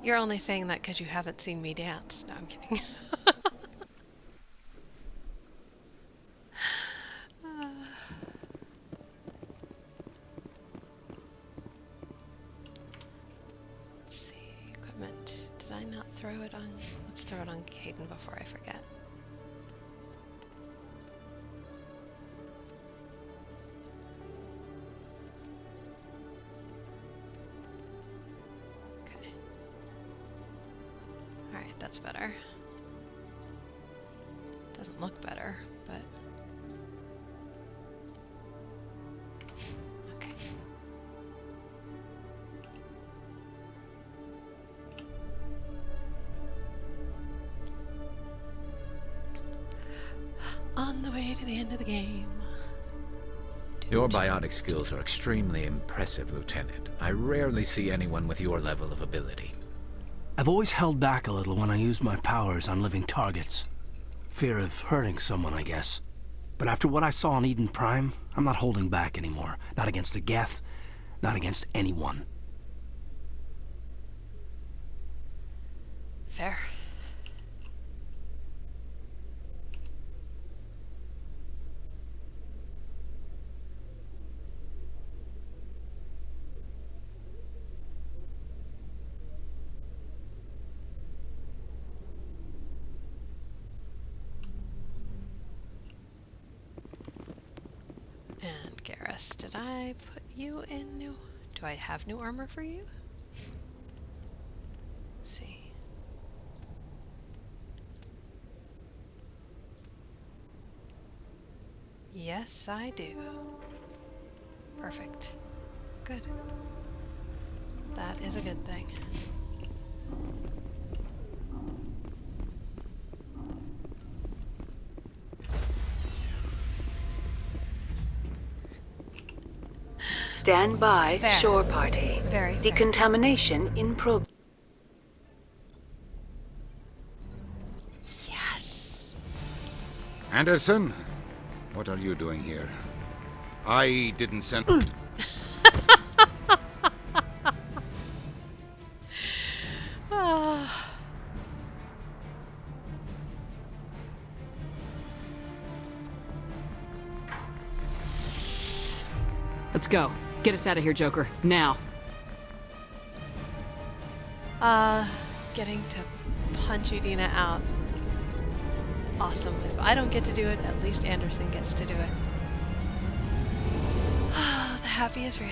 You're only saying that because you haven't seen me dance. No, I'm kidding. Let's see, equipment. Did I not throw it on? Let's throw it on Caden before I forget. Alright, that's better. Doesn't look better, but... Okay. On the way to the end of the game. Do, Your biotic skills are extremely impressive, Lieutenant. I rarely see anyone with your level of ability. I've always held back a little when I used my powers on living targets. Fear of hurting someone, I guess. But after what I saw on Eden Prime, I'm not holding back anymore. Not against a Geth, not against anyone. Fair. And Garrus, did I put you in new? Do I have new armor for you? Let's see. Yes, I do. Perfect. Good. That is a good thing. Stand by, Fair. shore party. Very fair. Decontamination in progress. Yes. Anderson, what are you doing here? I didn't send... Ah. Let's go. Get us out of here, Joker. Now. Getting to punch Udina out. Awesome. If I don't get to do it, at least Anderson gets to do it. The happy is real.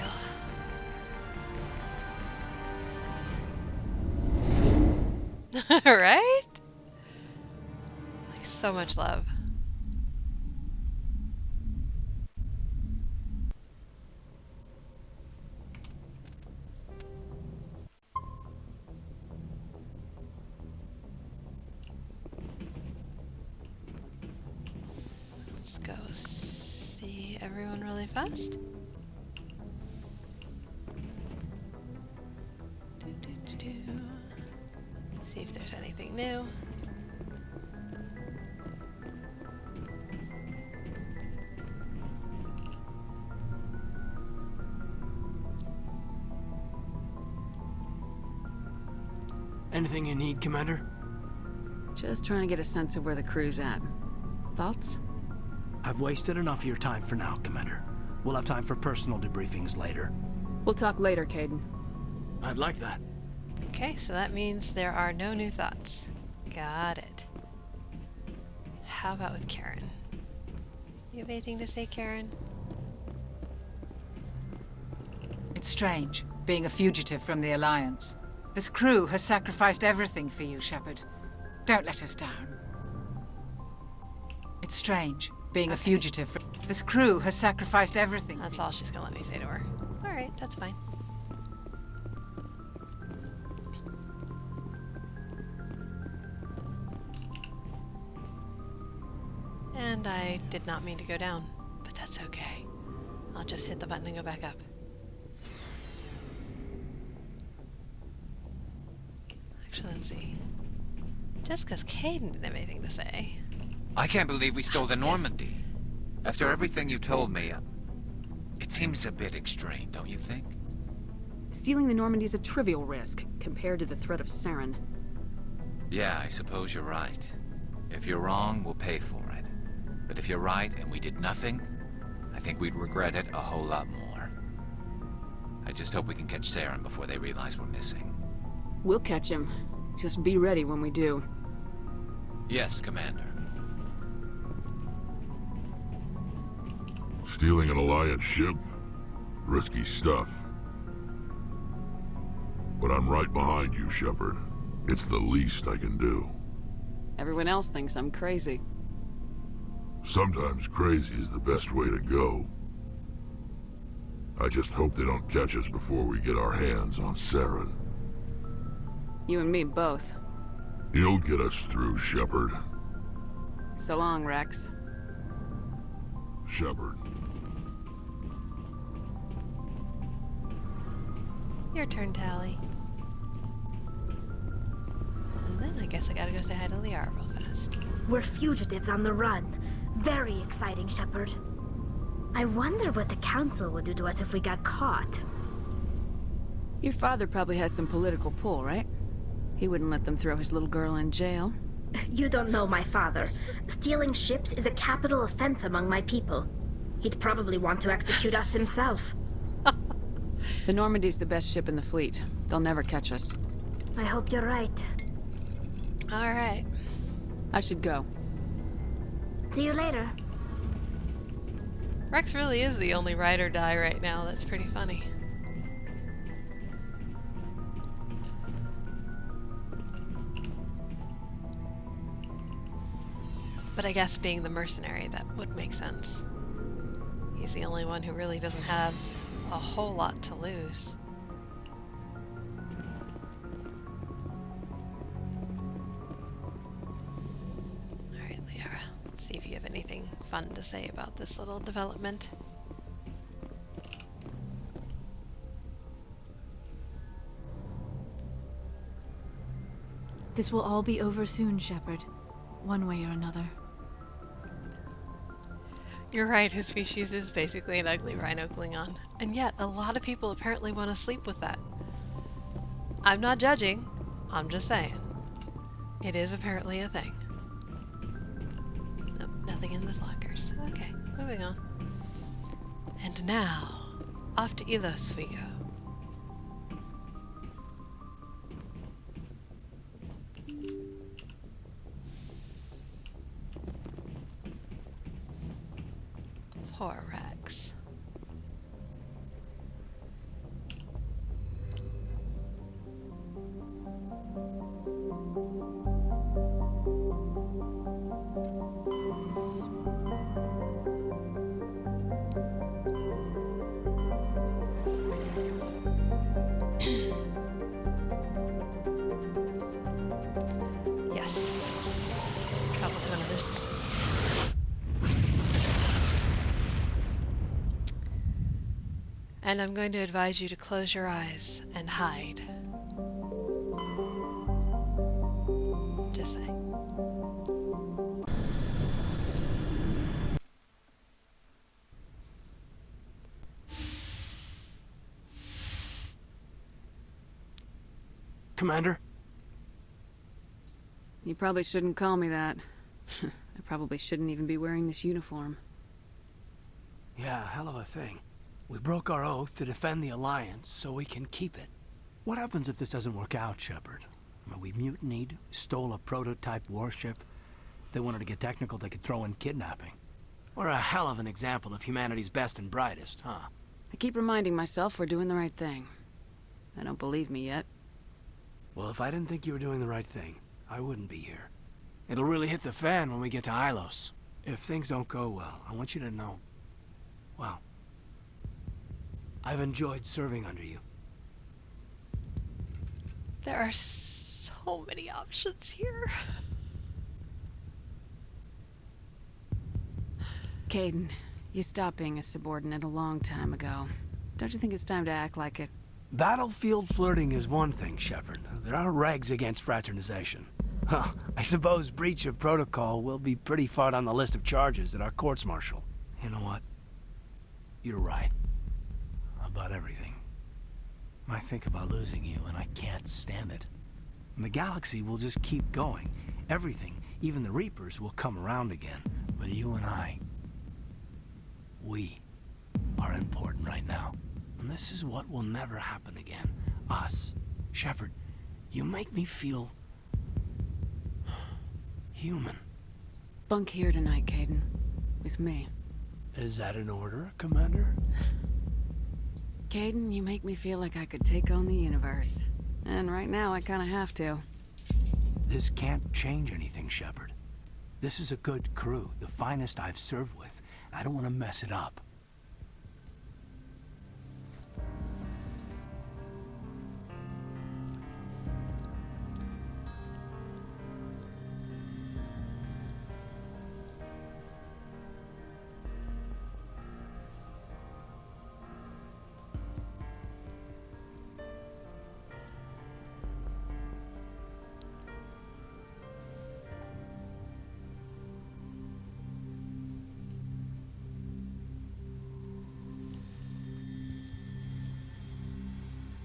Right? Like so much love. Let's go see everyone really fast. See if there's anything new. Anything you need, Commander? Just trying to get a sense of where the crew's at. Thoughts? I've wasted enough of your time for now, Commander. We'll have time for personal debriefings later. We'll talk later, Caden. I'd like that. Okay, so that means there are no new thoughts. Got it. How about with Karen? You have anything to say, Karen? It's strange, being a fugitive from the Alliance. This crew has sacrificed everything for you, Shepard. Don't let us down. It's strange, being a fugitive from... This crew has sacrificed everything. That's all she's gonna let me say to her. Alright, that's fine. And I did not mean to go down, but that's okay. I'll just hit the button and go back up. Actually, let's see. Just because Caden didn't have anything to say. I can't believe we stole the Normandy. After everything you told me, it seems a bit extreme, don't you think? Stealing the Normandy is a trivial risk compared to the threat of Saren. Yeah, I suppose you're right. If you're wrong, we'll pay for it. But if you're right and we did nothing, I think we'd regret it a whole lot more. I just hope we can catch Saren before they realize we're missing. We'll catch him. Just be ready when we do. Yes, Commander. Stealing an Alliance ship? Risky stuff. But I'm right behind you, Shepard. It's the least I can do. Everyone else thinks I'm crazy. Sometimes crazy is the best way to go. I just hope they don't catch us before we get our hands on Saren. You and me both. He'll get us through, Shepard. So long, Rex. Shepard. Your turn, Tally. And then I guess I gotta go say hi to Liara real fast. We're fugitives on the run. Very exciting, Shepard. I wonder what the Council would do to us if we got caught. Your father probably has some political pull, right? He wouldn't let them throw his little girl in jail. You don't know my father. Stealing ships is a capital offense among my people. He'd probably want to execute us himself. The Normandy's the best ship in the fleet. They'll never catch us. I hope you're right. Alright. I should go. See you later. Rex really is the only ride or die right now. That's pretty funny. But I guess being the mercenary, that would make sense. He's the only one who really doesn't have a whole lot to lose. Alright, Liara. Let's see if you have anything fun to say about this little development. This will all be over soon, Shepard. One way or another. You're right, his species is basically an ugly rhino Klingon. And yet, a lot of people apparently want to sleep with that. I'm not judging, I'm just saying. It is apparently a thing. Nope, nothing in the lockers. Okay, moving on. And now, off to Ilos we go. Poor Rex. Yes. Travel to another system. And I'm going to advise you to close your eyes and hide. Just saying. Commander? You probably shouldn't call me that. I probably shouldn't even be wearing this uniform. Yeah, hell of a thing. We broke our oath to defend the Alliance, so we can keep it. What happens if this doesn't work out, Shepard? I mean, we mutinied, stole a prototype warship. If they wanted to get technical, they could throw in kidnapping. We're a hell of an example of humanity's best and brightest, huh? I keep reminding myself we're doing the right thing. I don't believe me yet. Well, if I didn't think you were doing the right thing, I wouldn't be here. It'll really hit the fan when we get to Ilos. If things don't go well, I want you to know, well, I've enjoyed serving under you. There are so many options here. Kaidan, you stopped being a subordinate a long time ago. Don't you think it's time to act like it? Battlefield flirting is one thing, Shepard. There are regs against fraternization. Well, I suppose breach of protocol will be pretty far on the list of charges at our courts-martial. You know what? You're right. About everything. I think about losing you, and I can't stand it. And the galaxy will just keep going. Everything, even the Reapers, will come around again. But you and I, we are important right now. And this is what will never happen again. Us. Shepard, you make me feel human. Bunk here tonight, Kaidan. With me. Is that an order, Commander? Kaidan, you make me feel like I could take on the universe. And right now, I kinda have to. This can't change anything, Shepard. This is a good crew, the finest I've served with. I don't want to mess it up.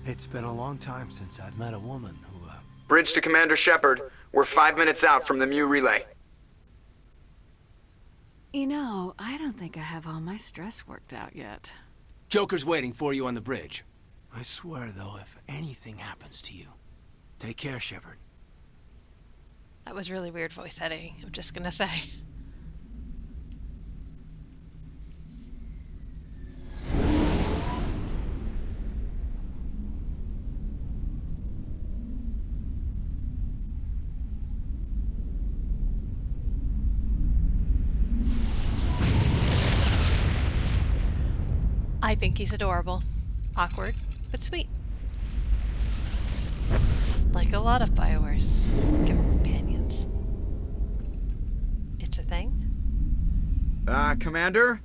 It's been a long time since I've met a woman who, Bridge to Commander Shepard. We're 5 minutes out from the Mu relay. You know, I don't think I have all my stress worked out yet. Joker's waiting for you on the bridge. I swear, though, if anything happens to you, take care, Shepard. That was really weird voice editing, I'm just gonna say. I think he's adorable. Awkward, but sweet. Like a lot of BioWare's companions. It's a thing? Commander?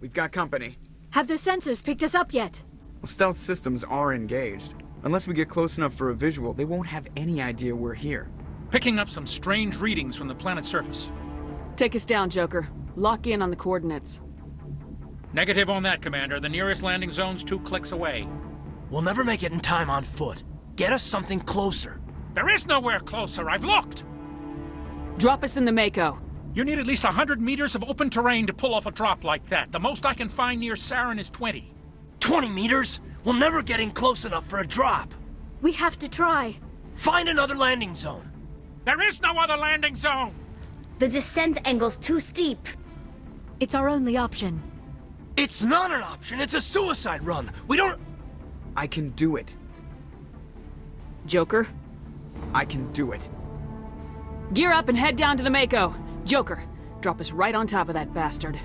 We've got company. Have their sensors picked us up yet? Well, stealth systems are engaged. Unless we get close enough for a visual, they won't have any idea we're here. Picking up some strange readings from the planet's surface. Take us down, Joker. Lock in on the coordinates. Negative on that, Commander. The nearest landing zone's 2 clicks away. We'll never make it in time on foot. Get us something closer. There is nowhere closer. I've looked. Drop us in the Mako. You need at least 100 meters of open terrain to pull off a drop like that. The most I can find near Saren is 20. 20 meters? We'll never get in close enough for a drop. We have to try. Find another landing zone. There is no other landing zone! The descent angle's too steep. It's our only option. It's not an option. It's a suicide run. We don't... I can do it. Joker? I can do it. Gear up and head down to the Mako. Joker, drop us right on top of that bastard.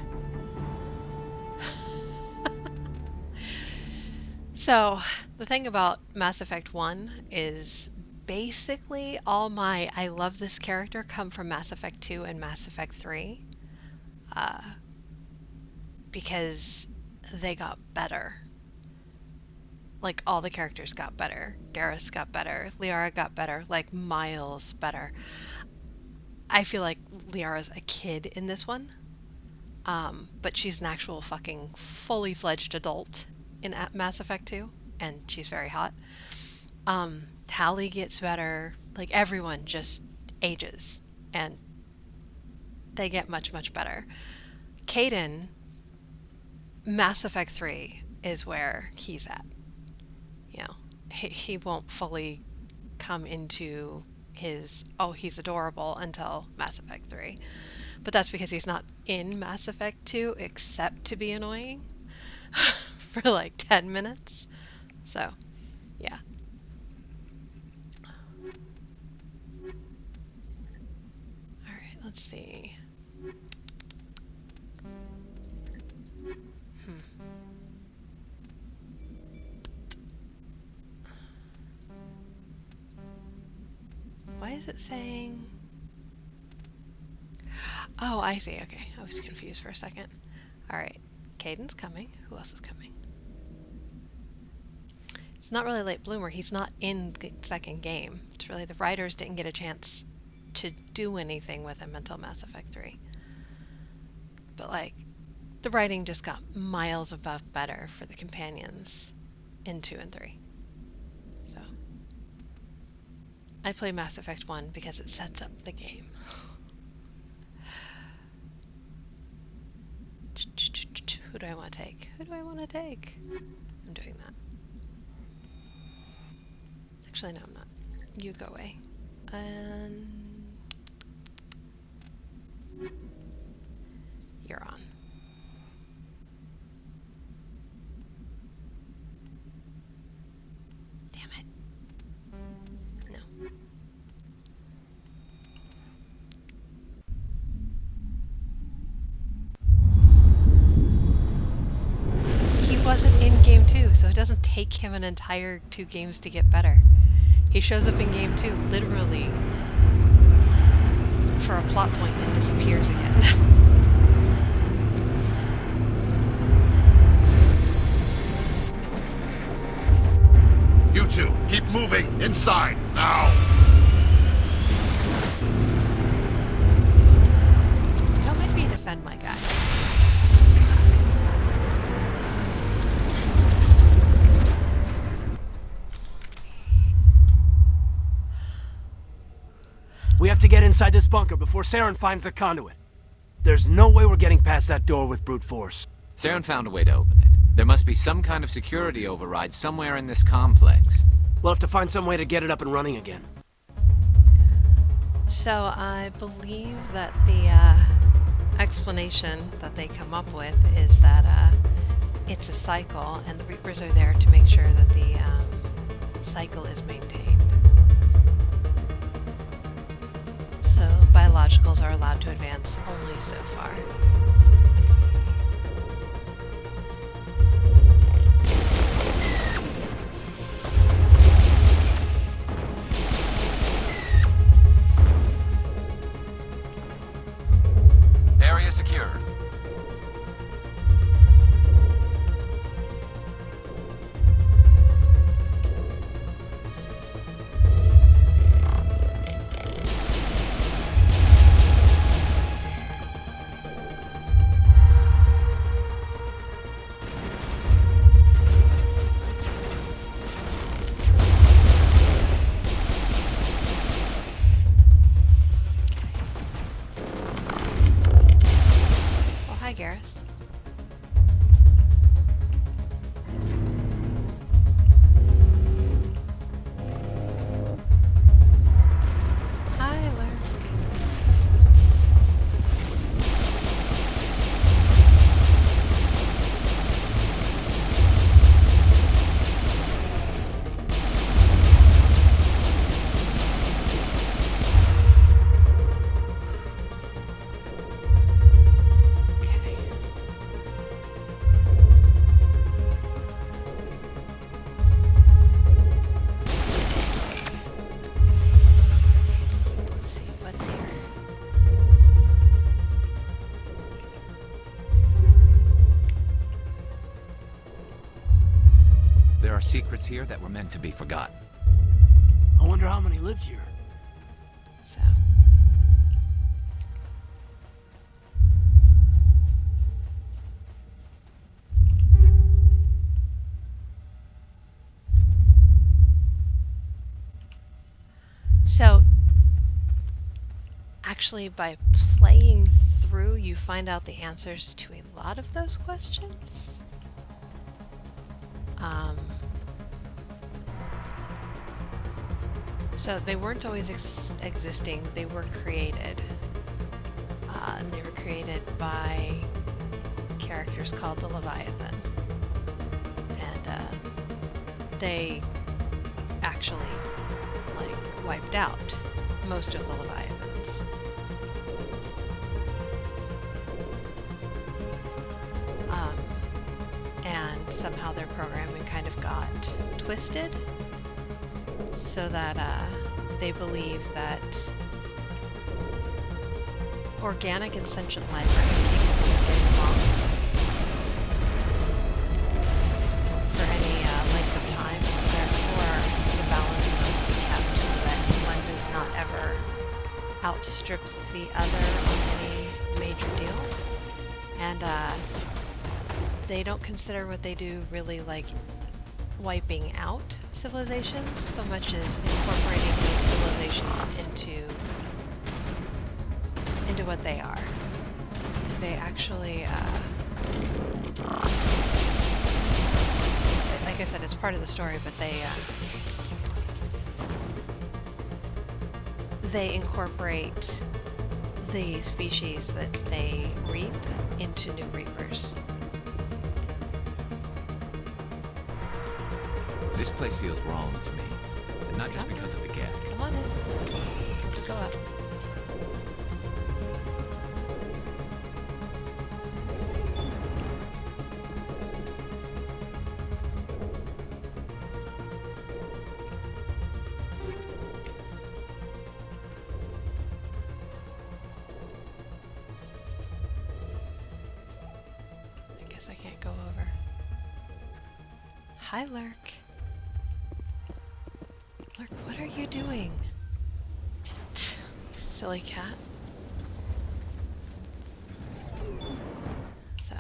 So, the thing about Mass Effect 1 is basically all my I love this character come from Mass Effect 2 and Mass Effect 3. Because they got better. Like, all the characters got better. Garrus got better. Liara got better. Like, miles better. I feel like Liara's a kid in this one. But she's an actual fucking fully fledged adult in Mass Effect 2. And she's very hot. Tali gets better. Like, everyone just ages. And they get much, much better. Kaidan... Mass Effect 3 is where he's at. You know, he won't fully come into his, oh, he's adorable until Mass Effect 3. But that's because he's not in Mass Effect 2 except to be annoying for like 10 minutes. So, yeah. Alright, let's see. Why is it saying... Oh, I see. Okay. I was confused for a second. Alright. Kaidan's coming. Who else is coming? It's not really Late Bloomer. He's not in the second game. It's really the writers didn't get a chance to do anything with him until Mass Effect 3. But, like, the writing just got miles above better for the companions in 2 and 3. So... I play Mass Effect 1 because it sets up the game. Who do I want to take? Who do I want to take? I'm doing that. Actually, no, I'm not. You go away. And... You're on. Damn it. No. He wasn't in game 2, so it doesn't take him an entire 2 games to get better. He shows up in game 2 literally for a plot point and disappears again. You two, keep moving inside now. Don't make me defend my guy. to get inside this bunker before Saren finds the conduit. There's no way we're getting past that door with brute force. Saren found a way to open it. There must be some kind of security override somewhere in this complex. We'll have to find some way to get it up and running again. So I believe that the explanation that they come up with is that it's a cycle, and the Reapers are there to make sure that the cycle is maintained. So biologicals are allowed to advance only so far. Area secured. There are secrets here that were meant to be forgotten. I wonder how many lived here. So. So, actually, by playing through, you find out the answers to a lot of those questions. So they weren't always existing, they were created. And they were created by characters called the Leviathan. And they actually, like, wiped out most of the Leviathans. And somehow their programming kind of got twisted, so that they believe that organic and sentient life are incapable of getting along for any length of time, so therefore the balance must be kept so that one does not ever outstrip the other on any major deal. And they don't consider what they do really like wiping out civilizations so much as incorporating these civilizations into what they are. They actually, like I said, it's part of the story, but they incorporate the species that they reap into new reapers. This place feels wrong to me, and not just because of the gift. Come on in. Let's go up. I guess I can't go over. Hi, Lurk. Lurk, what are you doing? Silly cat. So.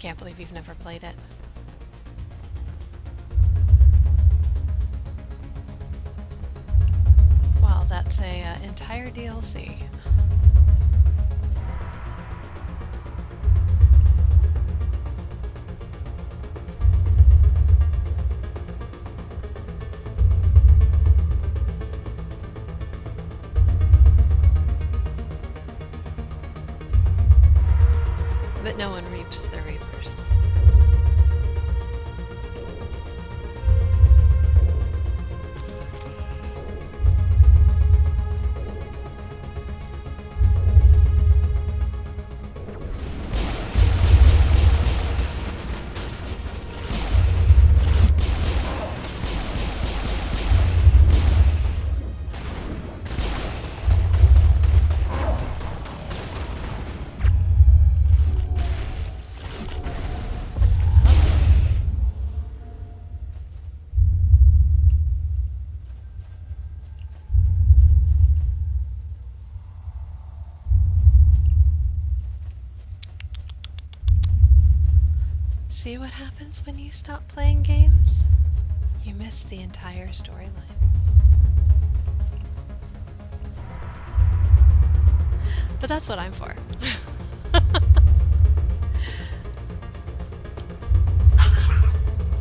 can't believe you've never played it. Wow, that's a entire DLC. But no one reaps the reapers. See what happens when you stop playing games? You miss the entire storyline. But that's what I'm for.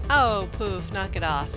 Oh, poof, knock it off.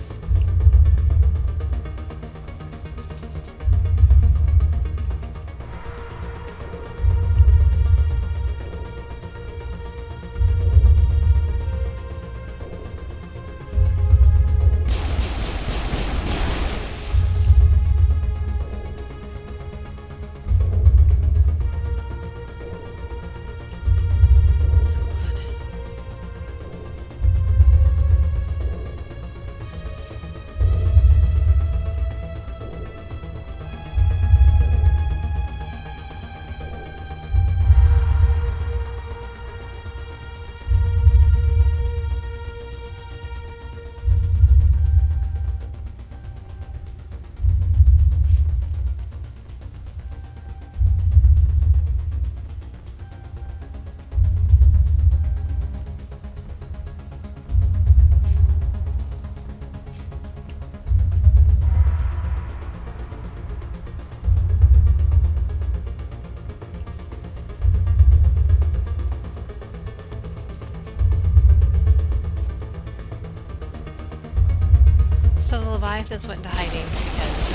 Leviathans went into hiding because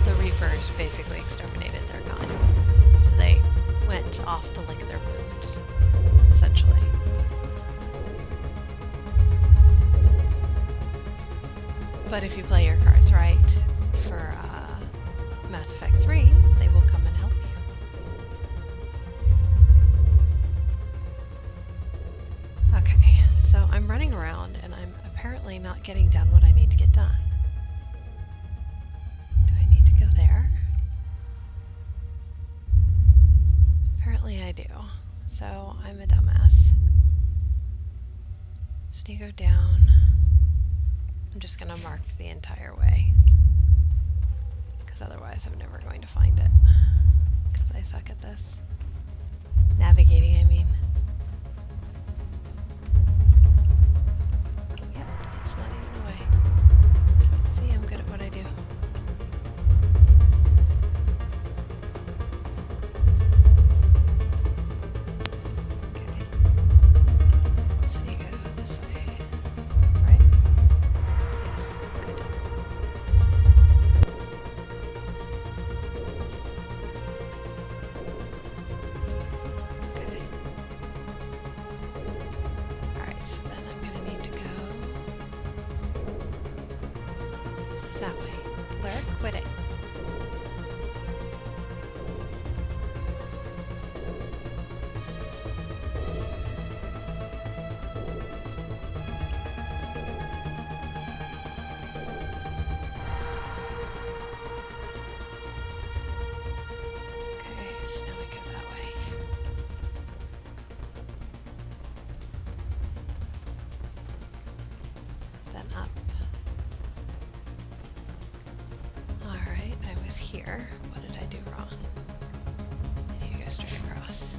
the Reapers basically exterminated their kind. So they went off to lick their wounds, essentially. But if you play your cards right for Mass Effect 3, they will come and help you. Okay, so I'm running around and I'm apparently not getting done what I need to get done. Do I need to go there? Apparently I do. So I'm a dumbass. Just need to go down. I'm just gonna mark the entire way, because otherwise I'm never going to find it, because I suck at this. Navigating, I mean. Yep, it's not even a way. See, I'm good at what I do. Okay. So you go this way, right? Yes, good. Okay. Alright, so then I'm gonna need to go that way. Flirt, quit it. Okay, so now we go that way. Then up. Alright, I was here. What did I do wrong? I need to go straight across.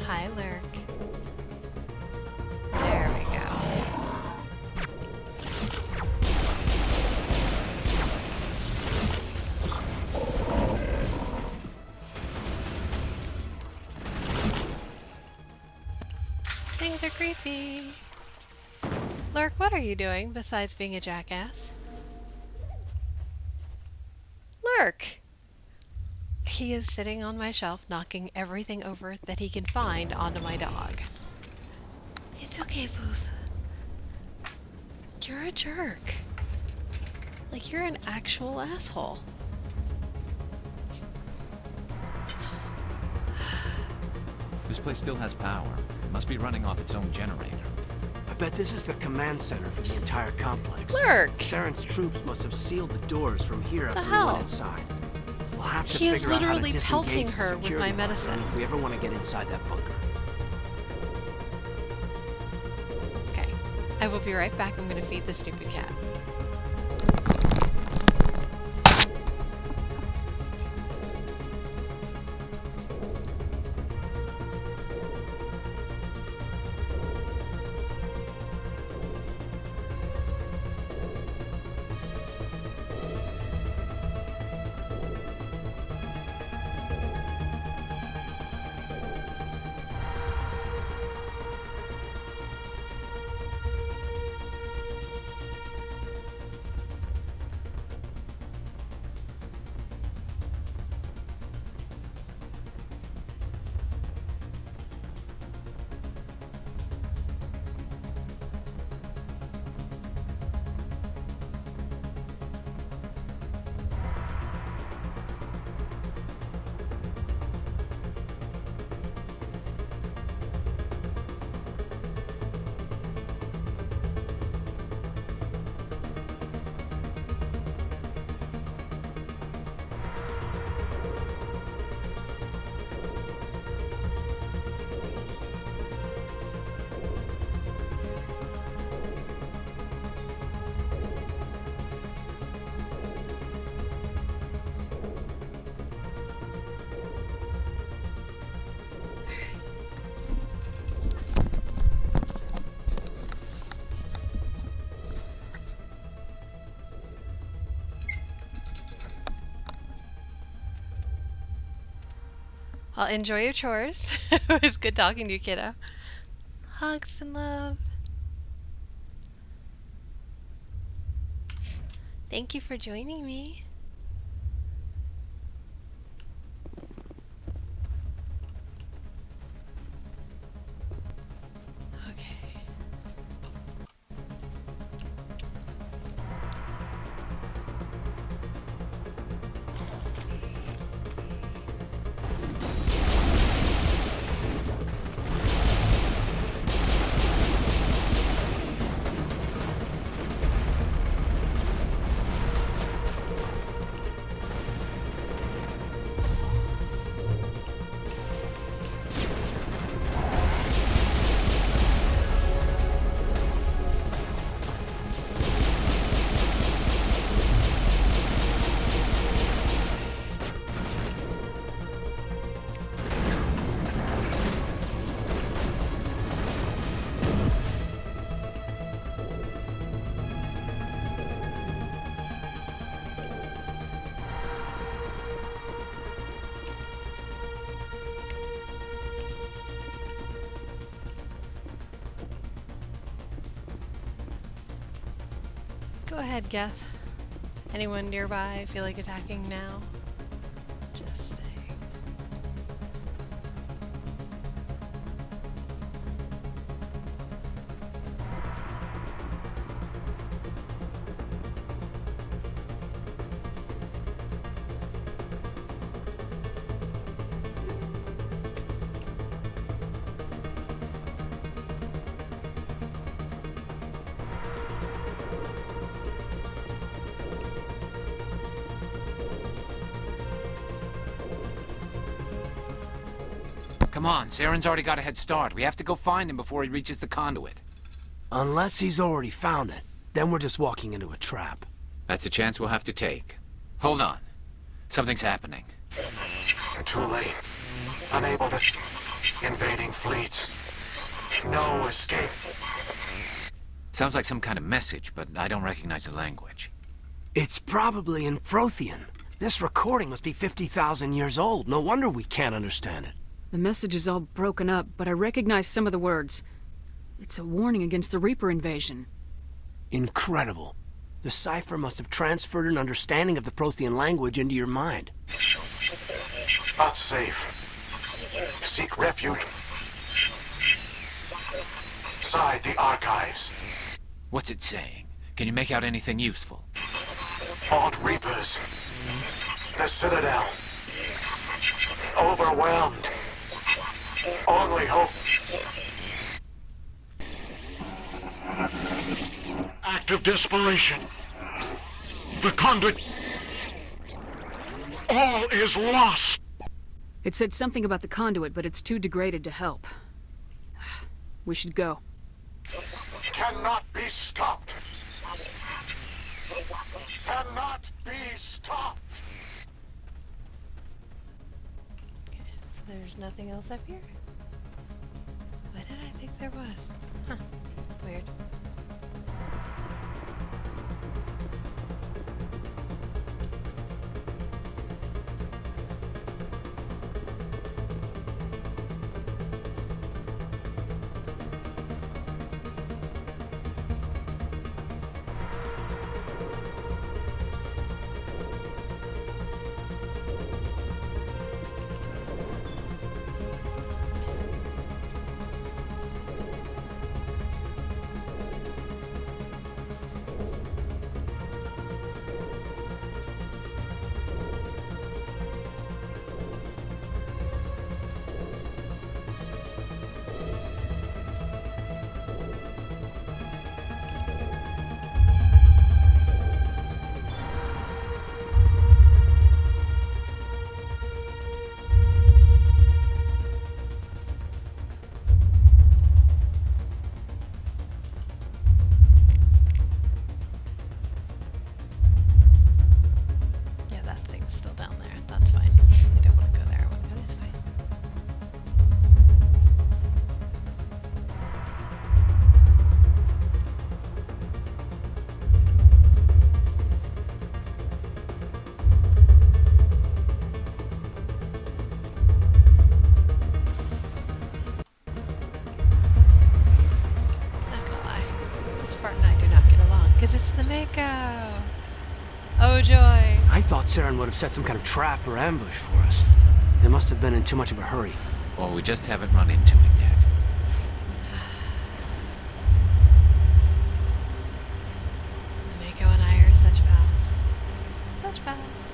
Hi, Lurk. There we go. Things are creepy. Lurk, what are you doing besides being a jackass? Lurk! He is sitting on my shelf, knocking everything over that he can find onto my dog. It's okay, Poof. You're a jerk. Like, you're an actual asshole. This place still has power. It must be running off its own generator. I bet this is the command center for the entire complex. Lurk! Saren's troops must have sealed the doors from here after we hell? went inside. We'll have to He is figure out how to literally pelting disengage the her with security my locker medicine. if we ever want to get inside that bunker. Okay. I will be right back. I'm gonna feed the stupid cat. Well, enjoy your chores. It was good talking to you, kiddo. Hugs and love. Thank you for joining me. Go ahead, Geth. Anyone nearby feel like attacking now? Just saying. Come on, Saren's already got a head start. We have to go find him before he reaches the conduit. Unless he's already found it, then we're just walking into a trap. That's a chance we'll have to take. Hold on. Something's happening. Too late. Unable to... Invading fleets. No escape. Sounds like some kind of message, but I don't recognize the language. It's probably in Prothean. This recording must be 50,000 years old. No wonder we can't understand it. The message is all broken up, but I recognize some of the words. It's a warning against the Reaper invasion. Incredible. The cipher must have transferred an understanding of the Prothean language into your mind. Not safe. Seek refuge. Inside the archives. What's it saying? Can you make out anything useful? Vault Reapers. The Citadel. Overwhelmed. Only hope. Act of desperation. The conduit. All is lost. It said something about the conduit, but it's too degraded to help. We should go. Cannot be stopped. Cannot be stopped. Okay, so there's nothing else up here? Why did I think there was? Huh. Weird. Oh joy! I thought Saren would have set some kind of trap or ambush for us. They must have been in too much of a hurry. Or we just haven't run into it yet. Mako and I are such pals. Such pals.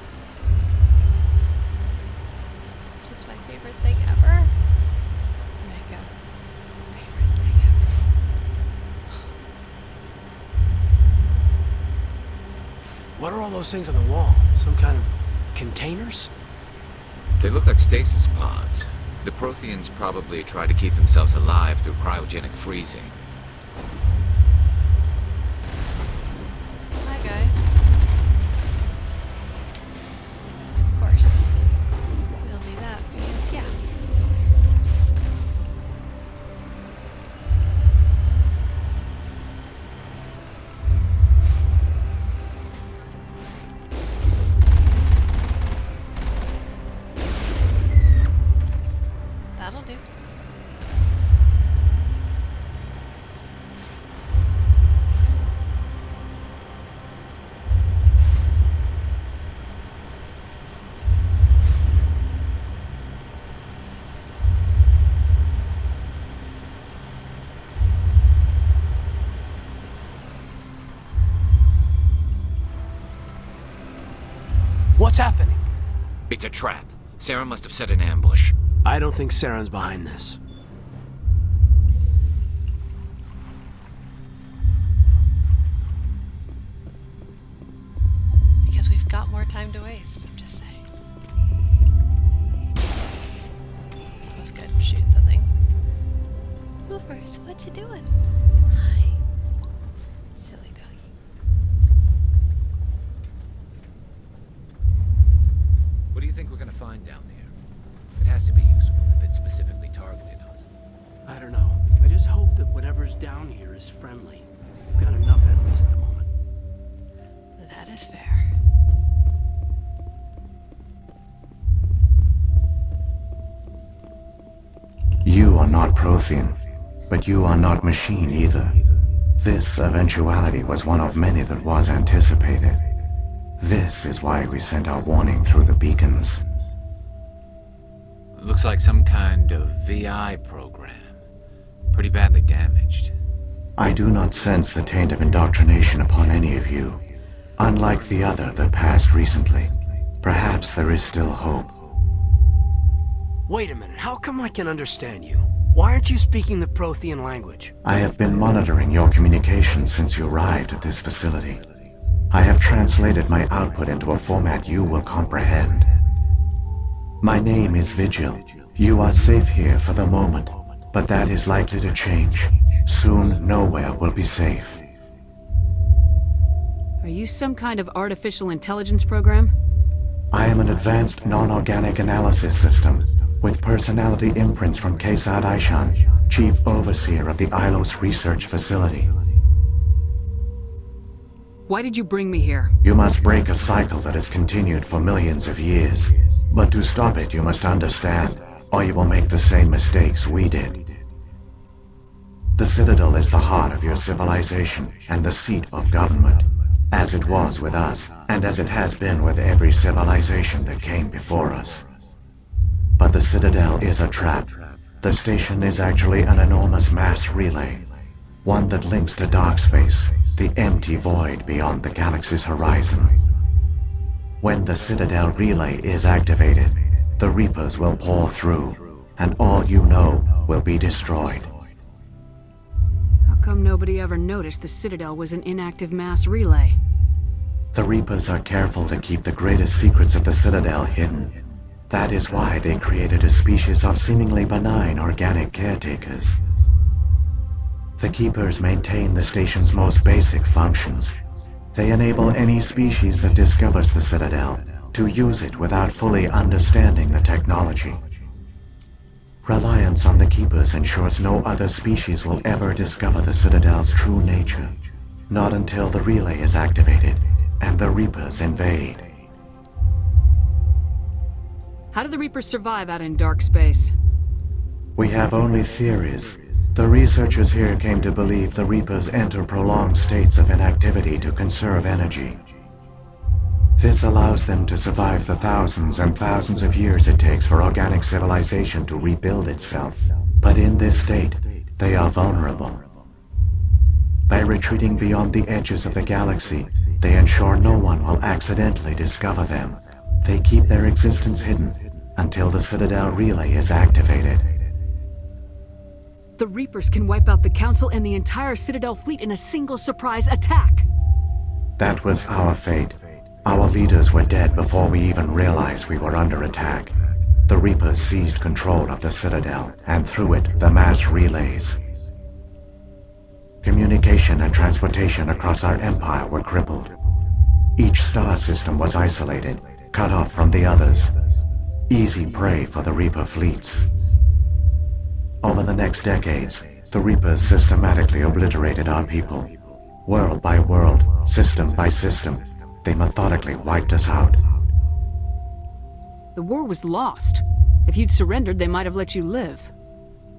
It's just my favorite thing ever. Mako. Favorite thing ever. What are all those things on the wall? Some kind of containers? They look like stasis pods. The Protheans probably try to keep themselves alive through cryogenic freezing. Hi guys. Of course. We'll do that because, yeah. That'll do. What's happening? It's a trap. Saren must have set an ambush. I don't think Saren's behind this. Because we've got more time to waste, I'm just saying. That was good. Shoot the thing. Movers, what you doing? Hi. Silly doggy. What do you think we're gonna find down there? It has to be useful if it's specifically targeted. is fair. You are not Prothean, but you are not machine either. This eventuality was one of many that was anticipated. This is why we sent our warning through the beacons. Looks like some kind of VI program. Pretty badly damaged. I do not sense the taint of indoctrination upon any of you. Unlike the other that passed recently, perhaps there is still hope. Wait a minute, how come I can understand you? Why aren't you speaking the Prothean language? I have been monitoring your communications since you arrived at this facility. I have translated my output into a format you will comprehend. My name is Vigil. You are safe here for the moment, but that is likely to change. Soon, nowhere will be safe. Are you some kind of artificial intelligence program? I am an advanced non-organic analysis system, with personality imprints from Kesad Aishan, Chief Overseer of the Ilos Research Facility. Why did you bring me here? You must break a cycle that has continued for millions of years. But to stop it, you must understand, or you will make the same mistakes we did. The Citadel is the heart of your civilization and the seat of government, as it was with us, and as it has been with every civilization that came before us. But the Citadel is a trap. The station is actually an enormous mass relay, one that links to dark space, the empty void beyond the galaxy's horizon. When the Citadel relay is activated, the Reapers will pour through, and all you know will be destroyed. How come nobody ever noticed the Citadel was an inactive mass relay? The Reapers are careful to keep the greatest secrets of the Citadel hidden. That is why they created a species of seemingly benign organic caretakers. The Keepers maintain the station's most basic functions. They enable any species that discovers the Citadel to use it without fully understanding the technology. Reliance on the Keepers ensures no other species will ever discover the Citadel's true nature. Not until the relay is activated and the Reapers invade. How do the Reapers survive out in dark space? We have only theories. The researchers here came to believe the Reapers enter prolonged states of inactivity to conserve energy. This allows them to survive the thousands and thousands of years it takes for organic civilization to rebuild itself. But in this state, they are vulnerable. By retreating beyond the edges of the galaxy, they ensure no one will accidentally discover them. They keep their existence hidden until the Citadel relay is activated. The Reapers can wipe out the Council and the entire Citadel fleet in a single surprise attack! That was our fate. Our leaders were dead before we even realized we were under attack. The Reapers seized control of the Citadel, and through it, the mass relays. Communication and transportation across our empire were crippled. Each star system was isolated, cut off from the others. Easy prey for the Reaper fleets. Over the next decades, the Reapers systematically obliterated our people. World by world, system by system, they methodically wiped us out. The war was lost. If you'd surrendered, they might have let you live.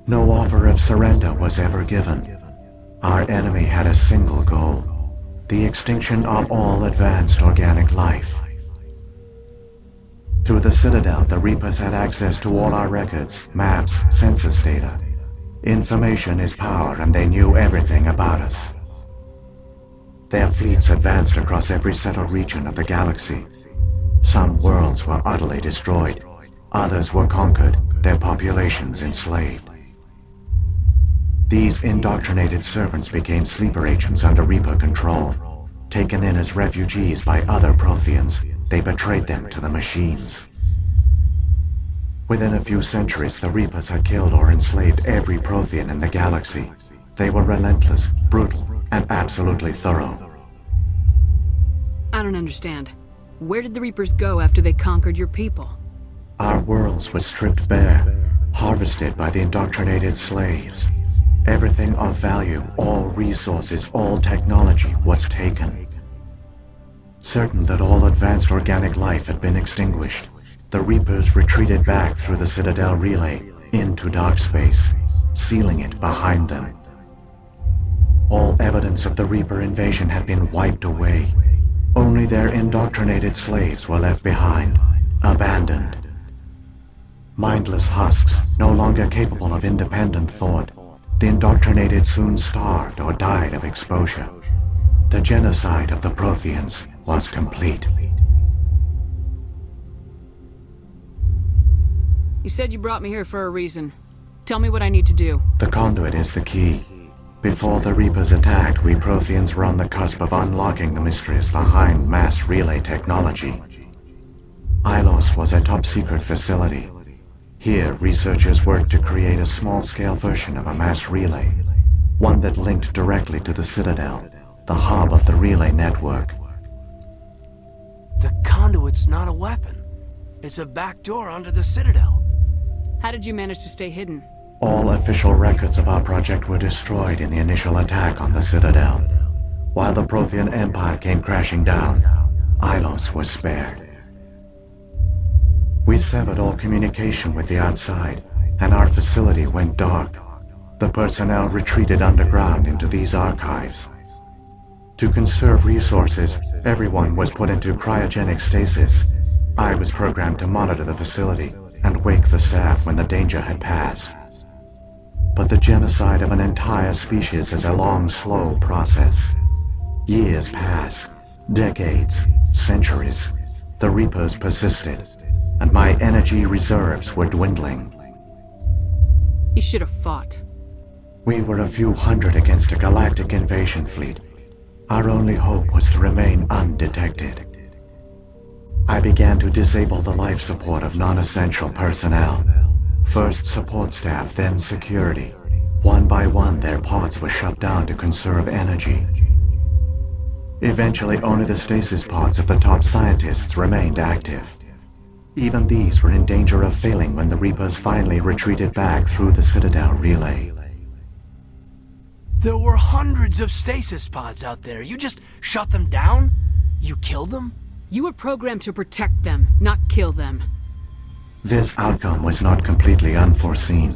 No offer of surrender was ever given. Our enemy had a single goal: the extinction of all advanced organic life. Through the Citadel, the Reapers had access to all our records, maps, census data. Information is power, and they knew everything about us. Their fleets advanced across every settled region of the galaxy. Some worlds were utterly destroyed. Others were conquered, their populations enslaved. These indoctrinated servants became sleeper agents under Reaper control. Taken in as refugees by other Protheans, they betrayed them to the machines. Within a few centuries, the Reapers had killed or enslaved every Prothean in the galaxy. They were relentless, brutal, and absolutely thorough. I don't understand. Where did the Reapers go after they conquered your people? Our worlds were stripped bare, harvested by the indoctrinated slaves. Everything of value, all resources, all technology was taken. Certain that all advanced organic life had been extinguished, the Reapers retreated back through the Citadel relay into dark space, sealing it behind them. All evidence of the Reaper invasion had been wiped away. Only their indoctrinated slaves were left behind, abandoned. Mindless husks, no longer capable of independent thought, the indoctrinated soon starved or died of exposure. The genocide of the Protheans was complete. You said you brought me here for a reason. Tell me what I need to do. The conduit is the key. Before the Reapers attacked, we Protheans were on the cusp of unlocking the mysteries behind mass relay technology. Ilos was a top-secret facility. Here, researchers worked to create a small-scale version of a mass relay, one that linked directly to the Citadel, the hub of the relay network. The conduit's not a weapon. It's a backdoor onto the Citadel. How did you manage to stay hidden? All official records of our project were destroyed in the initial attack on the Citadel. While the Prothean Empire came crashing down, Ilos was spared. We severed all communication with the outside, and our facility went dark. The personnel retreated underground into these archives. To conserve resources, everyone was put into cryogenic stasis. I was programmed to monitor the facility and wake the staff when the danger had passed. But the genocide of an entire species is a long, slow process. Years passed, decades, centuries. The Reapers persisted, and my energy reserves were dwindling. You should have fought. We were a few hundred against a galactic invasion fleet. Our only hope was to remain undetected. I began to disable the life support of non-essential personnel. First support staff, then security. One by one, their pods were shut down to conserve energy. Eventually, only the stasis pods of the top scientists remained active. Even these were in danger of failing when the Reapers finally retreated back through the Citadel relay. There were hundreds of stasis pods out there. You just shut them down? You killed them? You were programmed to protect them, not kill them. This outcome was not completely unforeseen.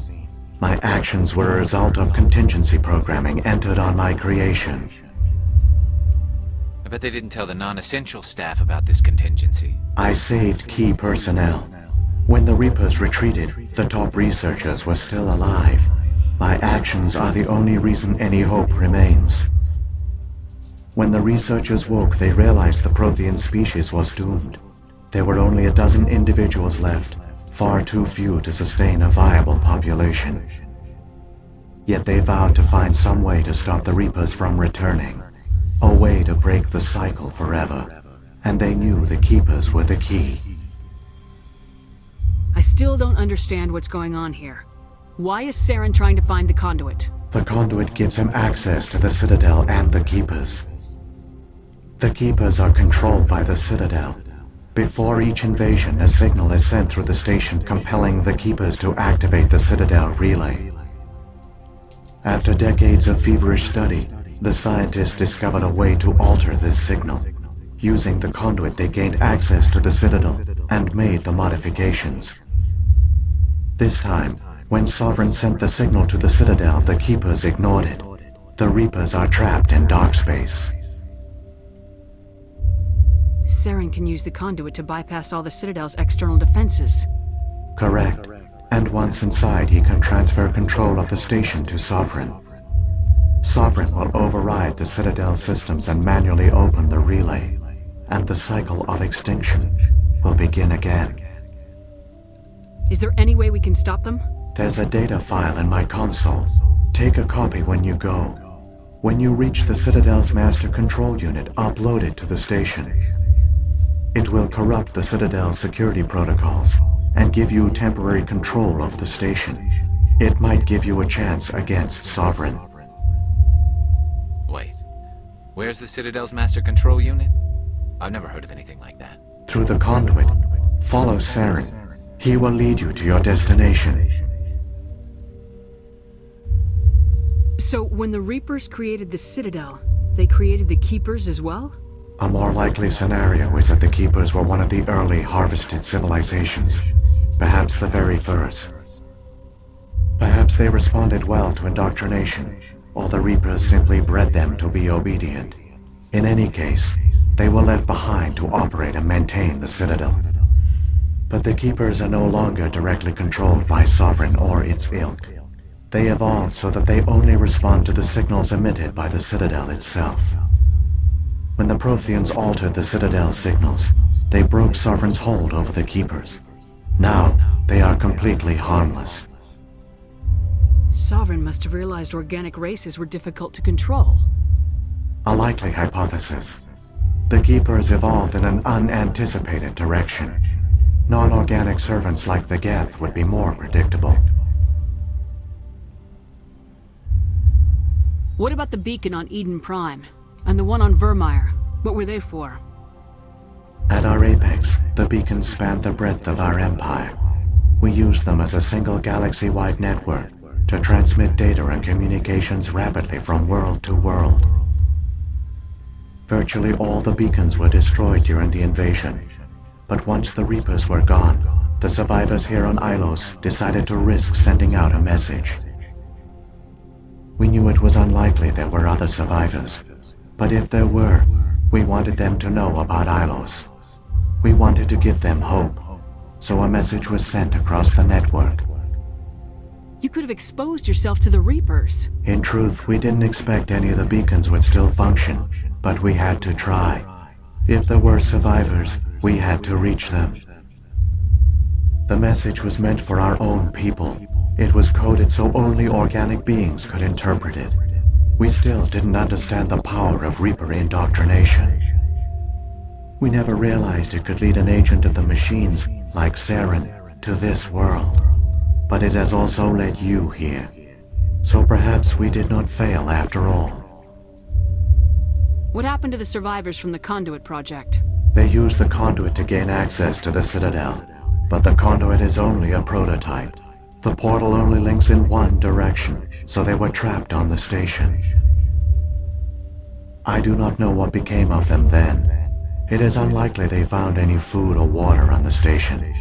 My actions were a result of contingency programming entered on my creation. I bet they didn't tell the non-essential staff about this contingency. I saved key personnel. When the Reapers retreated, the top researchers were still alive. My actions are the only reason any hope remains. When the researchers woke, they realized the Prothean species was doomed. There were only a dozen individuals left, far too few to sustain a viable population. Yet they vowed to find some way to stop the Reapers from returning, a way to break the cycle forever, and they knew the Keepers were the key. I still don't understand what's going on here. Why is Saren trying to find the conduit? The conduit gives him access to the Citadel and the Keepers. The Keepers are controlled by the Citadel. Before each invasion, a signal is sent through the station compelling the Keepers to activate the Citadel relay. After decades of feverish study, the scientists discovered a way to alter this signal. Using the conduit, they gained access to the Citadel and made the modifications. This time, when Sovereign sent the signal to the Citadel, the Keepers ignored it. The Reapers are trapped in dark space. Saren can use the conduit to bypass all the Citadel's external defenses. Correct. And once inside, he can transfer control of the station to Sovereign. Sovereign will override the Citadel systems and manually open the relay, and the cycle of extinction will begin again. Is there any way we can stop them? There's a data file in my console. Take a copy when you go. When you reach the Citadel's master control unit, upload it to the station. It will corrupt the Citadel's security protocols and give you temporary control of the station. It might give you a chance against Sovereign. Wait, where's the Citadel's master control unit? I've never heard of anything like that. Through the conduit, follow Saren. He will lead you to your destination. So when the Reapers created the Citadel, they created the Keepers as well? A more likely scenario is that the Keepers were one of the early harvested civilizations, perhaps the very first. Perhaps they responded well to indoctrination, or the Reapers simply bred them to be obedient. In any case, they were left behind to operate and maintain the Citadel. But the Keepers are no longer directly controlled by Sovereign or its ilk. They evolved so that they only respond to the signals emitted by the Citadel itself. When the Protheans altered the Citadel's signals, they broke Sovereign's hold over the Keepers. Now, they are completely harmless. Sovereign must have realized organic races were difficult to control. A likely hypothesis. The Keepers evolved in an unanticipated direction. Non-organic servants like the Geth would be more predictable. What about the beacon on Eden Prime? And the one on Virmire? What were they for? At our apex, the beacons spanned the breadth of our empire. We used them as a single galaxy-wide network to transmit data and communications rapidly from world to world. Virtually all the beacons were destroyed during the invasion, but once the Reapers were gone, the survivors here on Ilos decided to risk sending out a message. We knew it was unlikely there were other survivors, but if there were, we wanted them to know about Ilos. We wanted to give them hope, so a message was sent across the network. You could have exposed yourself to the Reapers. In truth, we didn't expect any of the beacons would still function, but we had to try. If there were survivors, we had to reach them. The message was meant for our own people. It was coded so only organic beings could interpret it. We still didn't understand the power of Reaper indoctrination. We never realized it could lead an agent of the machines, like Saren, to this world. But it has also led you here. So perhaps we did not fail after all. What happened to the survivors from the Conduit project? They used the conduit to gain access to the Citadel, but the conduit is only a prototype. The portal only links in one direction, so they were trapped on the station. I do not know what became of them then. It is unlikely they found any food or water on the station.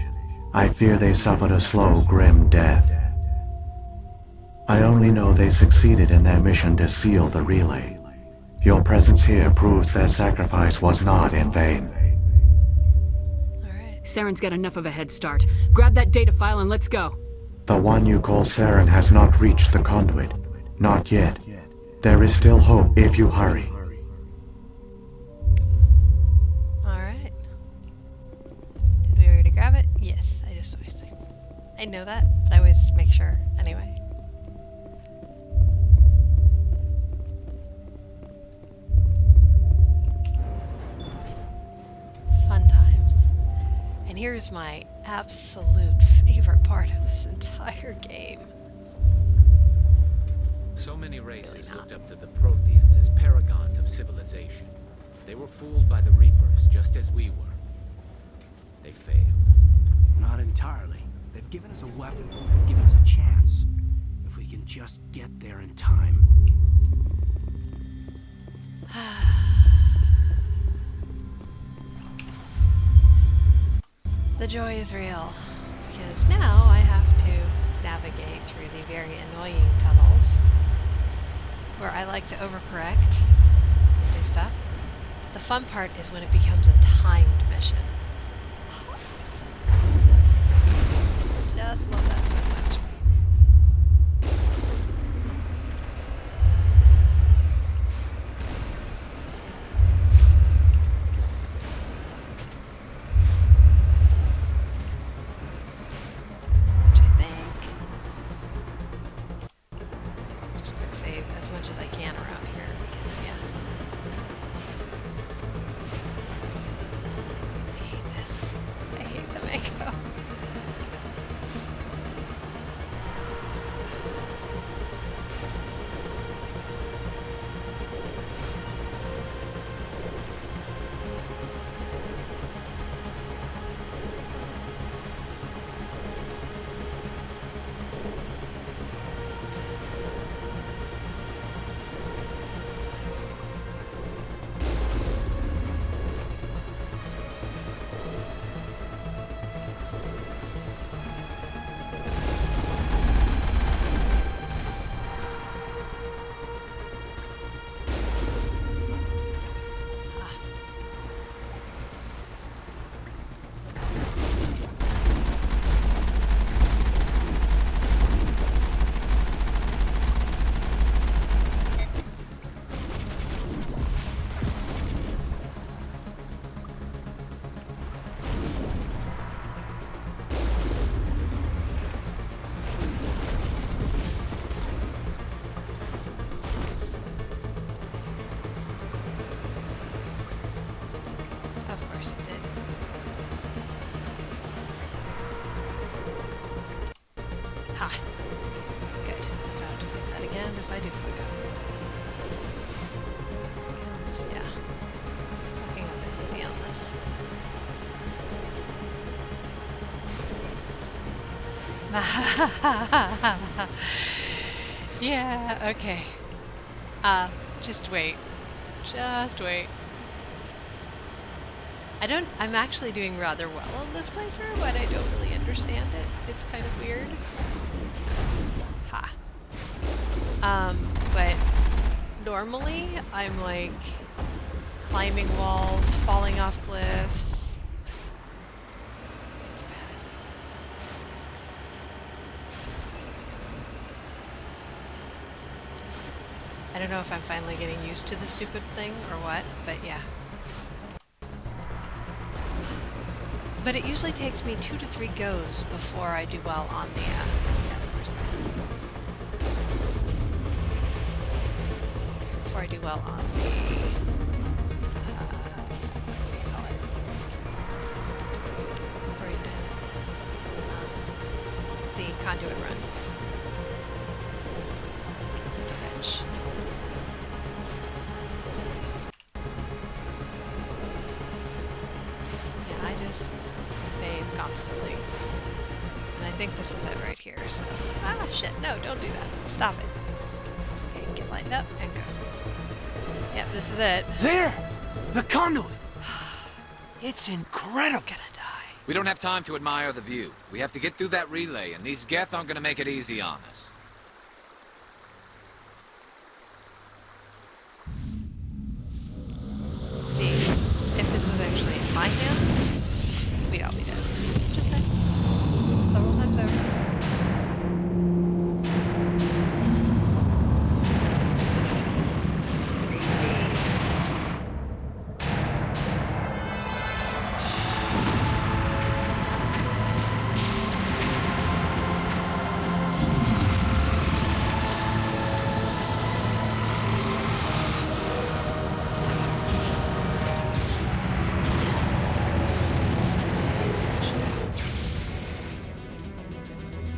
I fear they suffered a slow, grim death. I only know they succeeded in their mission to seal the relay. Your presence here proves their sacrifice was not in vain. Saren's got enough of a head start. Grab that data file and let's go. The one you call Saren has not reached the conduit. Not yet. There is still hope if you hurry. Alright. Did we already grab it? Yes, I know that, but I always make sure anyway. Fun times. And here's my absolute favorite part of this entire game. So many races looked up to the Protheans as paragons of civilization. They were fooled by the Reapers, just as we were. They failed. Not entirely. They've given us a weapon. They've given us a chance. If we can just get there in time. The joy is real, because now I have to navigate through the very annoying tunnels where I like to overcorrect and do stuff. But the fun part is when it becomes a timed mission. Just love that so much. Which I think... just quick save as much as I can around here, because yeah. I hate this. I hate the Mako. Ha! Good. I don't have to do that again if I do fuck up. Because, yeah. Fucking up is easy on this. Yeah, okay. Just wait. Just wait. I'm actually doing rather well on this playthrough, but I don't really understand it. It's kind of weird. Ha. But normally I'm like climbing walls, falling off cliffs. It's bad. I don't know if I'm finally getting used to the stupid thing or what, but yeah. But it usually takes me 2 to 3 goes before I do well on the other person. Before I do well on the, what do you call it? Before I did the conduit run. Because it's a bitch. Yeah, I just save constantly. And I think this is it right here, so... Ah, shit, no, don't do that. Stop it. Okay, get lined up and go. Yep, this is it. There! The conduit! It's incredible! I'm gonna die. We don't have time to admire the view. We have to get through that relay, and these Geth aren't gonna make it easy on us. See, if this was actually in my hands, we'd all be dead. Just saying. Several times over.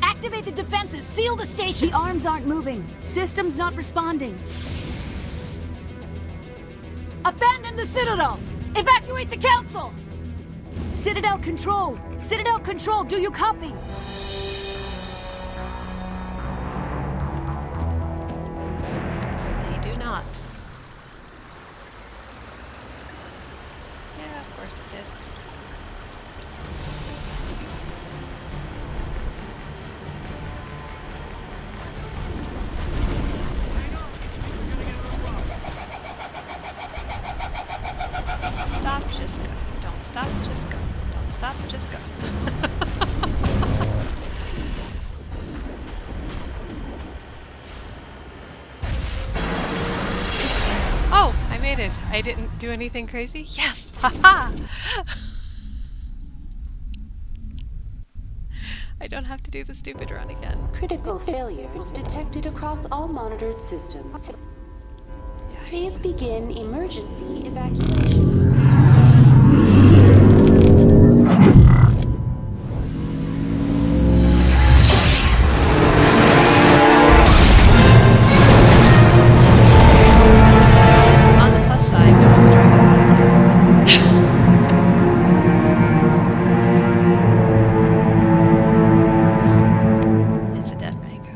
Activate the defenses! Seal the station! The arms aren't moving. Systems not responding. Abandon the Citadel! Evacuate the Council! Citadel Control! Citadel Control, do you copy? They do not. Yeah, of course it did. Stop, just go. Don't stop, just go. Don't stop, just go. Oh, I made it. I didn't do anything crazy. Yes! Haha! I don't have to do the stupid run again. Critical failures detected across all monitored systems. Please begin emergency evacuation procedure. On the plus side, no one's driving by. It's a dead mango.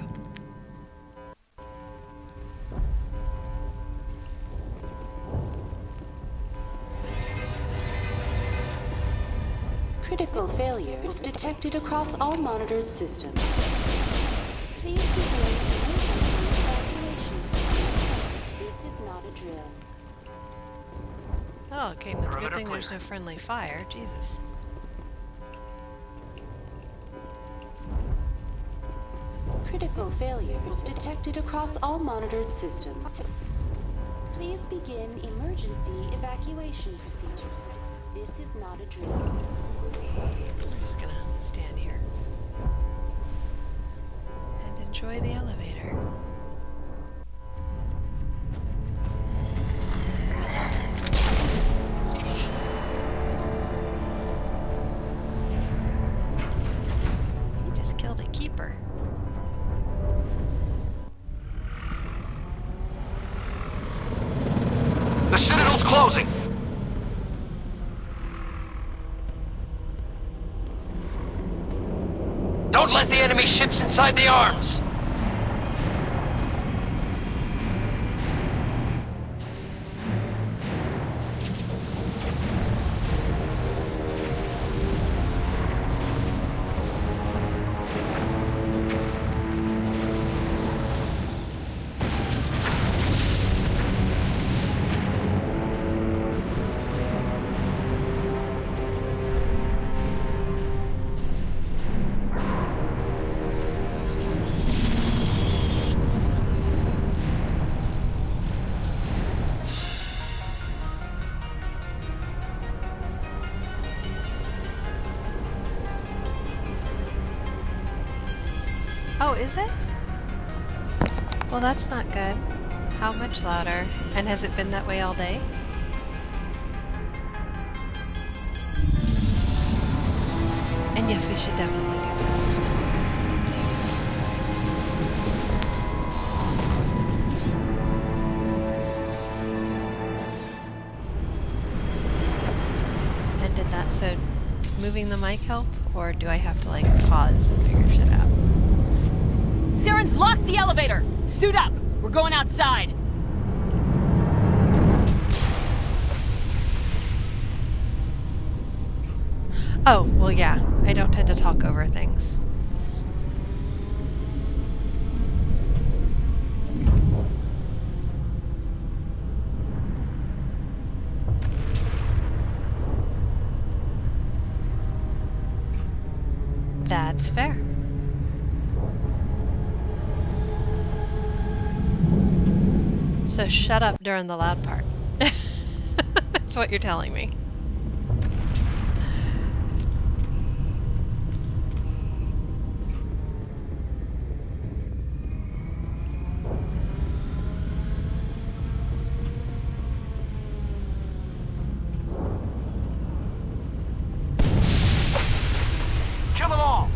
Critical failures detected across all monitored systems. Please begin emergency evacuation. This is not a drill. Oh, okay, that's a good thing there's no friendly fire. Jesus. Critical failures detected across all monitored systems. Please begin emergency evacuation procedures. This is not a drill. We're just gonna stand here and enjoy the elevator. You just killed a keeper. It's closing! Don't let the enemy ships inside the arms! Oh, is it? Well, that's not good. How much louder? And has it been that way all day? And yes, we should definitely do that. And did that, so moving the mic help? Or do I have to like pause and figure shit out? Saren's locked the elevator! Suit up! We're going outside! Oh, well yeah. I don't tend to talk over things. That's fair. So shut up during the loud part. That's what you're telling me. Kill them all!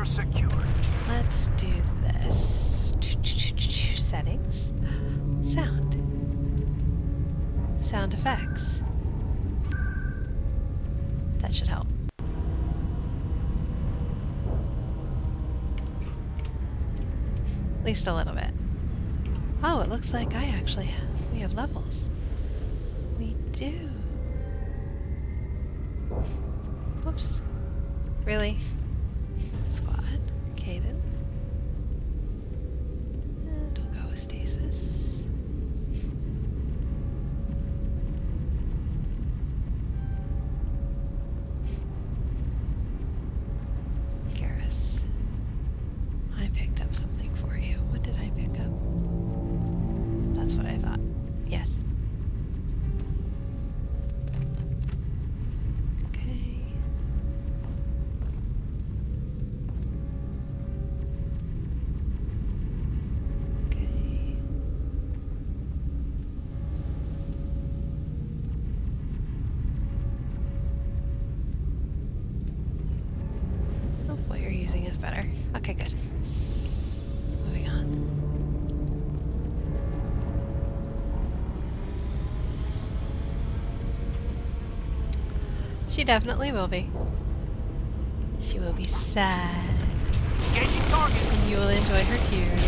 Secured. Let's do this. Settings. Sound. Sound effects. That should help. At least a little bit. Oh, it looks like we have levels. We do. Whoops. Really? Squad, Caden. And we'll go with stasis. Garrus. I picked up something for you. What did I pick up? That's what I thought. Yes. Is better. Okay, good. Moving on. She definitely will be. She will be sad. Engaging target. And you will enjoy her tears.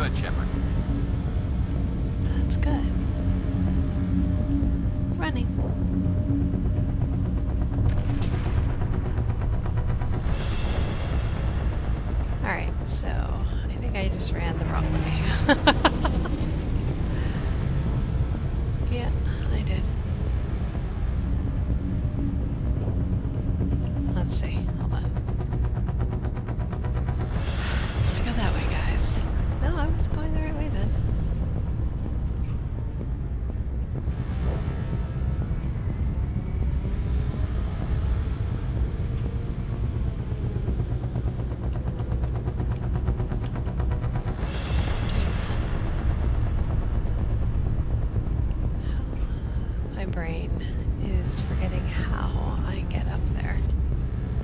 good, Shepard. That's good. Running. Alright, so I think I just ran the wrong way. Yeah, I did. Let's see. Hold on. I go that way, guys. No, I was going the right way then. My brain is forgetting how I get up there.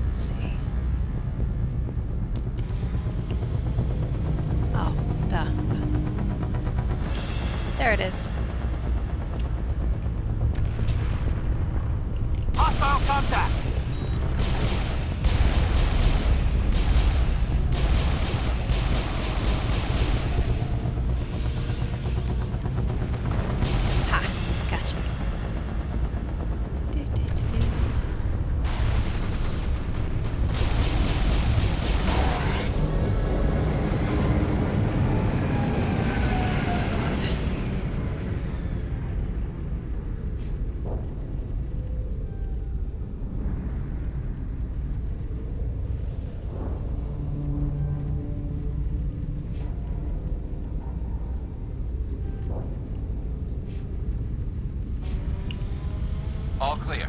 Let's see. Oh, duh. There it is. Hostile contact! Ha! Gotcha. All clear.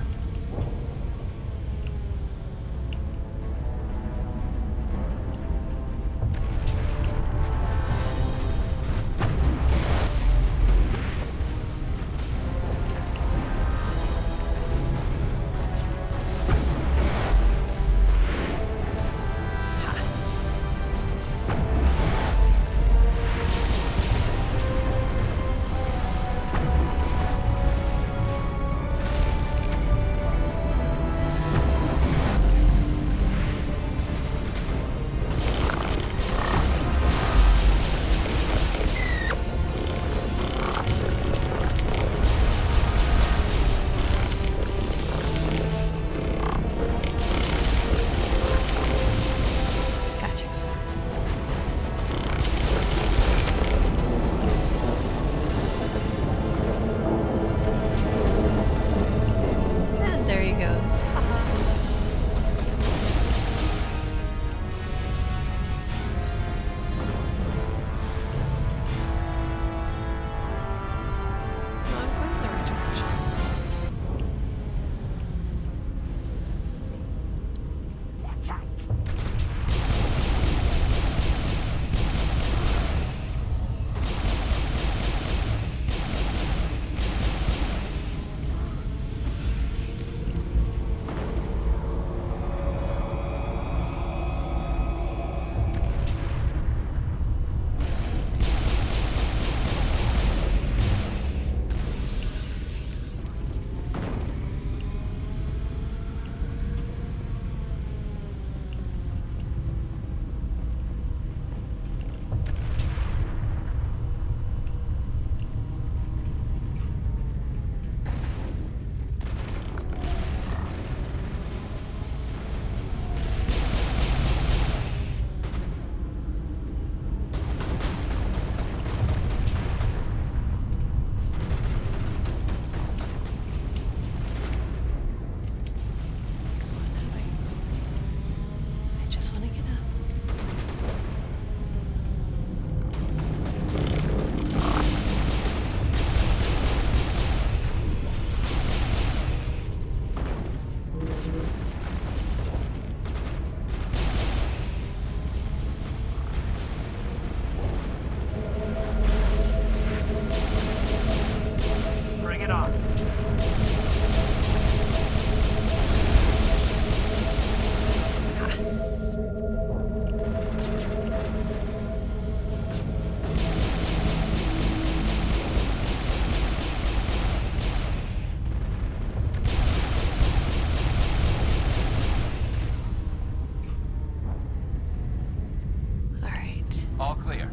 All clear.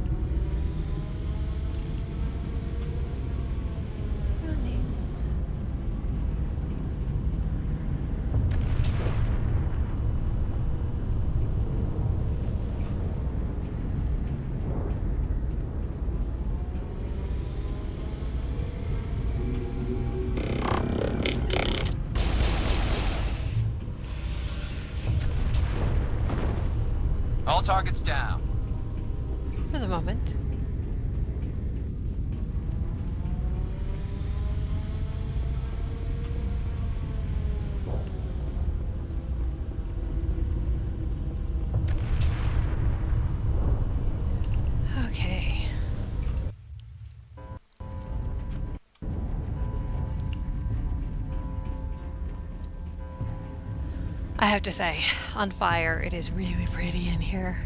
All targets down. For the moment. Okay. I have to say, on fire, it is really pretty in here.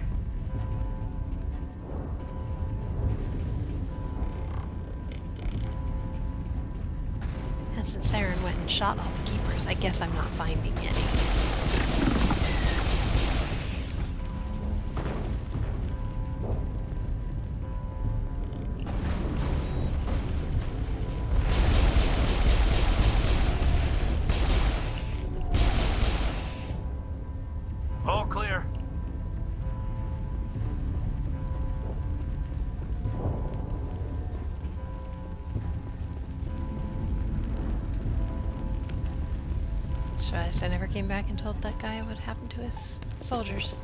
And since Saren went and shot all the keepers, I guess I'm not finding any. All clear. Surprised I never came back and told that guy what happened to his soldiers.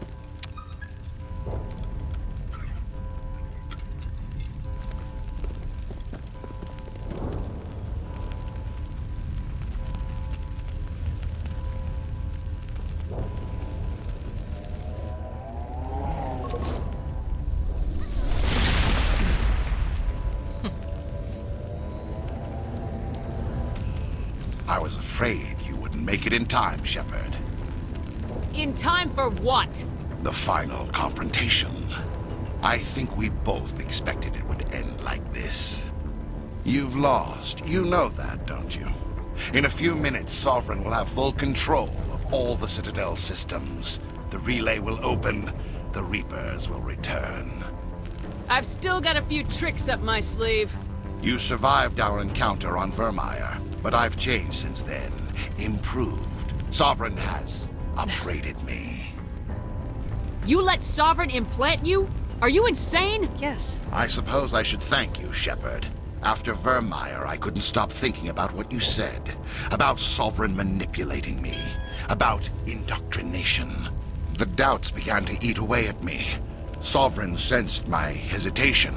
I was afraid you wouldn't make it in time, Shepard. In time for what? The final confrontation. I think we both expected it would end like this. You've lost. You know that, don't you? In a few minutes, Sovereign will have full control of all the Citadel systems. The relay will open. The Reapers will return. I've still got a few tricks up my sleeve. You survived our encounter on Virmire, but I've changed since then. Improved. Sovereign has upgraded me. You let Sovereign implant you? Are you insane? Yes. I suppose I should thank you, Shepard. After Virmire, I couldn't stop thinking about what you said. About Sovereign manipulating me. About indoctrination. The doubts began to eat away at me. Sovereign sensed my hesitation.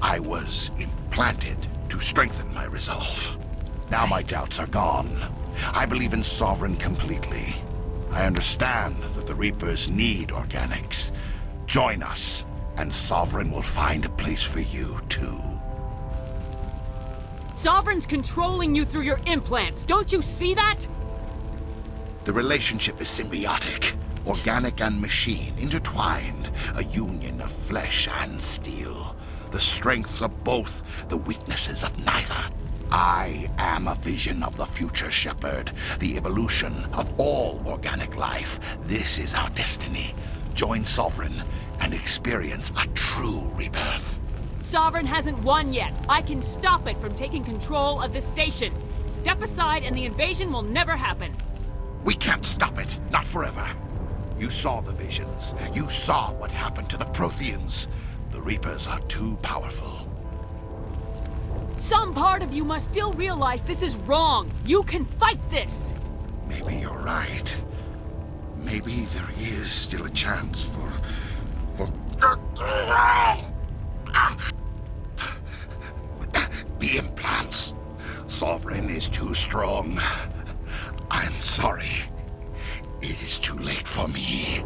I was implanted to strengthen my resolve. Now my doubts are gone. I believe in Sovereign completely. I understand that the Reapers need organics. Join us, and Sovereign will find a place for you, too. Sovereign's controlling you through your implants. Don't you see that? The relationship is symbiotic. Organic and machine, intertwined. A union of flesh and steel. The strengths of both, the weaknesses of neither. I am a vision of the future, Shepard. The evolution of all organic life. This is our destiny. Join Sovereign and experience a true rebirth. Sovereign hasn't won yet. I can stop it from taking control of the station. Step aside and the invasion will never happen. We can't stop it. Not forever. You saw the visions. You saw what happened to the Protheans. The Reapers are too powerful. Some part of you must still realize this is wrong. You can fight this. Maybe you're right. Maybe there is still a chance for... The implants. Sovereign is too strong. I'm sorry. It is too late for me.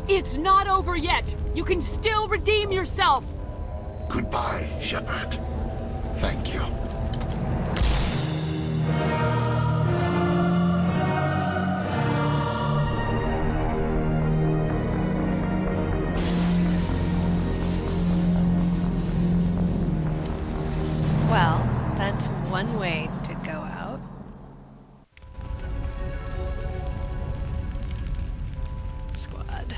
It's not over yet. You can still redeem yourself. Goodbye, Shepard. Thank you. Well, that's one way to go out. Squad.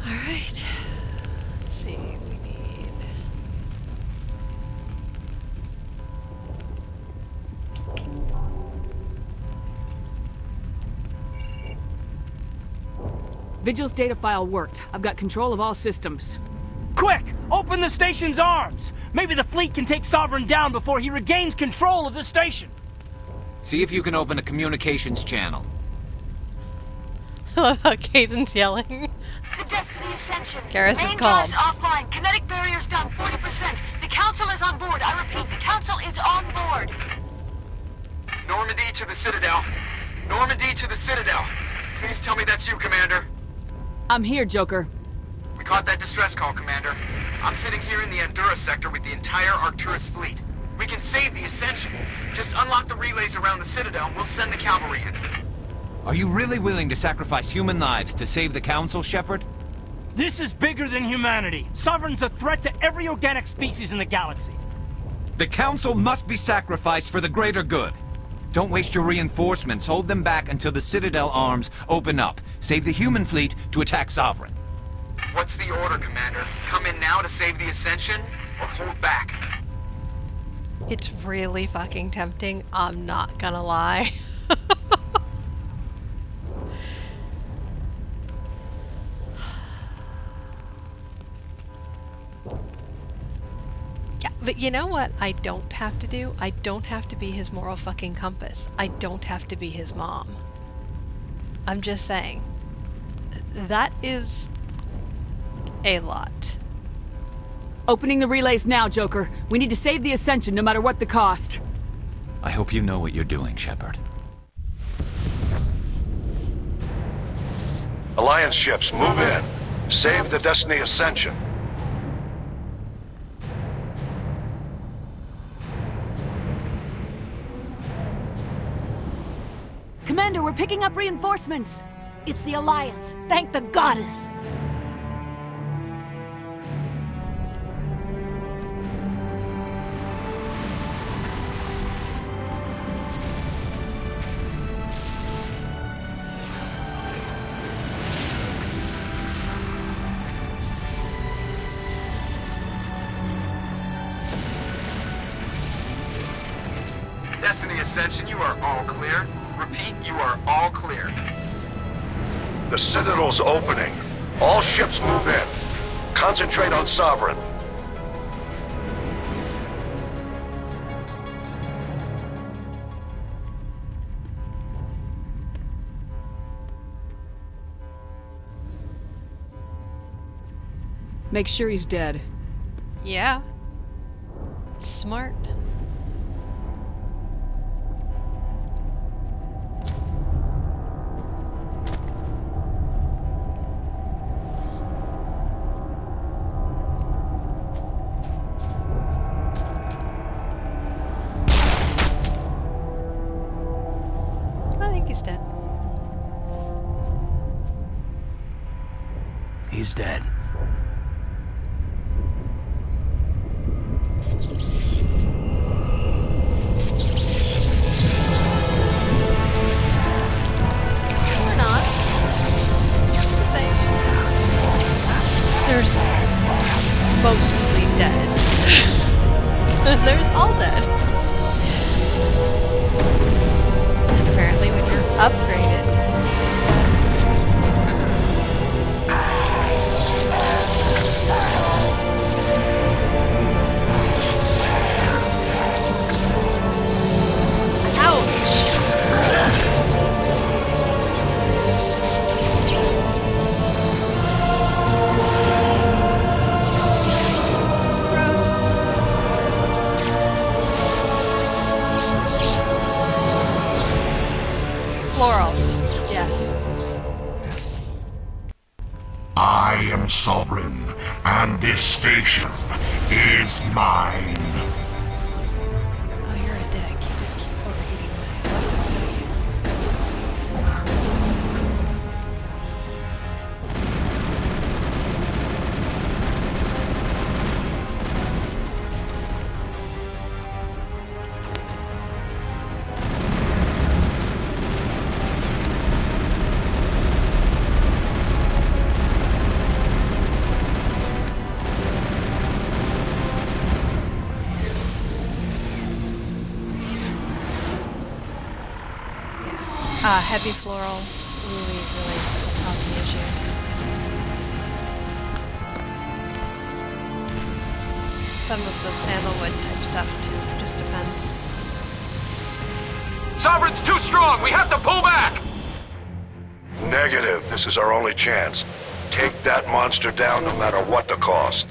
Alright. Let's see, we need Vigil's data file worked. I've got control of all systems. Quick! Open the station's arms! Maybe the fleet can take Sovereign down before he regains control of the station! See if you can open a communications channel. I love how Caden's yelling. The Destiny Ascension. Garrus is Main calm. drives offline. Kinetic barriers down 40%. The Council is on board. I repeat, the Council is on board. Normandy to the Citadel. Normandy to the Citadel. Please tell me that's you, Commander. I'm here, Joker. We caught that distress call, Commander. I'm sitting here in the Endura sector with the entire Arcturus fleet. We can save the Ascension. Just unlock the relays around the Citadel and we'll send the cavalry in. Are you really willing to sacrifice human lives to save the Council, Shepard? This is bigger than humanity. Sovereign's a threat to every organic species in the galaxy. The Council must be sacrificed for the greater good. Don't waste your reinforcements. Hold them back until the Citadel arms open up. Save the human fleet to attack Sovereign. What's the order, Commander? Come in now to save the Ascension, or hold back? It's really fucking tempting, I'm not gonna lie. Yeah, but you know what I don't have to do? I don't have to be his moral fucking compass. I don't have to be his mom. I'm just saying. That is a lot. Opening the relays now, Joker. We need to save the Ascension no matter what the cost. I hope you know what you're doing, Shepard. Alliance ships, move in. Save the Destiny Ascension. Commander, we're picking up reinforcements. It's the Alliance. Thank the goddess. Destiny Ascension, you are all clear. Repeat, you are all clear. The Citadel's opening. All ships move in. Concentrate on Sovereign. Make sure he's dead. Yeah. Smart. He's dead. Or not. There's mostly dead. There's all dead. And apparently when you're upgraded, floral. Yes. I am sovereign, and this station is mine. Oh, you're a dick. You just keep overheating my weapons, don't you? Heavy florals really cause me issues. some of the sandalwood type stuff too. It just depends. Sovereign's too strong! We have to pull back! Negative. This is our only chance. Take that monster down no matter what the cost.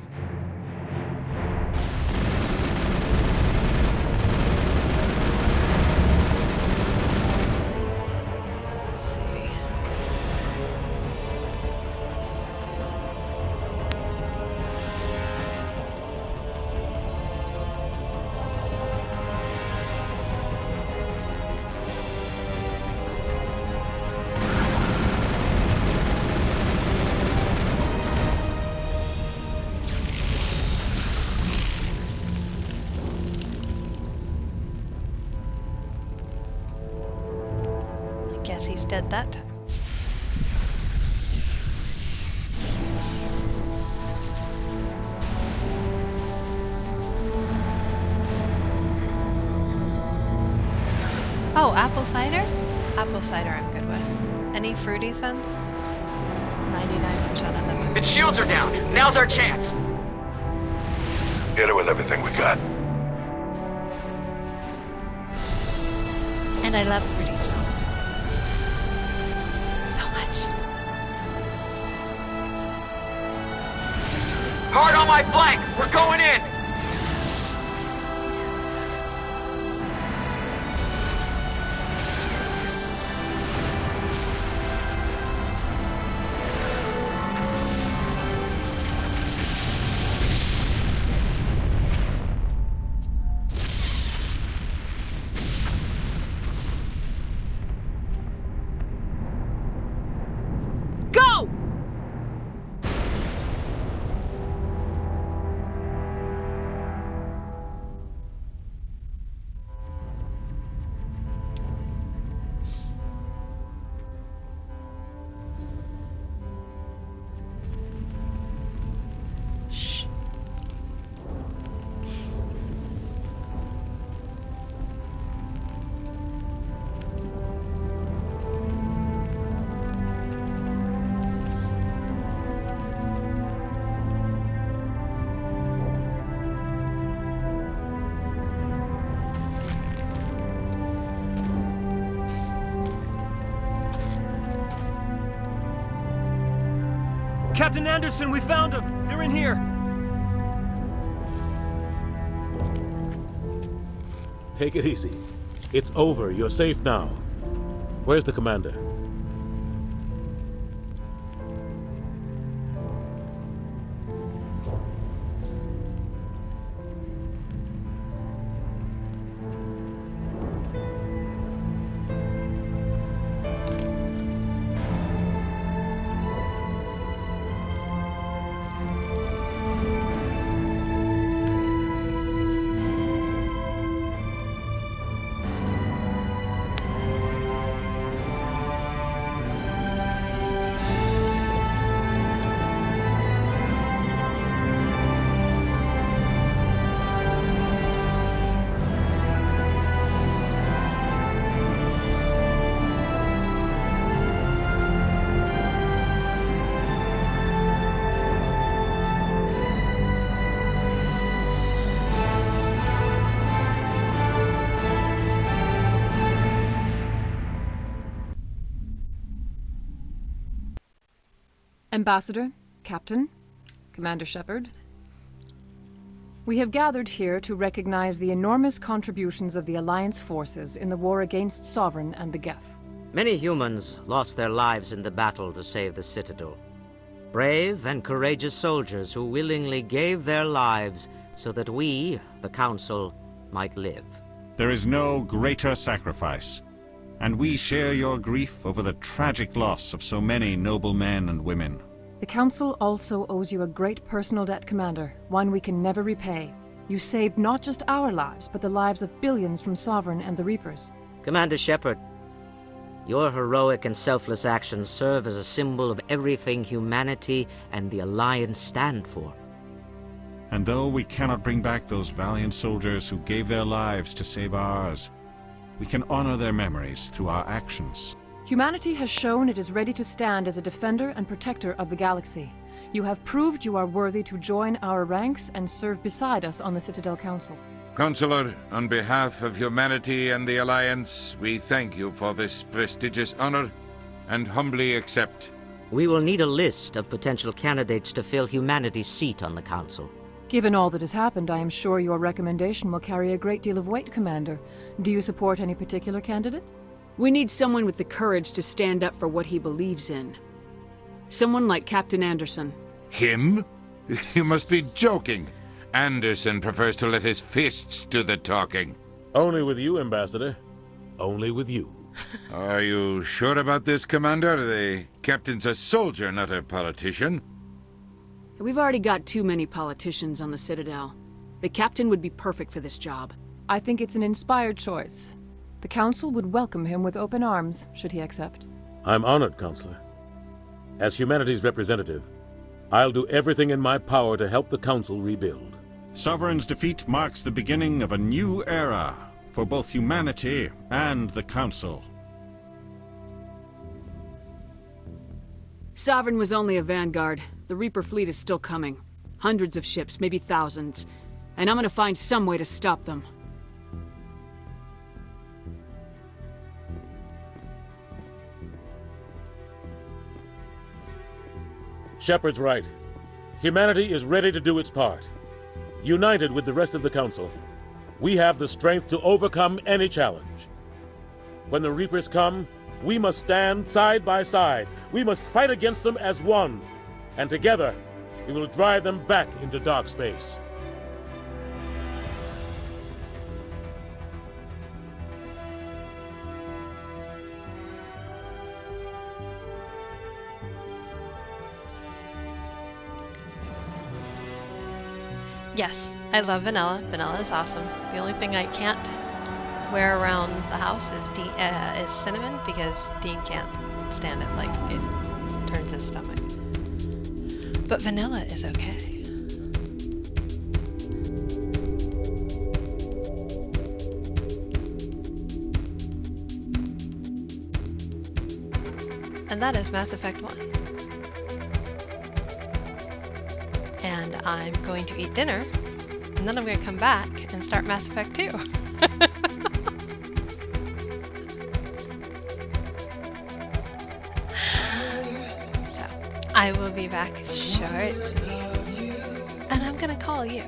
He's dead that time. Oh, apple cider? Apple cider I'm good with. Any fruity scents? 99% of them. Its shields are down. Now's our chance. Hit it with everything we got. And I love fruity smells. Hard on my flank! We're going in! Captain Anderson, we found them! They're in here! Take it easy. It's over. You're safe now. Where's the commander? Ambassador, Captain, Commander Shepard, we have gathered here to recognize the enormous contributions of the Alliance forces in the war against Sovereign and the Geth. Many humans lost their lives in the battle to save the Citadel. Brave and courageous soldiers who willingly gave their lives so that we, the Council, might live. There is no greater sacrifice, and we share your grief over the tragic loss of so many noble men and women. The Council also owes you a great personal debt, Commander, one we can never repay. You saved not just our lives, but the lives of billions from Sovereign and the Reapers. Commander Shepard, your heroic and selfless actions serve as a symbol of everything humanity and the Alliance stand for. And though we cannot bring back those valiant soldiers who gave their lives to save ours, we can honor their memories through our actions. Humanity has shown it is ready to stand as a defender and protector of the galaxy. You have proved you are worthy to join our ranks and serve beside us on the Citadel Council. Counselor, on behalf of humanity and the Alliance, we thank you for this prestigious honor and humbly accept. We will need a list of potential candidates to fill humanity's seat on the Council. Given all that has happened, I am sure your recommendation will carry a great deal of weight, Commander. Do you support any particular candidate? We need someone with the courage to stand up for what he believes in. Someone like Captain Anderson. Him? You must be joking. Anderson prefers to let his fists do the talking. Only with you, Ambassador. Only with you. Are you sure about this, Commander? The captain's a soldier, not a politician. We've already got too many politicians on the Citadel. The captain would be perfect for this job. I think it's an inspired choice. The Council would welcome him with open arms, should he accept. I'm honored, Counselor. As humanity's representative, I'll do everything in my power to help the Council rebuild. Sovereign's defeat marks the beginning of a new era for both humanity and the Council. Sovereign was only a vanguard. The Reaper fleet is still coming. Hundreds of ships, maybe thousands. And I'm gonna find some way to stop them. Shepard's right. Humanity is ready to do its part. United with the rest of the Council, we have the strength to overcome any challenge. When the Reapers come, we must stand side by side. We must fight against them as one. And together, we will drive them back into dark space. Yes, I love vanilla. Vanilla is awesome. The only thing I can't wear around the house is cinnamon, because Dean can't stand it. Like, it turns his stomach. But vanilla is okay. And that is Mass Effect 1. And I'm going to eat dinner, and then I'm going to come back and start Mass Effect 2. So, I will be back shortly, and I'm going to call you.